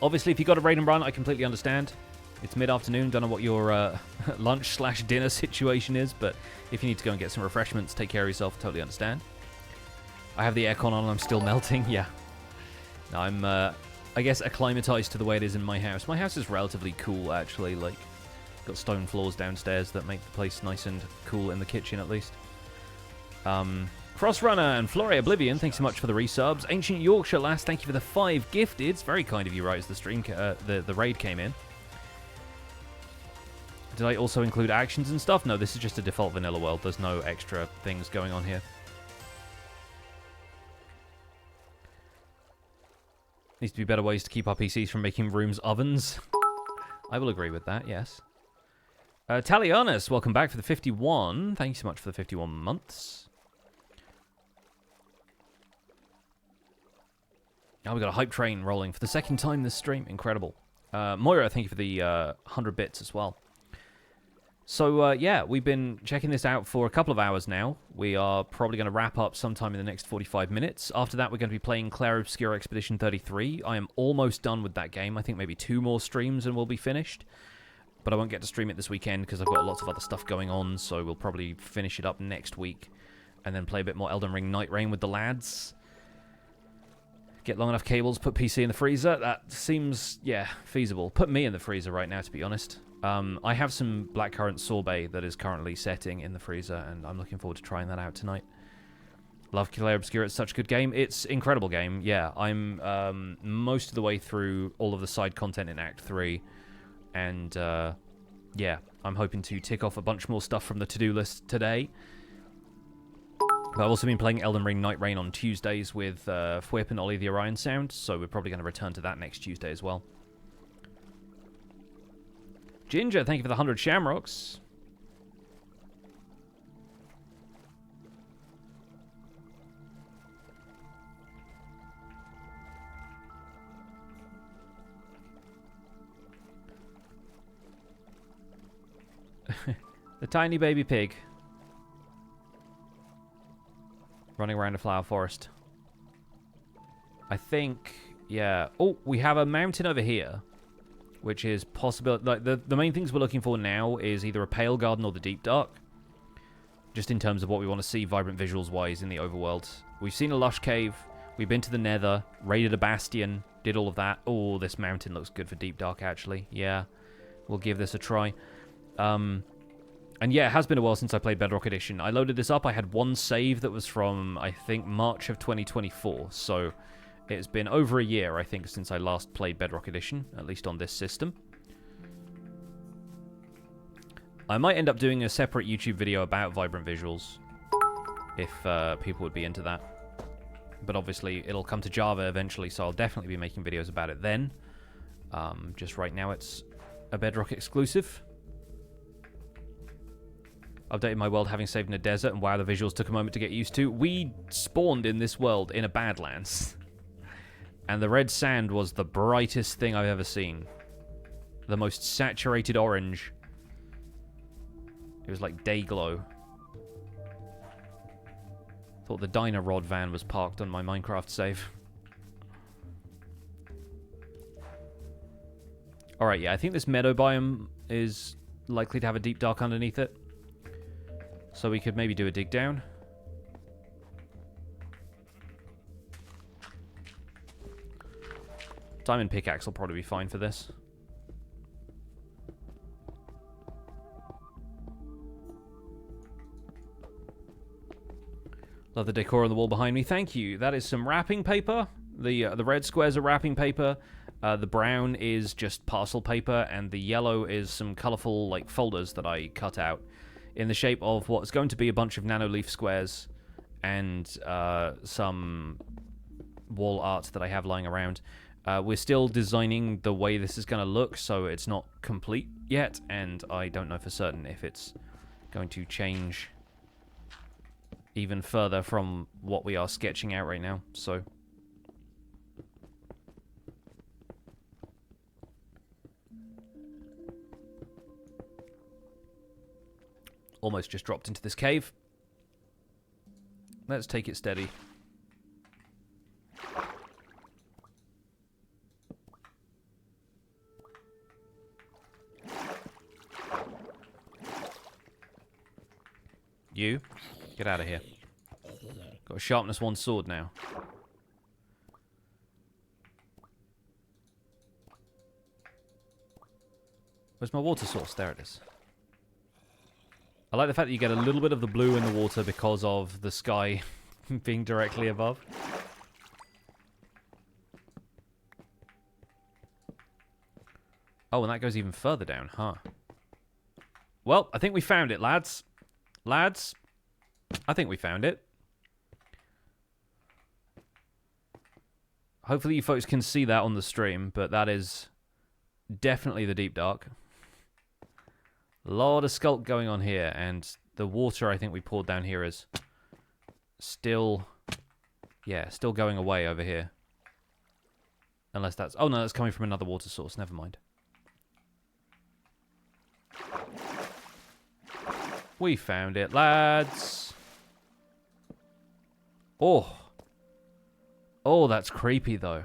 Obviously, if you got a raid and run, I completely understand. It's mid-afternoon. Don't know what your lunch/dinner situation is, but if you need to go and get some refreshments, take care of yourself. Totally understand. I have the aircon on and I'm still melting. Yeah. No, I'm, I guess, acclimatized to the way it is in my house. My house is relatively cool, actually. Like, got stone floors downstairs that make the place nice and cool in the kitchen, at least. Frostrunner and Flore Oblivion, thanks so much for the resubs. Ancient Yorkshire Lass, thank you for the 5 gifted. It's very kind of you, right, as the stream, the raid came in. Did I also include actions and stuff? No, this is just a default vanilla world. There's no extra things going on here. Needs to be better ways to keep our PCs from making rooms ovens. I will agree with that, yes. Talianis, welcome back for the 51. Thank you so much for the 51 months. Now we got a hype train rolling for the second time this stream. Incredible. Moira, thank you for the 100 bits as well. So, yeah, we've been checking this out for a couple of hours now. We are probably going to wrap up sometime in the next 45 minutes. After that, we're going to be playing Clair Obscure Expedition 33. I am almost done with that game. I think maybe 2 more streams and we'll be finished. But I won't get to stream it this weekend because I've got lots of other stuff going on, so we'll probably finish it up next week. And then play a bit more Elden Ring Night Rain with the lads. Get long enough cables, put PC in the freezer. That seems, yeah, feasible. Put me in the freezer right now, to be honest. I have some blackcurrant sorbet that is currently setting in the freezer, and I'm looking forward to trying that out tonight. Love Clair Obscure, it's such a good game. It's an incredible game, yeah. I'm most of the way through all of the side content in Act 3, and yeah, I'm hoping to tick off a bunch more stuff from the to-do list today. But I've also been playing Elden Ring Night Rain on Tuesdays with Fwip and Ollie the Orion Sound, so we're probably going to return to that next Tuesday as well. Ginger, thank you for the 100 shamrocks. The tiny baby pig. Running around a flower forest. I think, yeah. Oh, we have a mountain over here. Which is possible. Like the main things we're looking for now is either a Pale Garden or the Deep Dark. Just in terms of what we want to see vibrant visuals wise in the overworld. We've seen a lush cave. We've been to the Nether. Raided a Bastion. Did all of that. Oh, this mountain looks good for Deep Dark actually. Yeah. We'll give this a try. And yeah, it has been a while since I played Bedrock Edition. I loaded this up. I had one save that was from, I think, March of 2024. So it's been over a year, I think, since I last played Bedrock Edition, at least on this system. I might end up doing a separate YouTube video about vibrant visuals, if people would be into that. But obviously, it'll come to Java eventually, so I'll definitely be making videos about it then. Just right now, it's a Bedrock exclusive. Updated my world having saved in a desert, and wow, the visuals took a moment to get used to. We spawned in this world in a Badlands. And the red sand was the brightest thing I've ever seen. The most saturated orange. It was like day glow. Thought the Dino Rod van was parked on my Minecraft save. Alright, yeah, I think this meadow biome is likely to have a deep dark underneath it. So we could maybe do a dig down. Diamond pickaxe will probably be fine for this. Love the decor on the wall behind me. Thank you. That is some wrapping paper. The red squares are wrapping paper. The brown is just parcel paper, and the yellow is some colorful like folders that I cut out in the shape of what's going to be a bunch of nanoleaf squares and some wall art that I have lying around. We're still designing the way this is going to look, so it's not complete yet, and I don't know for certain if it's going to change even further from what we are sketching out right now, so... Almost just dropped into this cave. Let's take it steady. You, get out of here. Got a sharpness 1 sword now. Where's my water source? There it is. I like the fact that you get a little bit of the blue in the water because of the sky being directly above. Oh, and that goes even further down, huh? Well, I think we found it, lads. Lads, I think we found it. Hopefully you folks can see that on the stream, but that is definitely the deep dark. A lot of sculk going on here, and the water I think we poured down here is still, yeah, still going away over here. Unless that's, oh no, that's coming from another water source, never mind. We found it, lads. Oh. Oh, that's creepy, though.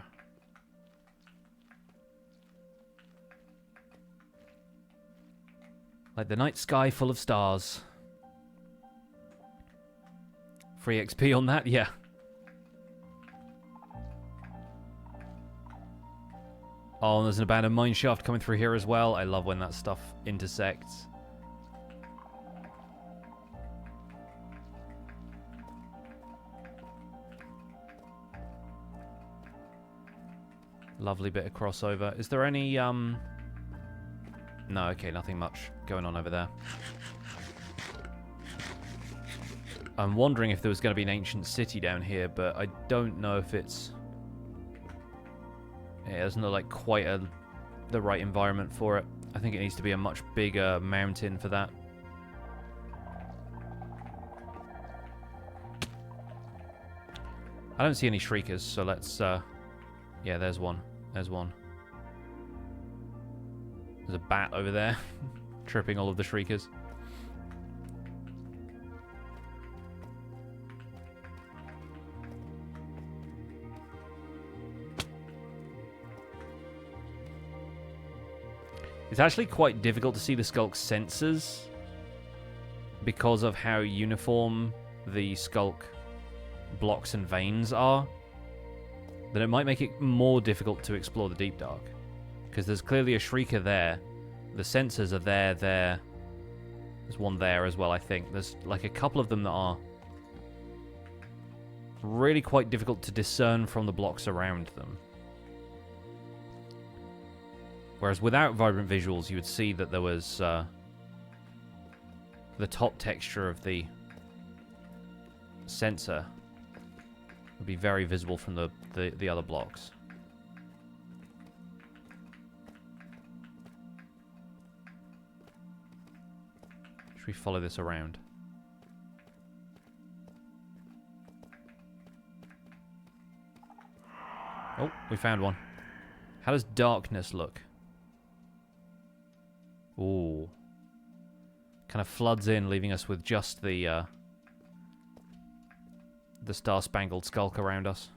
Like the night sky full of stars. Free XP on that? Yeah. Oh, and there's an abandoned mine shaft coming through here as well. I love when that stuff intersects. Lovely bit of crossover. Is there any, No, okay, nothing much going on over there. I'm wondering if there was going to be an ancient city down here, but I don't know if it's... Yeah, it doesn't look like quite the right environment for it. I think it needs to be a much bigger mountain for that. I don't see any shriekers, so let's... Yeah, there's one. There's one. There's a bat over there, tripping all of the shriekers. It's actually quite difficult to see the skulk's sensors because of how uniform the skulk blocks and veins are. Then it might make it more difficult to explore the deep dark. Because there's clearly a shrieker there. The sensors are there. There's one there as well, I think. There's like a couple of them that are really quite difficult to discern from the blocks around them. Whereas without vibrant visuals, you would see that there was the top texture of the sensor would be very visible from the other blocks. Should we follow this around? Oh, we found one. How does darkness look? Ooh. Kind of floods in, leaving us with just the star-spangled skulk around us.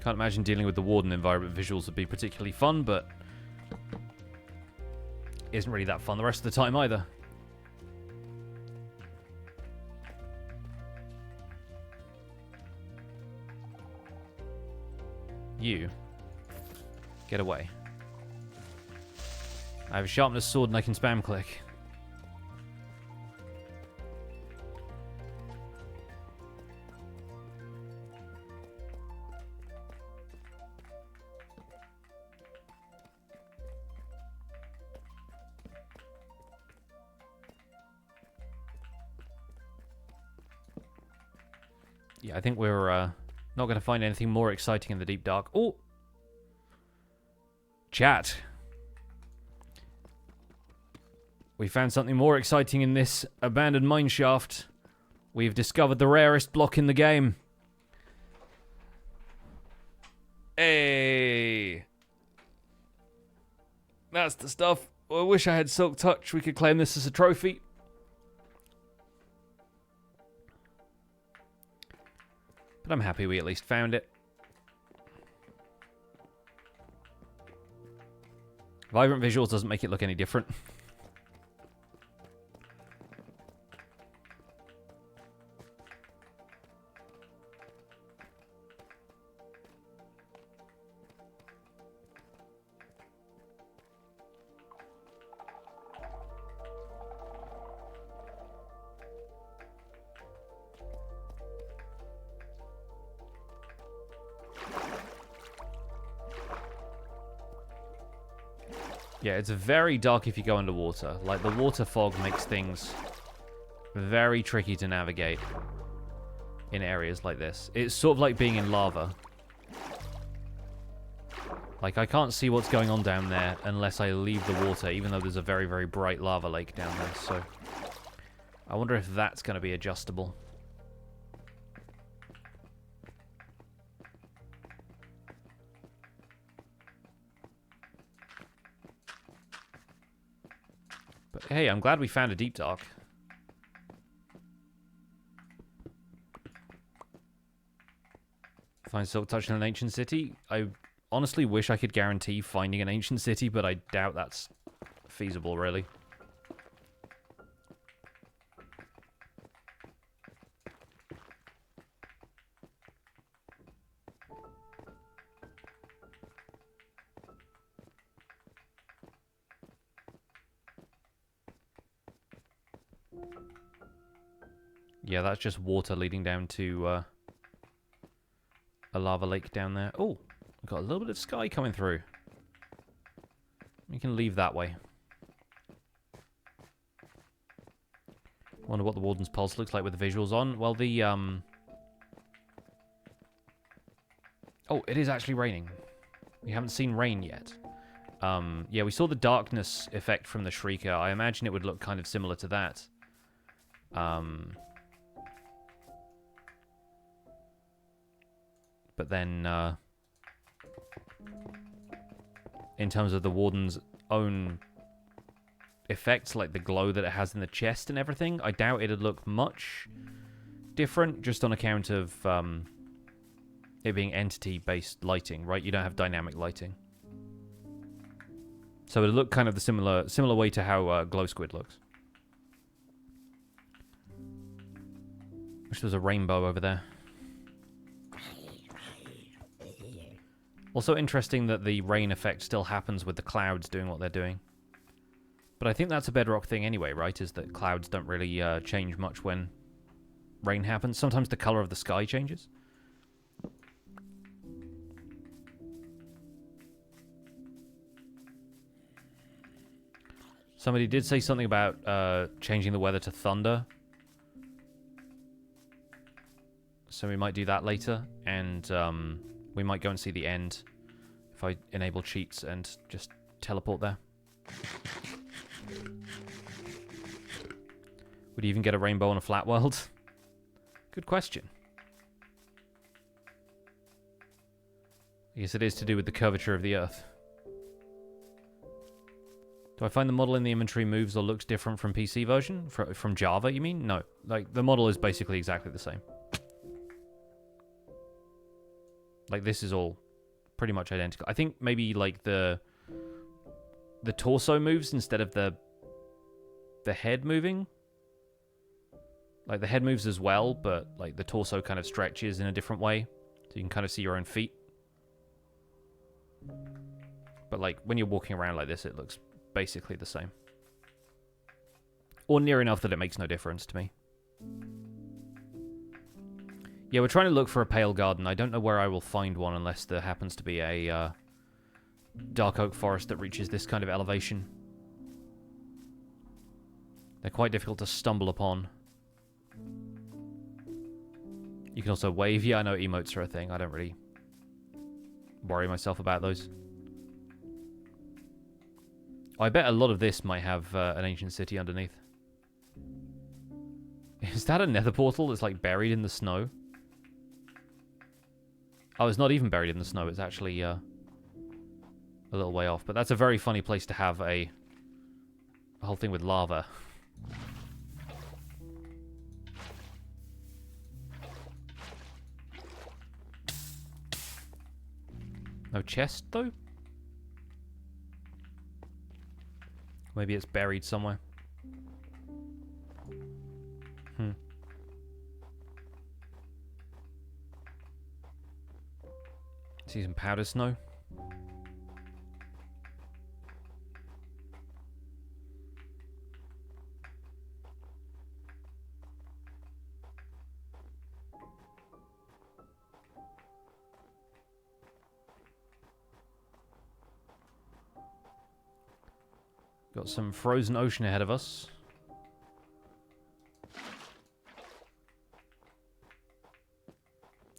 Can't imagine dealing with the warden environment visuals would be particularly fun, but isn't really that fun the rest of the time either. You. Get away. I have a sharpness sword and I can spam click. Yeah, I think we're not going to find anything more exciting in the deep dark. Oh! Chat. We found something more exciting in this abandoned mine shaft. We've discovered the rarest block in the game. Hey! That's the stuff. I wish I had Silk Touch. We could claim this as a trophy. But I'm happy we at least found it. Vibrant visuals doesn't make it look any different. Yeah, it's very dark if you go underwater. Like, the water fog makes things very tricky to navigate in areas like this. It's sort of like being in lava. Like, I can't see what's going on down there unless I leave the water, even though there's a very, very bright lava lake down there. So, I wonder if that's going to be adjustable. But hey, I'm glad we found a deep dark. Find Silk Touch in an ancient city. I honestly wish I could guarantee finding an ancient city, but I doubt that's feasible, really. Yeah, that's just water leading down to a lava lake down there. Oh, we've got a little bit of sky coming through. We can leave that way. Wonder what the Warden's Pulse looks like with the visuals on. Well, the oh, it is actually raining. We haven't seen rain yet. Yeah, we saw the darkness effect from the Shrieker. I imagine it would look kind of similar to that. But then, in terms of the Warden's own effects, like the glow that it has in the chest and everything, I doubt it'd look much different, just on account of it being entity-based lighting, right? You don't have dynamic lighting. So it'd look kind of the similar way to how Glow Squid looks. Wish there was a rainbow over there. Also interesting that the rain effect still happens with the clouds doing what they're doing. But I think that's a Bedrock thing anyway, right? Is that clouds don't really change much when rain happens. Sometimes the color of the sky changes. Somebody did say something about changing the weather to thunder. So we might do that later. And we might go and see the end if I enable cheats and just teleport there. Would you even get a rainbow on a flat world? Good question. I guess it is to do with the curvature of the Earth. Do I find the model in the inventory moves or looks different from PC version? From Java, you mean? No. Like, the model is basically exactly the same. Like, this is all pretty much identical. I think maybe, like, the torso moves instead of the head moving. Like, the head moves as well, but, like, the torso kind of stretches in a different way. So you can kind of see your own feet. But, like, when you're walking around like this, it looks basically the same. Or near enough that it makes no difference to me. Yeah, we're trying to look for a pale garden. I don't know where I will find one unless there happens to be a dark oak forest that reaches this kind of elevation. They're quite difficult to stumble upon. You can also wave. Yeah, I know emotes are a thing. I don't really worry myself about those. I bet a lot of this might have an ancient city underneath. Is that a nether portal that's like buried in the snow? Oh, it's not even buried in the snow. It's actually a little way off. But that's a very funny place to have a whole thing with lava. No chest, though? Maybe it's buried somewhere. See some powder snow. Got some frozen ocean ahead of us.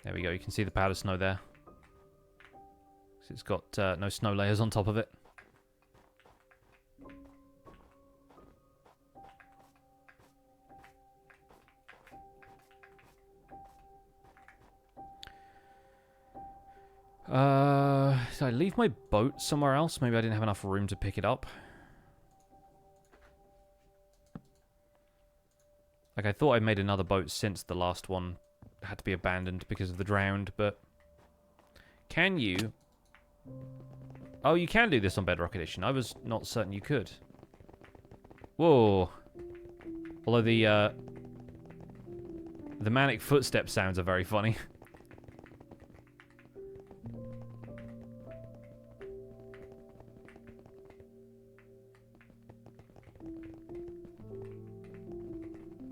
There we go. You can see the powder snow there. It's got no snow layers on top of it. Did I leave my boat somewhere else? Maybe I didn't have enough room to pick it up. Like, I thought I made another boat since the last one had to be abandoned because of the drowned, but... Can you... Oh, you can do this on Bedrock Edition. I was not certain you could. Whoa. Although the manic footstep sounds are very funny.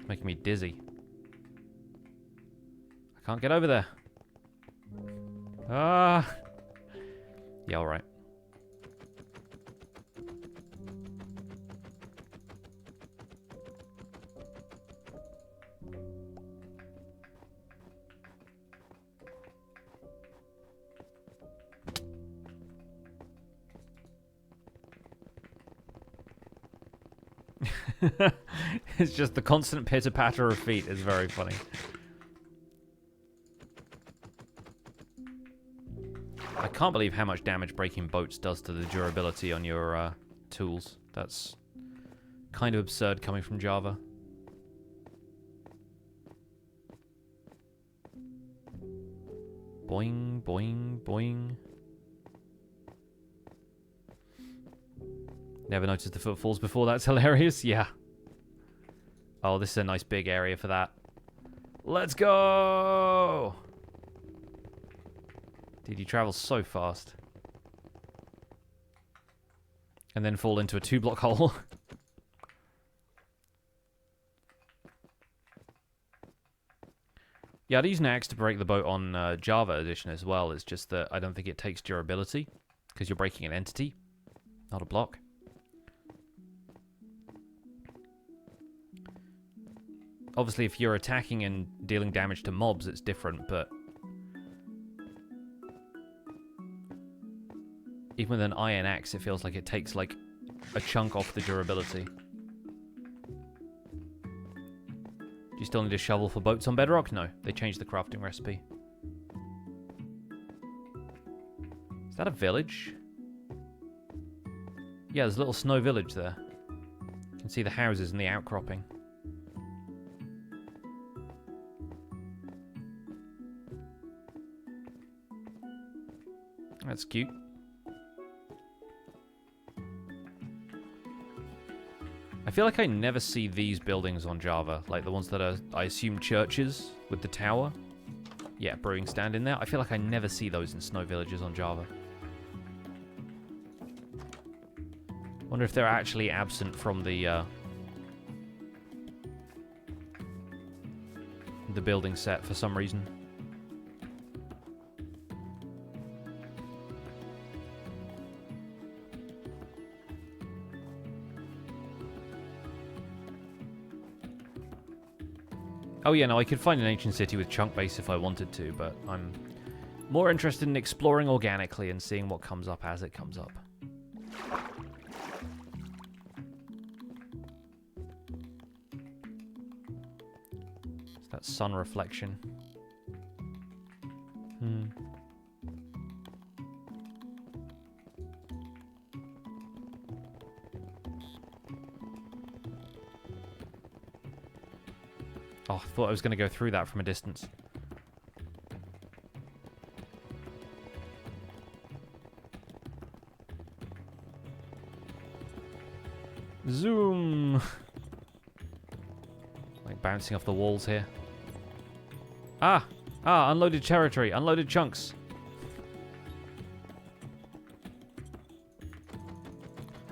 Making me dizzy. I can't get over there. Ah. Yeah, alright. It's just the constant pitter-patter of feet is very funny. I can't believe how much damage breaking boats does to the durability on your tools. That's kind of absurd coming from Java. Boing, boing, boing. Never noticed the footfalls before. That's hilarious. Yeah. Oh, this is a nice big area for that. Let's go! Dude, you travel so fast. And then fall into a 2-block hole. Yeah, I'd use an axe to break the boat on Java Edition as well. It's just that I don't think it takes durability. Because you're breaking an entity, not a block. Obviously, if you're attacking and dealing damage to mobs, it's different, but... Even with an iron axe, it feels like it takes, like, a chunk off the durability. Do you still need a shovel for boats on Bedrock? No, they changed the crafting recipe. Is that a village? Yeah, there's a little snow village there. You can see the houses and the outcropping. That's cute. I feel like I never see these buildings on Java, like the ones that are, I assume, churches with the tower. Yeah, brewing stand in there. I feel like I never see those in snow villages on Java. Wonder if they're actually absent from the building set for some reason. Oh yeah, no, I could find an ancient city with chunk base if I wanted to, but I'm more interested in exploring organically and seeing what comes up as it comes up. It's that sun reflection. Oh, I thought I was going to go through that from a distance. Zoom! Like bouncing off the walls here. Ah! Ah, unloaded territory, unloaded chunks.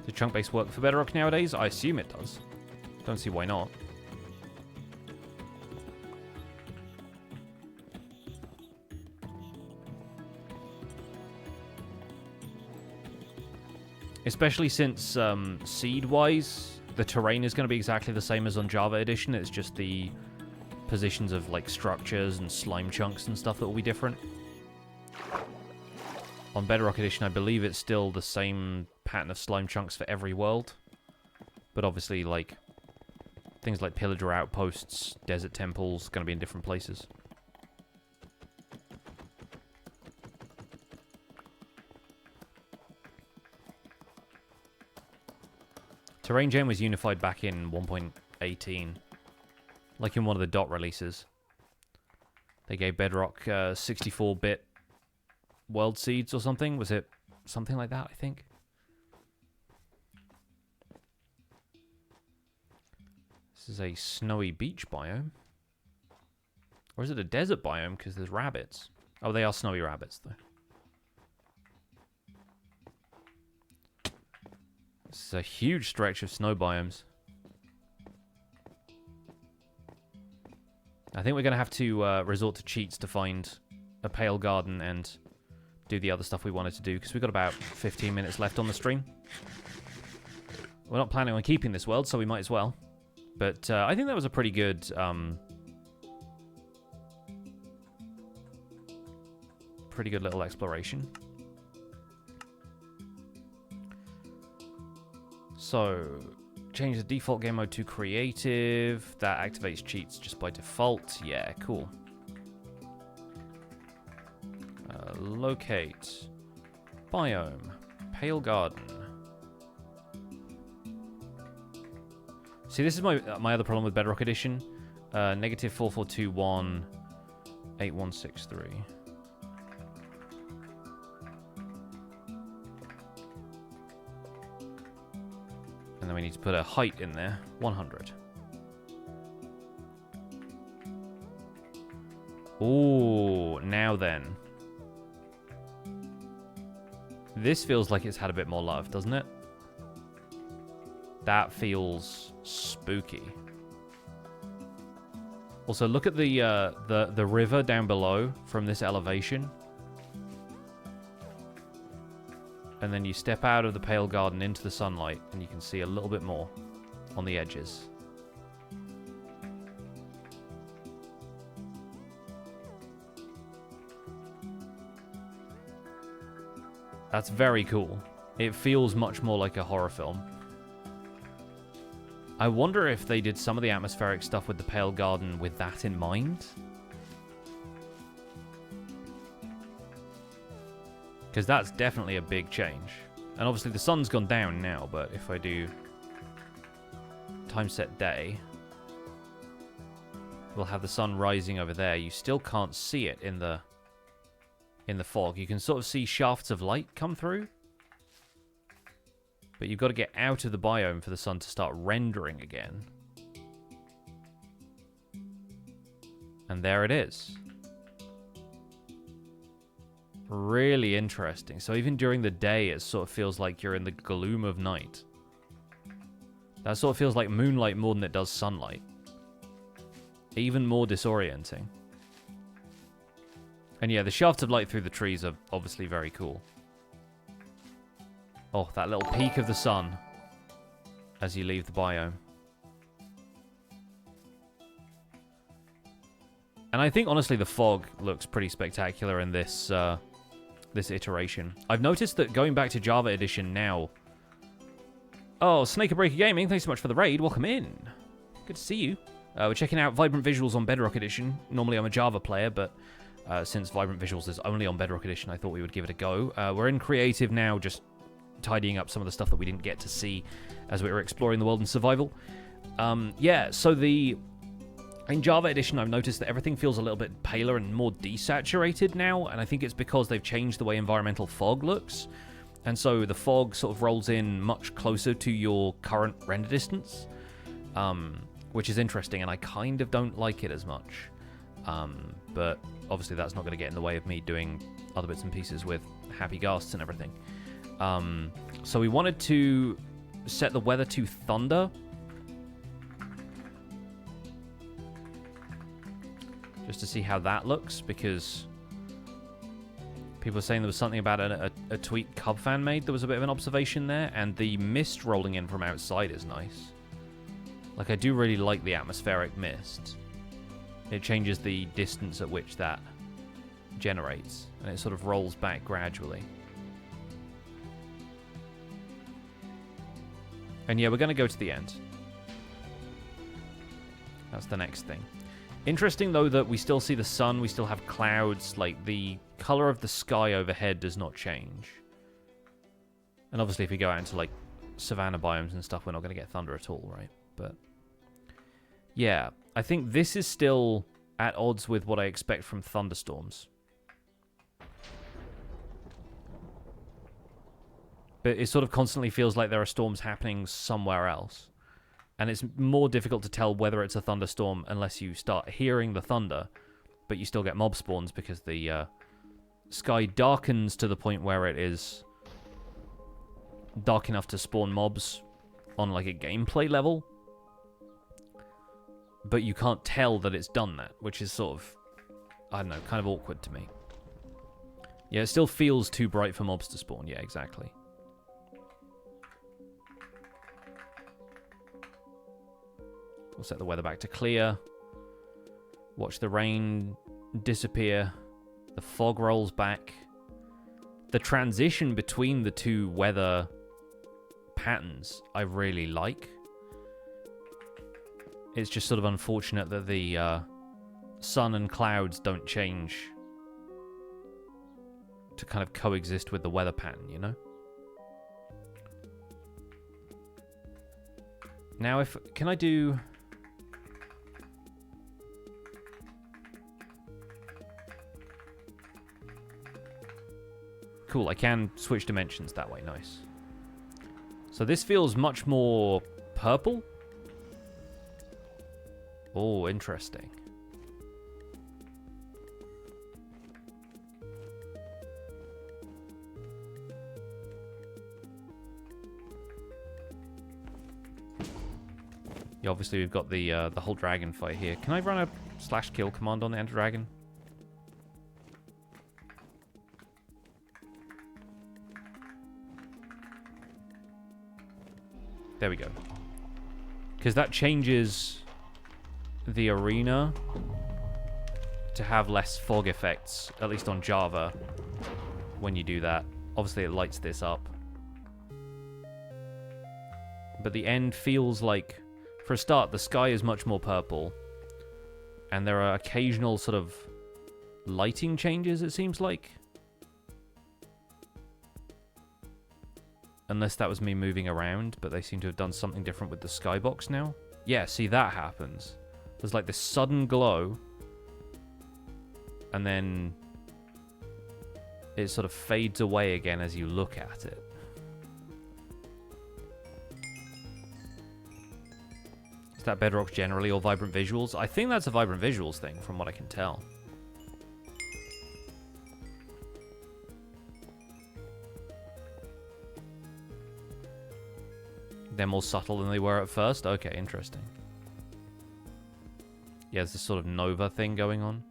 Does chunk base work for Bedrock nowadays? I assume it does. Don't see why not. Especially since, seed-wise, the terrain is going to be exactly the same as on Java Edition. It's just the positions of, like, structures and slime chunks and stuff that will be different. On Bedrock Edition, I believe it's still the same pattern of slime chunks for every world. But obviously, like, things like pillager outposts, desert temples, going to be in different places. Terrain Gen was unified back in 1.18, like in one of the dot releases. They gave Bedrock 64-bit world seeds or something. Was it something like that, I think? This is a snowy beach biome. Or is it a desert biome because there's rabbits? Oh, they are snowy rabbits, though. This is a huge stretch of snow biomes. I think we're going to have to resort to cheats to find a pale garden and do the other stuff we wanted to do, because we've got about 15 minutes left on the stream. We're not planning on keeping this world, so we might as well. But I think that was a pretty good... pretty good little exploration. So, change the default game mode to creative. That activates cheats just by default. Yeah, cool. Locate. Biome. Pale garden. See, this is my other problem with Bedrock Edition. Negative 4421 8163. And then we need to put a height in there. 100. Ooh, now then. This feels like it's had a bit more love, doesn't it? That feels spooky. Also, look at the river down below from this elevation. And then you step out of the pale garden into the sunlight, and you can see a little bit more on the edges. That's very cool. It feels much more like a horror film. I wonder if they did some of the atmospheric stuff with the pale garden with that in mind. Because that's definitely a big change. And obviously the sun's gone down now, but if I do time set day, we'll have the sun rising over there. You still can't see it in the in the fog. You can sort of see shafts of light come through. But you've got to get out of the biome for the sun to start rendering again. And there it is. Really interesting. So even during the day, it sort of feels like you're in the gloom of night. That sort of feels like moonlight more than it does sunlight. Even more disorienting. And yeah, the shafts of light through the trees are obviously very cool. Oh, that little peak of the sun as you leave the biome. And I think, honestly, the fog looks pretty spectacular in this this iteration. I've noticed that going back to Java Edition now... Oh, Snake Breaker Gaming, thanks so much for the raid. Welcome in. Good to see you. We're checking out Vibrant Visuals on Bedrock Edition. Normally, I'm a Java player, but since Vibrant Visuals is only on Bedrock Edition, I thought we would give it a go. We're in Creative now, just tidying up some of the stuff that we didn't get to see as we were exploring the world in Survival. Yeah, so in Java Edition, I've noticed that everything feels a little bit paler and more desaturated now, and I think it's because they've changed the way environmental fog looks. And so the fog sort of rolls in much closer to your current render distance, which is interesting, and I kind of don't like it as much. But obviously that's not going to get in the way of me doing other bits and pieces with happy ghasts and everything. So we wanted to set the weather to thunder. Just to see how that looks, because people are saying there was something about a tweet Cubfan made. There was a bit of an observation there, and the mist rolling in from outside is nice. Like, I do really like the atmospheric mist. It changes the distance at which that generates, and it sort of rolls back gradually. And yeah, we're going to go to the end. That's the next thing. Interesting, though, that we still see the sun, we still have clouds, like, the color of the sky overhead does not change. And obviously, if we go out into, like, savanna biomes and stuff, we're not going to get thunder at all, right? But, yeah, I think this is still at odds with what I expect from thunderstorms. But it sort of constantly feels like there are storms happening somewhere else. And it's more difficult to tell whether it's a thunderstorm unless you start hearing the thunder, but you still get mob spawns because the sky darkens to the point where it is dark enough to spawn mobs on like a gameplay level. But you can't tell that it's done that, which is sort of, I don't know, kind of awkward to me. Yeah, it still feels too bright for mobs to spawn. Yeah, exactly. We'll set the weather back to clear. Watch the rain disappear. The fog rolls back. The transition between the two weather patterns I really like. It's just sort of unfortunate that the sun and clouds don't change to kind of coexist with the weather pattern, you know? Now, can I do... Cool, I can switch dimensions that way. Nice. So this feels much more purple. Oh, interesting. Yeah, obviously we've got the whole dragon fight here. Can I run a /kill command on the Ender Dragon? There we go. Because that changes the arena to have less fog effects, at least on Java, when you do that. Obviously, it lights this up. But the end feels like, for a start, the sky is much more purple. And there are occasional sort of lighting changes, it seems like. Unless that was me moving around, but they seem to have done something different with the skybox now. Yeah, see, that happens. There's like this sudden glow. And then it sort of fades away again as you look at it. Is that Bedrock generally or vibrant visuals? I think that's a vibrant visuals thing from what I can tell. They're more subtle than they were at first? Okay, interesting. Yeah, there's this sort of Nova thing going on.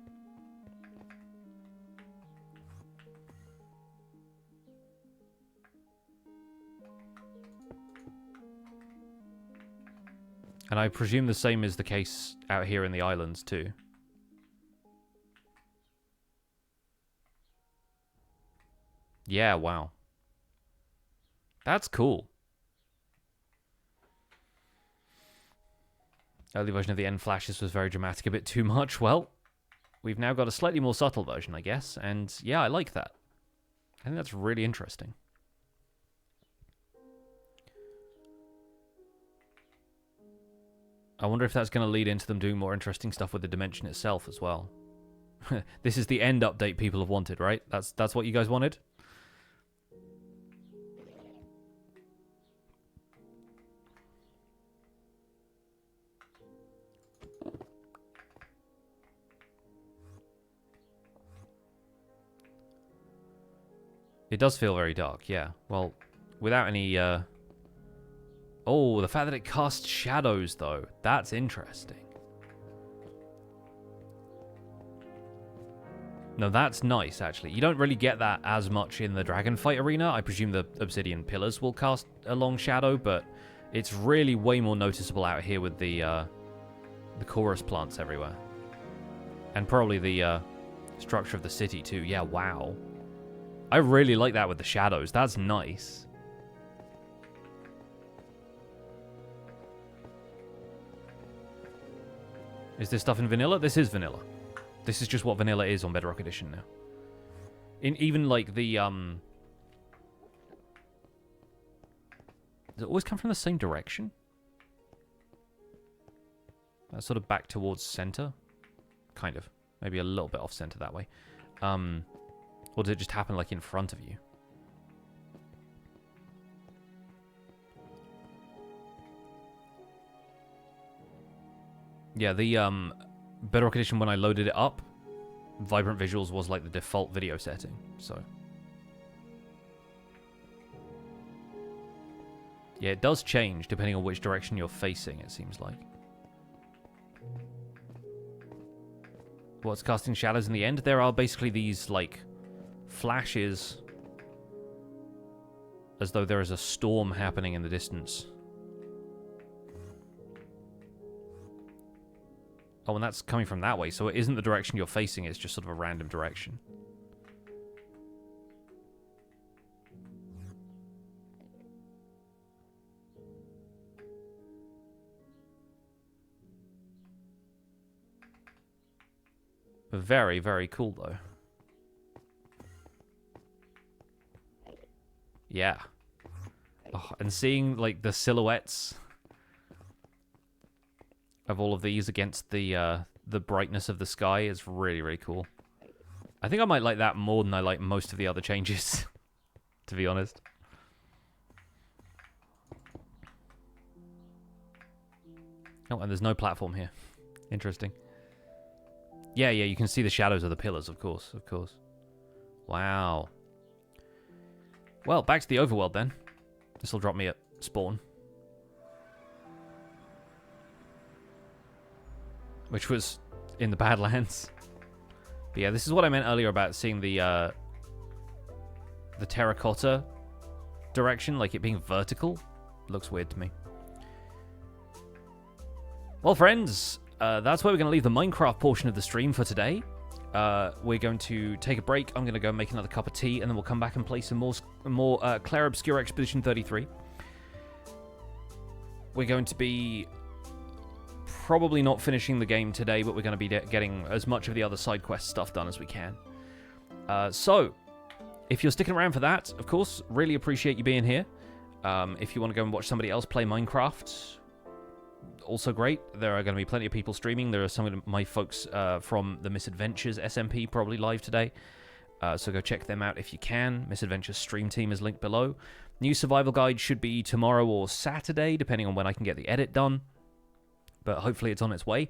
And I presume the same is the case out here in the islands too. Yeah, wow. That's cool. Early version of the end flashes was very dramatic, a bit too much. Well, we've now got a slightly more subtle version, I guess. And yeah, I like that. I think that's really interesting. I wonder if that's going to lead into them doing more interesting stuff with the dimension itself as well. This is the end update people have wanted, right? That's what you guys wanted? It does feel very dark, yeah. Well, without any, Oh, the fact that it casts shadows, though. That's interesting. No, that's nice, actually. You don't really get that as much in the Dragonfight arena. I presume the Obsidian pillars will cast a long shadow, but it's really way more noticeable out here with the chorus plants everywhere. And probably the structure of the city, too. Yeah, wow. I really like that with the shadows. That's nice. Is this stuff in vanilla? This is vanilla. This is just what vanilla is on Bedrock Edition now. In even like the does it always come from the same direction? That's sort of back towards center, kind of. Maybe a little bit off center that way. Or does it just happen like in front of you? Yeah, the Bedrock Edition, when I loaded it up, Vibrant Visuals was like the default video setting, so. Yeah, it does change depending on which direction you're facing, it seems like. What's casting shadows in the end? There are basically these, like, flashes as though there is a storm happening in the distance. Oh, and that's coming from that way, so it isn't the direction you're facing, it's just sort of a random direction. Very, very cool, though. Yeah. Oh, and seeing, like, the silhouettes of all of these against the brightness of the sky is really, really cool. I think I might like that more than I like most of the other changes, to be honest. Oh, and there's no platform here. Interesting. Yeah, you can see the shadows of the pillars, of course, of course. Wow. Well, back to the overworld then. This will drop me at spawn. Which was in the Badlands. But yeah, this is what I meant earlier about seeing the terracotta direction, like it being vertical. Looks weird to me. Well, friends, that's where we're going to leave the Minecraft portion of the stream for today. We're going to take a break. I'm going to go make another cup of tea, and then we'll come back and play some more Clair Obscura Expedition 33. We're going to be probably not finishing the game today, but we're going to be getting as much of the other side quest stuff done as we can. So, if you're sticking around for that, of course, really appreciate you being here. If you want to go and watch somebody else play Minecraft, also great. There are going to be plenty of people streaming. There are some of my folks from the Misadventures SMP probably live today. So go check them out if you can. Misadventure Stream Team is linked below. New survival guide should be tomorrow or Saturday, depending on when I can get the edit done. But hopefully it's on its way.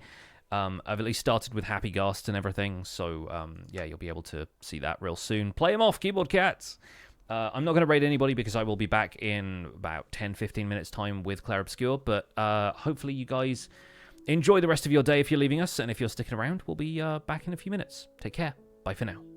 I've at least started with Happy Ghast and everything, so yeah, you'll be able to see that real soon. Play them off, keyboard cats! I'm not going to raid anybody because I will be back in about 10-15 minutes time with Claire Obscure, but hopefully you guys enjoy the rest of your day if you're leaving us, and if you're sticking around, we'll be back in a few minutes. Take care. Bye for now.